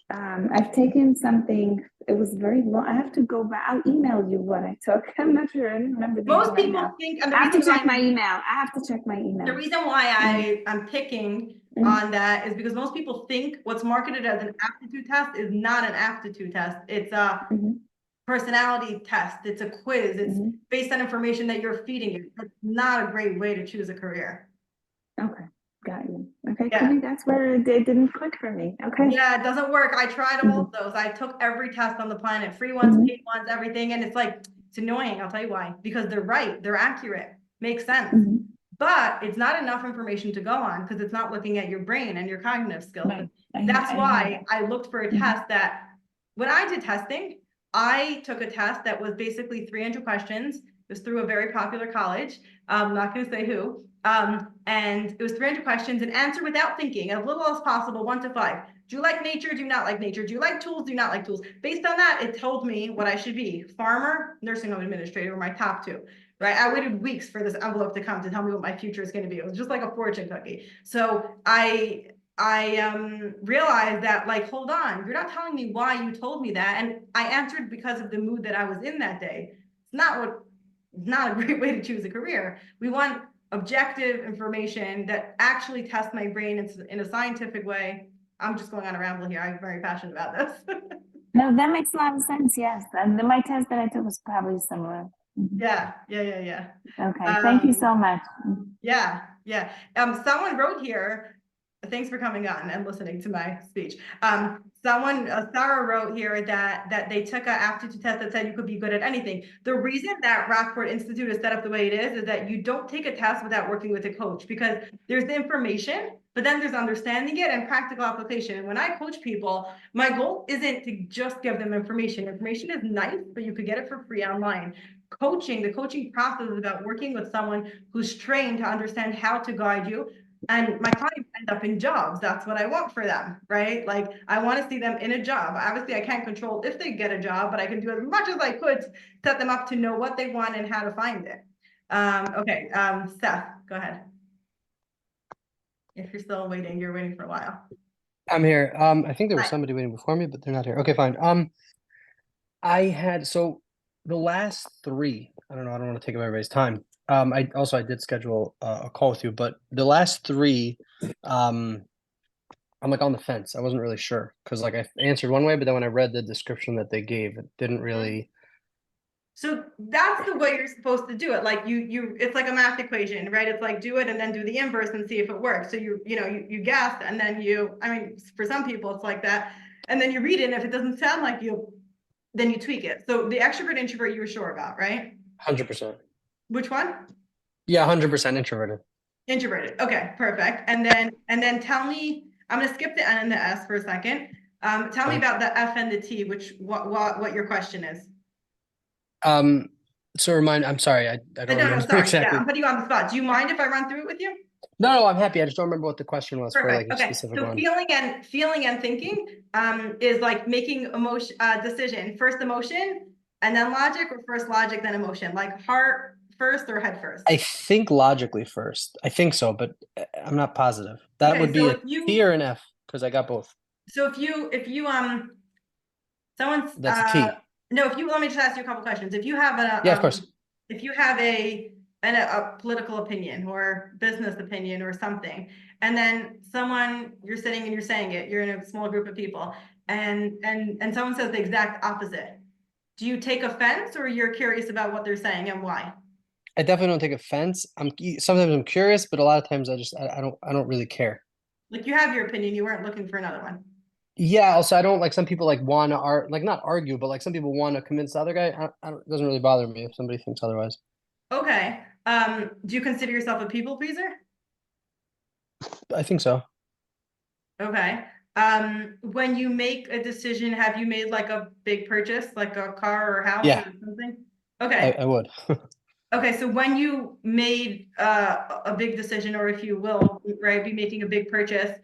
I've taken something. It was very long. I have to go back. I'll email you what I took. I'm not sure. I don't remember. Most people think, and the I have to reason check my email. I have to check my email. The reason why I'm picking on that is because most people think what's marketed as an aptitude test is not an aptitude test. It's a personality test. It's a quiz. It's based on information that you're feeding it. That's not a great way to choose a career. Okay, got you. Okay, yeah. That's where it didn't click for me. Okay. Yeah, it doesn't work. I tried all of those. I took every test on the planet, free ones, paid ones, everything. And it's like, it's annoying. I'll tell you why. Because they're right. They're accurate. Makes sense. But it's not enough information to go on, because it's not looking at your brain and your cognitive skills. Right. That's why I looked for a test that, when I did testing, I took a test that was basically 300 questions. It was through a very popular college. I'm not going to say who. And it was 300 questions, and answer without thinking, as little as possible, 1 to 5. Do you like nature? Do you not like nature? Do you like tools? Do you not like tools? Based on that, it told me what I should be. Farmer, nursing home administrator were my top 2, right? I waited weeks for this envelope to come to tell me what my future is going to be. It was just like a fortune cookie. So I realized that, like, hold on, you're not telling me why you told me that. And I answered because of the mood that I was in that day. It's not a great way to choose a career. We want objective information that actually tests my brain in a scientific way. I'm just going on a ramble here. I'm very passionate about this. No, that makes a lot of sense. Yes. And my test that I took was probably similar. Yeah. Okay. Thank you so much. Yeah. Someone wrote here, thanks for coming on and listening to my speech. Sarah wrote here that they took an aptitude test that said you could be good at anything. The reason that Rockport Institute is set up the way it is that you don't take a test without working with a coach, because there's the information, but then there's understanding it and practical application. And when I coach people, my goal isn't to just give them information. Information is nice, but you could get it for free online. The coaching process is about working with someone who's trained to understand how to guide you. And my clients end up in jobs. That's what I want for them, right? Like, I want to see them in a job. Obviously, I can't control if they get a job, but I can do as much as I could to set them up to know what they want and how to find it. Okay, Seth, go ahead. If you're still waiting, you're waiting for a while. I'm here. I think there was somebody waiting before me, but they're not here. Okay, fine. I had so the last three. I don't know. I don't want to take up everybody's time. I did schedule a call with you, but the last three, I'm like on the fence. I wasn't really sure because like I answered one way, but then when I read the description that they gave, it didn't really. So that's the way you're supposed to do it. Like it's like a math equation, right? It's like do it and then do the inverse and see if it works. So you guessed and then I mean, for some people it's like that. And then you read it and if it doesn't sound like you, then you tweak it. So the extrovert introvert you were sure about, right? 100%. Which one? Yeah, 100% introverted. Introverted. Okay, perfect. And then tell me, I'm gonna skip the N and the S for a second. Tell me Okay. about the F and the T, which what your question is. So I'm sorry, I don't No, remember sorry. exactly. Yeah, I'm putting you on the spot. Do you mind if I run through it with you? No, I'm happy. I just don't remember what the question was for like Perfect. a Okay. specific So one. feeling and thinking is like making emotion decision. First emotion and then logic, or first logic, then emotion. Like heart first or head first. I think logically first. I think so, but I'm not positive. That Okay, would be so a if you- T or an F because I got both. So if you someone's That's a T. no, let me just ask you a couple questions. If you have Yeah, of course. if you have a political opinion or business opinion or something, and then you're sitting and you're saying it, you're in a small group of people, and someone says the exact opposite. Do you take offense or you're curious about what they're saying and why? I definitely don't take offense. Sometimes I'm curious, but a lot of times I don't really care. Like you have your opinion, you weren't looking for another one. Yeah, also I don't like some people like want to not argue, but like some people want to convince the other guy. It doesn't really bother me if somebody thinks otherwise. Okay. Do you consider yourself a people pleaser? I think so. Okay. When you make a decision, have you made like a big purchase, like a car or a house Yeah. or something? Okay. I would. Okay, so when you made a big decision, or if you will, right, be making a big purchase,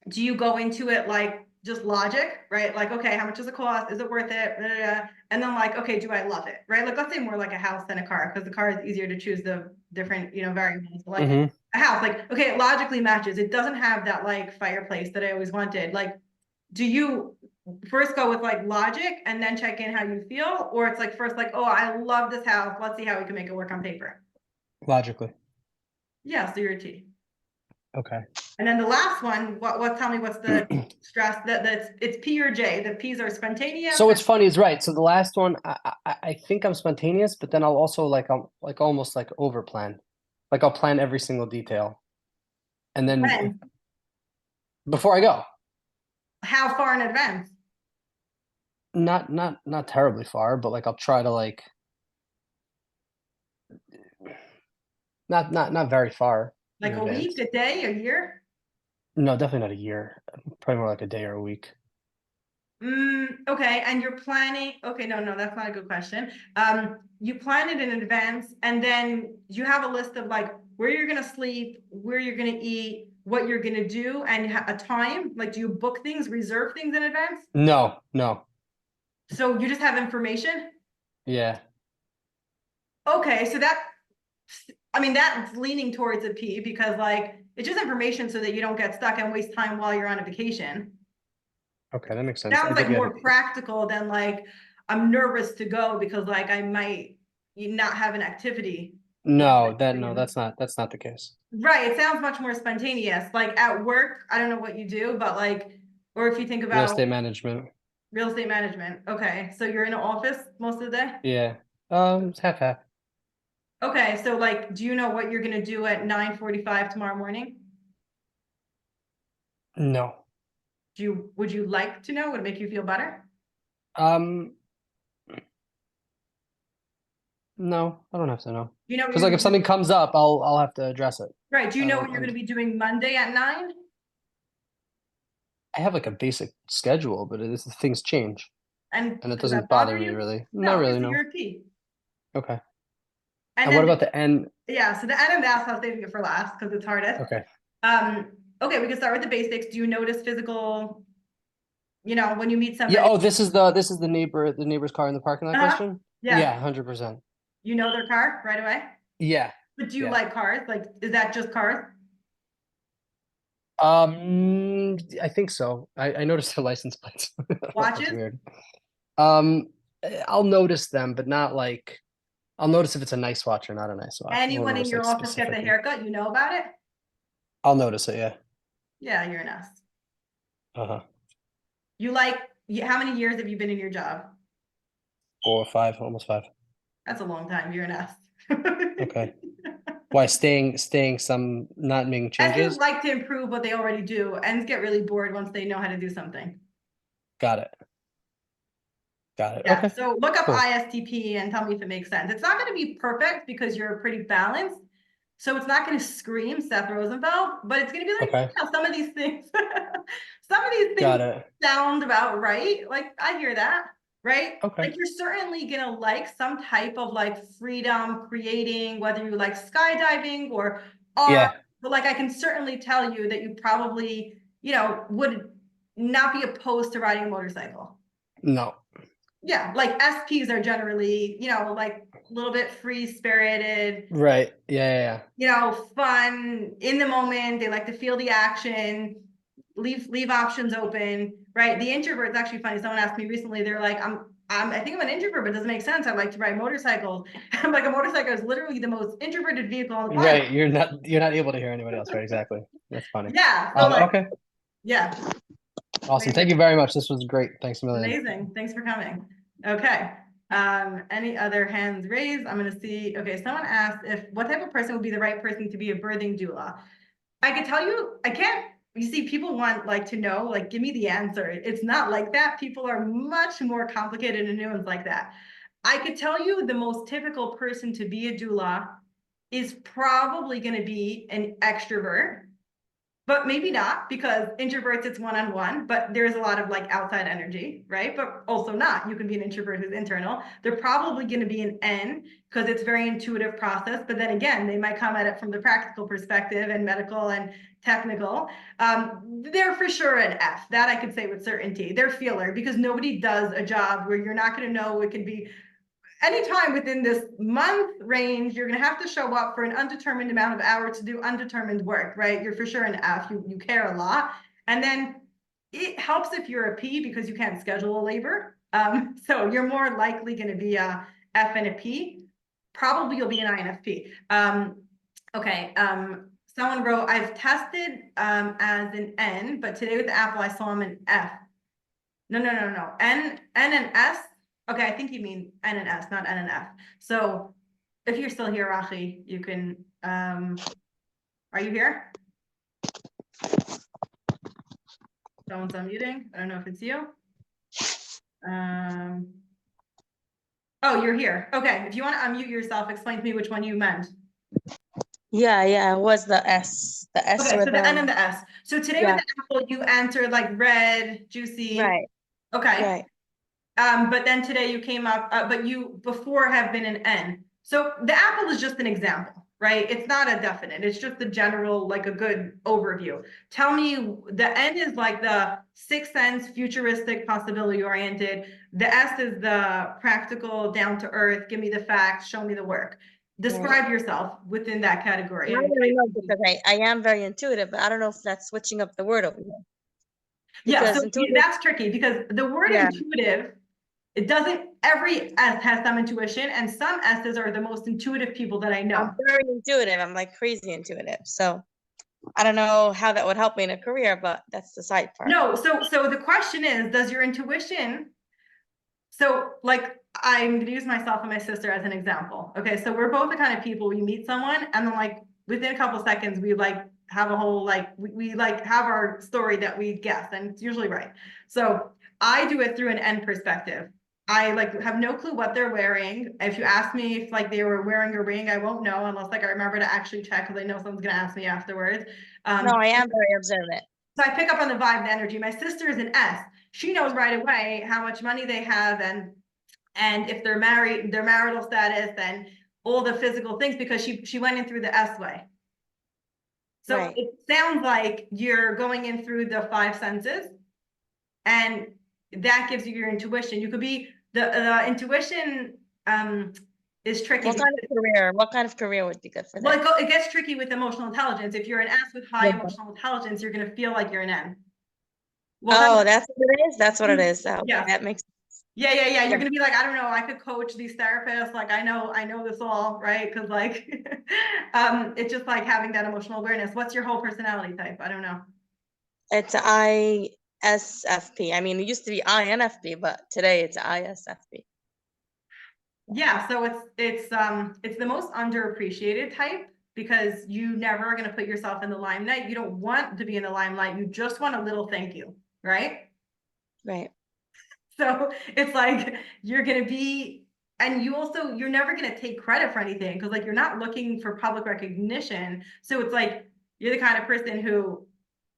do you go into it like just logic, right? Like, okay, how much does it cost? Is it worth it? Blah, blah, blah. And then like, okay, do I love it, right? Like, let's say more like a house than a car, because the car is easier to choose the different, variables. But, like a house, like, okay, it logically matches. It doesn't have that like fireplace that I always wanted. Like, do you first go with like logic and then check in how you feel, or it's like first like, oh, I love this house, let's see how we can make it work on paper? Logically. Yeah, so you're a T. Okay. And then the last one, tell me what's the stress that's it's P or J. The P's are spontaneous. So what's funny is right. So the last one, I think I'm spontaneous, but then I'll also I'm like almost like over plan. Like I'll plan every single detail. And then When? before I go. How far in advance? Not terribly far, but like I'll try to like not very far. Like in a advance. week, a day, a year? No, definitely not a year. Probably more like a day or a week. Okay, and you're planning. Okay, no, that's not a good question. You plan it in advance, and then you have a list of like where you're gonna sleep, where you're gonna eat, what you're gonna do, and a time. Like, do you book things, reserve things in advance? No. So you just have information? Yeah. Okay, so that's leaning towards a P, because like it's just information so that you don't get stuck and waste time while you're on a vacation. Okay, that makes sense. I Sounds think like you more had- practical than like I'm nervous to go because like I might not have an activity. No, that's not the case. Right. It sounds much more spontaneous. Like at work, I don't know what you do, but like, or if you think Real about estate management. real estate management. Okay. So you're in an office most of the day? Yeah. It's half. Okay. So like, do you know what you're gonna do at 9:45 tomorrow morning? No. Would you like to know? Would it make you feel better? No, I don't have to know. You know, what Because you're like if gonna something do- comes up, I'll have to address it. right. Do you know what I'm- you're gonna be doing Monday at 9? I have like a basic schedule, but things change. And it does doesn't that bother me you? really. No, Not really, so no. you're a P. Okay. And And then what about the N? Yeah, so the N and the S, I'll save it for last because it's hardest. Okay. Okay, we can start with the basics. Do you notice physical, when you meet somebody? Yeah, oh, this is the neighbor's car in the parking lot question? Yeah. Yeah, 100%. You know their car right away? Yeah. But do you Yeah. like cars? Like, is that just cars? I think so. I noticed the license plates. That's Watches? weird. I'll notice them, but not like, I'll notice if it's a nice watch or not a nice watch. I won't Anyone in notice, your like, office gets a specifically. haircut, you know about it? I'll notice it, yeah. Yeah, you're an S. Uh-huh. How many years have you been in your job? 4 or 5, almost 5. That's a long time. You're an S. Okay. Why staying some, not making S's changes? like to improve what they already do. N's get really bored once they know how to do something. Got it. Got it. Yeah, Okay. so look up Cool. ISTP and tell me if it makes sense. It's not going to be perfect because you're pretty balanced. So it's not going to scream Seth Rosenfeld, but it's going to be like, Okay. some of these things, some of these Got things it. sound about right. Like I hear that, right? Okay. Like you're certainly going to like some type of like freedom creating, whether you like skydiving or art, Yeah. but like I can certainly tell you that you probably, would not be opposed to riding a motorcycle. No. Yeah, like SPs are generally, like a little bit free spirited, Right. Yeah. fun in the moment. They like to feel the action, leave options open, right? The introvert's actually funny. Someone asked me recently, they're like, I think I'm an introvert, but it doesn't make sense. I like to ride motorcycles. I'm like, a motorcycle is literally the most introverted vehicle on the planet. Right. You're not able to hear anybody else, right? Exactly. That's funny. Yeah. So like, Okay. yeah. Awesome. Thank you very much. This was great. Thanks a million. Amazing. Thanks for coming. Okay. Any other hands raised? I'm gonna see. Okay, someone asked what type of person would be the right person to be a birthing doula. I could tell you, I can't. You see, people want like to know, like, give me the answer. It's not like that. People are much more complicated and nuanced like that. I could tell you the most typical person to be a doula is probably going to be an extrovert. But maybe not, because introverts, it's one-on-one, but there's a lot of like outside energy, right? But also not. You can be an introvert who's internal. They're probably going to be an N because it's very intuitive process. But then again, they might come at it from the practical perspective and medical and technical. They're for sure an F. That I could say with certainty. They're feeler because nobody does a job where you're not going to know it could be anytime within this month range, you're going to have to show up for an undetermined amount of hours to do undetermined work, right? You're for sure an F. You care a lot. And then it helps if you're a P because you can't schedule a labor. So you're more likely going to be a F and a P. Probably you'll be an INFP. Okay. Someone wrote, I've tested as an N, but today with the Apple, I saw him an F. No. N and S. Okay, I think you mean N and S, not N and F. So if you're still here, Rachi, you can, are you here? Someone's unmuting. I don't know if it's you. Oh, you're here. Okay, if you want to unmute yourself, explain to me which one you meant. Yeah, it was the S. The S Okay, with so the N and the S. So today with the Apple, you answered like red, juicy. Right. Okay. Right. But then today you came up, but you before have been an N. So the Apple is just an example, right? It's not a definite. It's just the general, like a good overview. Tell me, the N is like the sixth sense, futuristic, possibility oriented. The S is the practical, down to earth. Give me the facts, show me the work. Describe yourself within that category. I don't know because I am very intuitive, but I don't know if that's switching up the word over here. Yeah, so that's tricky because the word intuitive, it doesn't, every S has some intuition and some S's are the most intuitive people that I know. I'm very intuitive. I'm like crazy intuitive. So I don't know how that would help me in a career, but that's the side part. No, so the question is, does your intuition, so like I'm going to use myself and my sister as an example. Okay, so we're both the kind of people, we meet someone and then like within a couple of seconds, we like have a whole, like we like have our story that we guess and it's usually right. So I do it through an N perspective. I like have no clue what they're wearing. If you ask me if like they were wearing a ring, I won't know unless like I remember to actually check because I know someone's gonna ask me afterwards. No, I am very observant. So I pick up on the vibe and energy. My sister is an S. She knows right away how much money they have and if they're married, their marital status and all the physical things because she went in through the S way. So it sounds like you're going in through the five senses and that gives you your intuition. You could be the intuition is tricky. What kind of career would be good for that? Well, it gets tricky with emotional intelligence. If you're an S with high emotional intelligence, you're going to feel like you're an N. Well, that's what it is. That's what it is. So yeah, that makes sense. Yeah, yeah, yeah. You're Yeah. gonna be like, I don't know, I could coach these therapists, like I know this all, right? Cause like it's just like having that emotional awareness. What's your whole personality type? I don't know. It's ISFP. I mean, it used to be INFP, but today it's ISFP. Yeah, so it's the most underappreciated type because you never are gonna put yourself in the limelight. You don't want to be in the limelight. You just want a little thank you, right? Right. So it's like you're gonna be, and you're never gonna take credit for anything because like you're not looking for public recognition. So it's like you're the kind of person who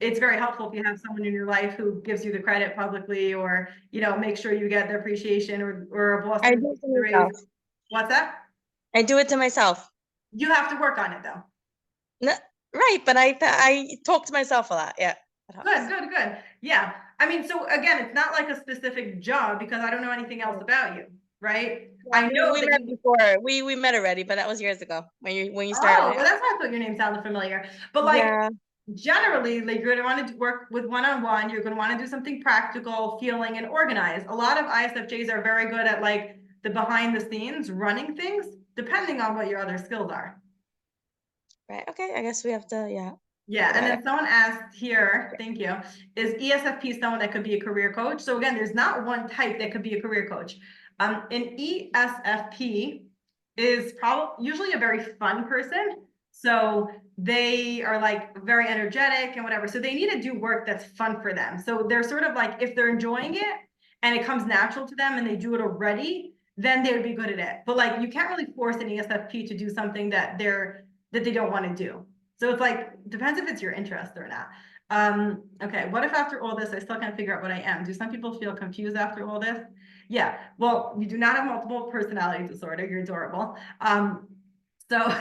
it's very helpful if you have someone in your life who gives you the credit publicly or make sure you get the appreciation or a boss I who do gives it to you the raise. myself. What's that? I do it to myself. You have to work on it though. No, right, but I talk to myself a lot. Yeah. it helps. Good. Yeah. I mean, so again, it's not like a specific job because I don't know anything else about you, right? I know we that met you. before. We met already, but that was years ago when you started. Oh, well, that's why I thought your name sounded familiar. But like Yeah. generally, like you're gonna want to work with one-on-one, you're gonna want to do something practical, feeling and organized. A lot of ISFJs are very good at like the behind the scenes running things, depending on what your other skills are. Right. Okay. I guess we have to. Yeah. Yeah, and then someone asked here, thank you, is ESFP someone that could be a career coach? So again, there's not one type that could be a career coach. An ESFP is probably usually a very fun person. So they are like very energetic and whatever. So they need to do work that's fun for them. So they're sort of like, if they're enjoying it and it comes natural to them and they do it already, then they would be good at it. But like, you can't really force an ESFP to do something that they don't want to do. So it's like, depends if it's your interest or not. Okay, what if after all this, I still can't figure out what I am? Do some people feel confused after all this? Yeah, well, you do not have multiple personality disorder. You're adorable. So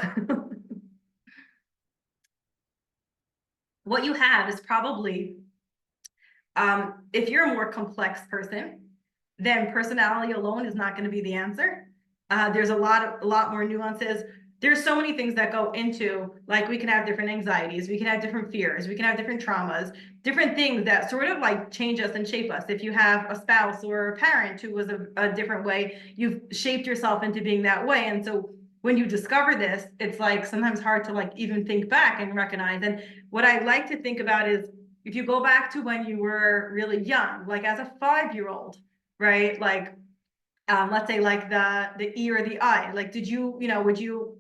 what you have is probably, if you're a more complex person, then personality alone is not going to be the answer. There's a lot more nuances. There's so many things that go into, like we can have different anxieties, we can have different fears, we can have different traumas, different things that sort of like change us and shape us. If you have a spouse or a parent who was a different way, you've shaped yourself into being that way. And so when you discover this, it's like sometimes hard to like even think back and recognize. And what I like to think about is if you go back to when you were really young, like as a 5-year-old, right? Like, let's say like the E or the I, like, would you,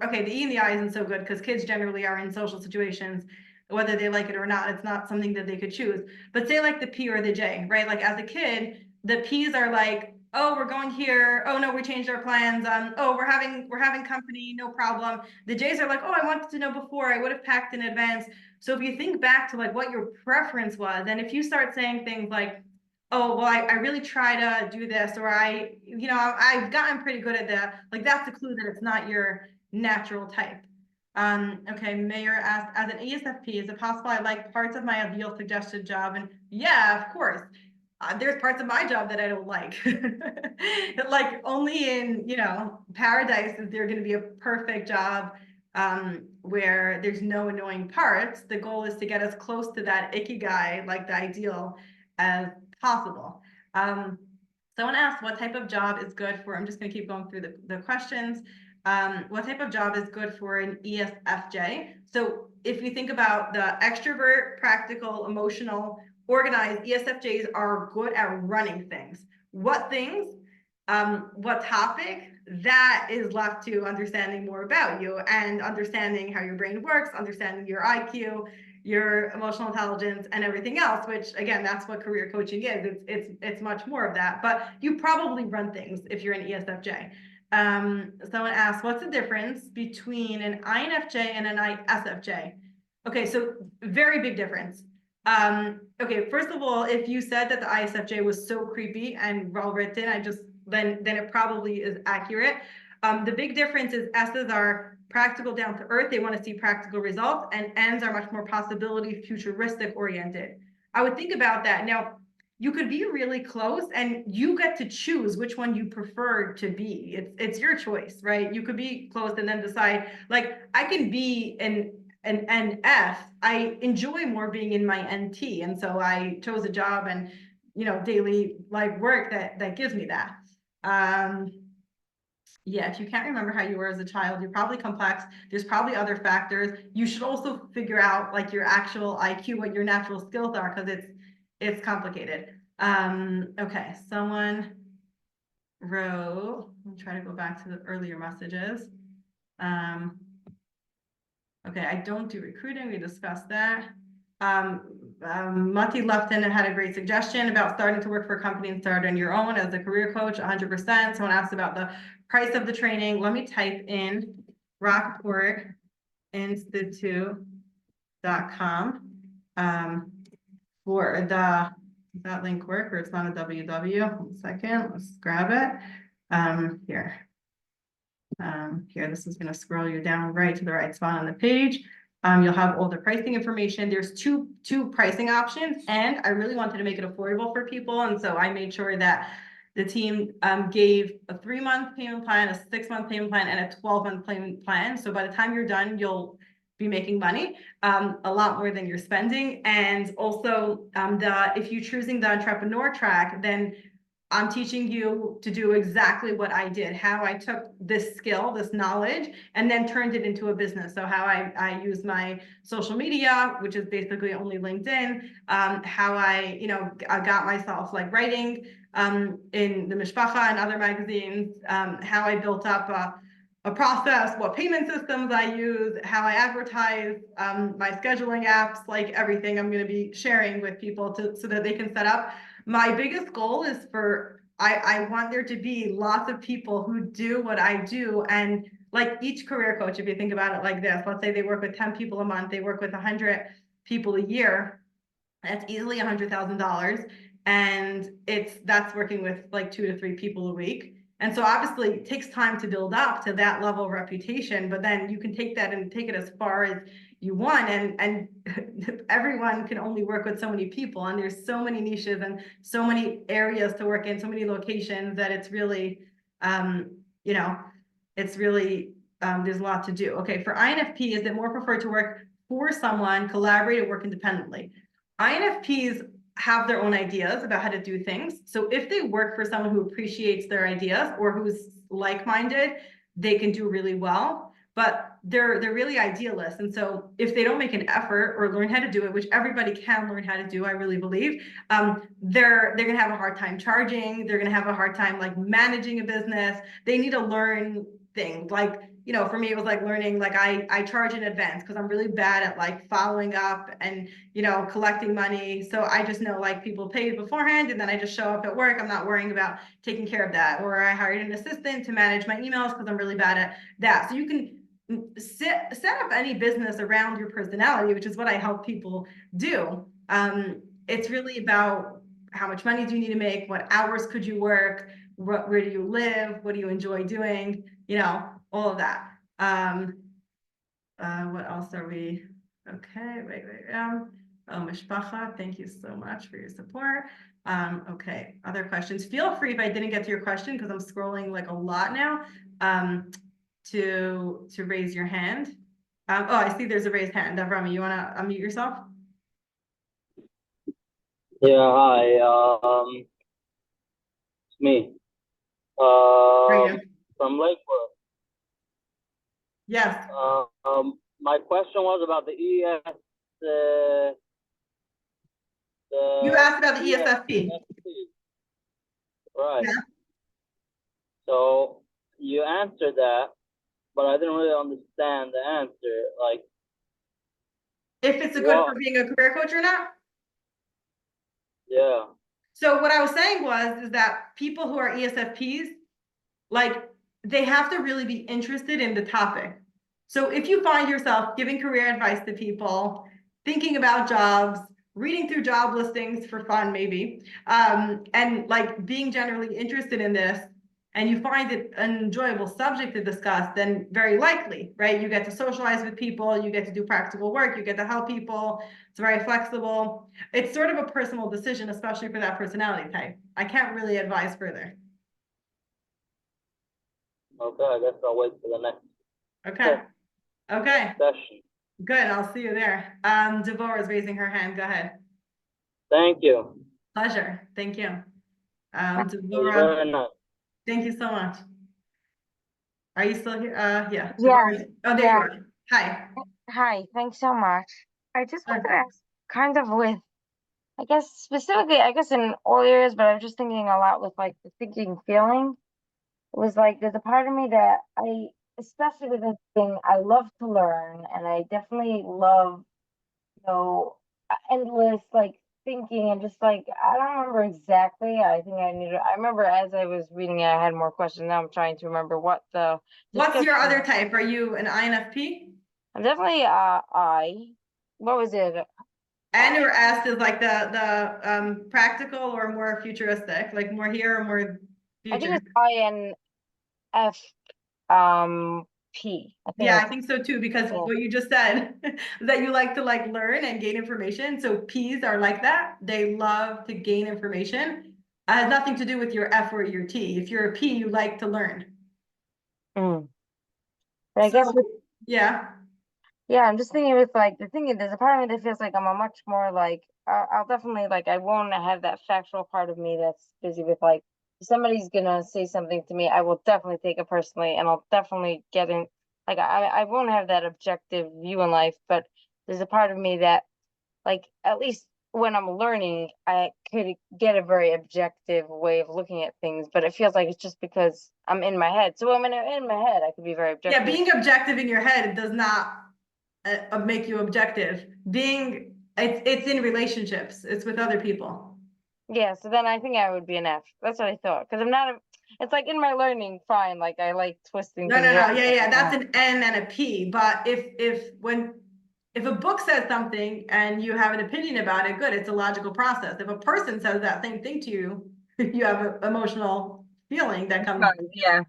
okay, the E and the I isn't so good because kids generally are in social situations, whether they like it or not, it's not something that they could choose. But say like the P or the J, right? Like as a kid, the P's are like, oh, we're going here. Oh no, we changed our plans. Oh, we're having company, no problem. The J's are like, oh, I wanted to know before, I would have packed in advance. So if you think back to like what your preference was, and if you start saying things like, oh, well, I really try to do this, or I've gotten pretty good at that. Like that's a clue that it's not your natural type. Okay, Mayor asked, as an ESFP, is it possible I like parts of my ideal suggested job? And yeah, of course. There's parts of my job that I don't like. Like only in, paradise is there going to be a perfect job where there's no annoying parts. The goal is to get as close to that ikigai, like the ideal, as possible. Someone asked what type of job is good for, I'm just going to keep going through the questions. What type of job is good for an ESFJ? So if you think about the extrovert, practical, emotional, organized, ESFJs are good at running things. What things? What topic? That is left to understanding more about you and understanding how your brain works, understanding your IQ, your emotional intelligence, and everything else, which again, that's what career coaching is. It's much more of that, but you probably run things if you're an ESFJ. Someone asked, what's the difference between an INFJ and an ISFJ? Okay, so very big difference. Okay, first of all, if you said that the ISFJ was so creepy and well written, then it probably is accurate. The big difference is S's are practical, down to earth. They want to see practical results, and N's are much more possibility, futuristic oriented. I would think about that. Now, you could be really close and you get to choose which one you prefer to be. It's your choice, right? You could be close and then decide, like, I can be an NF. I enjoy more being in my NT. And so I chose a job and daily like work that gives me that. Yeah, if you can't remember how you were as a child, you're probably complex. There's probably other factors. You should also figure out like your actual IQ, what your natural skills are, because it's complicated. Okay, someone wrote, I'm trying to go back to the earlier messages. Okay, I don't do recruiting. We discussed that. Mati Lufton had a great suggestion about starting to work for a company and start on your own as a career coach, 100%. Someone asked about the price of the training. Let me type in RockportInstitute.com for does that link work, or it's not a www? 1 second, let's grab it. Here, this is going to scroll you down right to the right spot on the page. You'll have all the pricing information. There's two pricing options, and I really wanted to make it affordable for people. And so I made sure that the team gave a 3-month payment plan, a 6-month payment plan, and a 12-month payment plan. So by the time you're done, you'll be making money, a lot more than you're spending. And also if you're choosing the entrepreneur track, then I'm teaching you to do exactly what I did, how I took this skill, this knowledge, and then turned it into a business. So how I use my social media, which is basically only LinkedIn, how I got myself like writing in the Mishpacha and other magazines, how I built up a process, what payment systems I use, how I advertise, my scheduling apps, like everything I'm going to be sharing with people so that they can set up. My biggest goal is I want there to be lots of people who do what I do. And like each career coach, if you think about it like this, let's say they work with 10 people a month, they work with 100 people a year, that's easily $100,000. And that's working with like 2 to 3 people a week. And so obviously it takes time to build up to that level of reputation, but then you can take that and take it as far as you want. And everyone can only work with so many people, and there's so many niches and so many areas to work in, so many locations, that it's really, there's a lot to do. Okay, for INFP, is it more preferred to work for someone, collaborate, or work independently? INFPs have their own ideas about how to do things. So if they work for someone who appreciates their ideas or who's like-minded, they can do really well, but they're really idealists. And so if they don't make an effort or learn how to do it, which everybody can learn how to do, I really believe, they're going to have a hard time charging. They're going to have a hard time like managing a business. They need to learn things like, for me, it was like learning, like I charge in advance because I'm really bad at like following up and, collecting money. So I just know like people paid beforehand, and then I just show up at work. I'm not worrying about taking care of that. Or I hired an assistant to manage my emails because I'm really bad at that. So you can set up any business around your personality, which is what I help people do. It's really about how much money do you need to make? What hours could you work? Where do you live? What do you enjoy doing? All of that. What else are we? Okay, wait. Oh, Mishpacha, thank you so much for your support. Okay, other questions. Feel free, if I didn't get to your question, because I'm scrolling like a lot now, to raise your hand. Oh, I see there's a raised hand. Avrami, you want to unmute yourself? Yeah, hi. It's me. From Lakewood. Yes. My question was about the you asked about the ESFP. Right. Yeah. So you answered that, but I didn't really understand the answer. Like, if it's a good for being a career coach or not? Yeah. So what I was saying is that people who are ESFPs, like, they have to really be interested in the topic. So if you find yourself giving career advice to people, thinking about jobs, reading through job listings for fun, maybe, and like being generally interested in this, and you find it an enjoyable subject to discuss, then very likely, right? You get to socialize with people, you get to do practical work, you get to help people. It's very flexible. It's sort of a personal decision, especially for that personality type. I can't really advise further. Okay, I guess I'll wait for the next. Okay. Okay. Session. Good. I'll see you there. Devorah is raising her hand. Go ahead. Thank you. Pleasure. Thank you. Thank you Devorah, very much. thank you so much. Are you still here? Yeah. Yeah, Devorah. Oh, there you yeah. are. Hi. Hi, thanks so much. I just Sure. wanted to ask kind of with, I guess specifically, I guess in all areas, but I'm just thinking a lot with like the thinking feeling. It was like there's a part of me that especially with this thing, I love to learn and I definitely love, endless like thinking and just like, I don't remember exactly. I think I remember as I was reading it, I had more questions. Now I'm trying to remember what the What's your description other was. type? Are you an INFP? I'm definitely what was it? N or S is like the practical or more futuristic, like more here or more I think future. it's INF P. I think Yeah, I it's think so too, because yeah. what you just said, that you like to like learn and gain information. So P's are like that. They love to gain information. It has nothing to do with your F or your T. If you're a P, you like to learn. But I guess So, yeah. yeah, I'm just thinking with like the thing is there's a part of me that feels like I'm a much more like I'll definitely like I won't have that factual part of me that's busy with like if somebody's gonna say something to me, I will definitely take it personally and I'll definitely get in like I won't have that objective view in life, but there's a part of me that like at least when I'm learning, I could get a very objective way of looking at things, but it feels like it's just because I'm in my head. So when I'm in my head, I could be very objective. Yeah, being objective in your head does not make you objective. It's in relationships. It's with other people. Yeah, so then I think I would be an F. That's what I thought. Because I'm not it's like in my learning, fine. Like I like twisting No, things no, no. around. Yeah. That's an N and a P. But if a book says something and you have an opinion about it, good. It's a logical process. If a person says that same thing to you, you have an emotional feeling that comes. Yeah.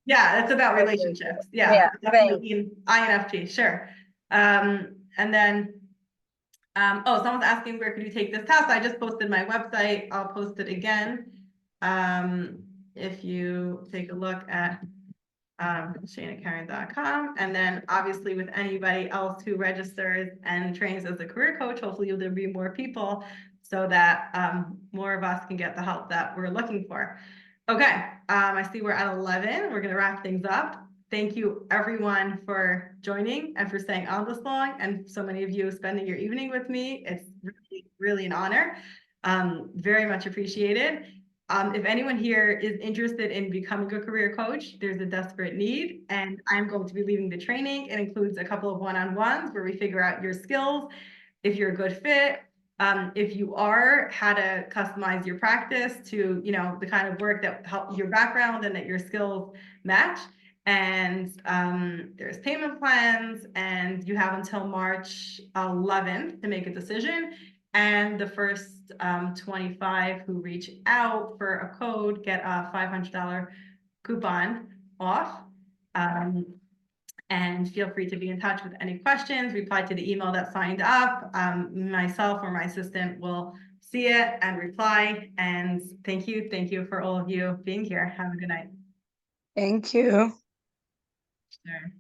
Yeah, it's about relationships. Yeah, definitely in INFP, sure. And then, oh, someone's asking where could you take this test? I just posted my website. I'll post it again. If you take a look at ShanaKaren.com, and then obviously with anybody else who registers and trains as a career coach, hopefully there'll be more people so that more of us can get the help that we're looking for. Okay, I see we're at 11. We're gonna wrap things up. Thank you everyone for joining and for staying on this long, and so many of you spending your evening with me. It's really, really an honor. Very much appreciated. If anyone here is interested in becoming a career coach, there's a desperate need, and I'm going to be leading the training. It includes a couple of one-on-ones where we figure out your skills, if you're a good fit, if you are, how to customize your practice to, the kind of work that help your background and that your skills match. And there's payment plans, and you have until March 11th to make a decision. And the first 25 who reach out for a code get a $500 coupon off. And feel free to be in touch with any questions, reply to the email that signed up. Myself or my assistant will see it and reply. And thank you for all of you being here. Have a good night. Thank you. Sure.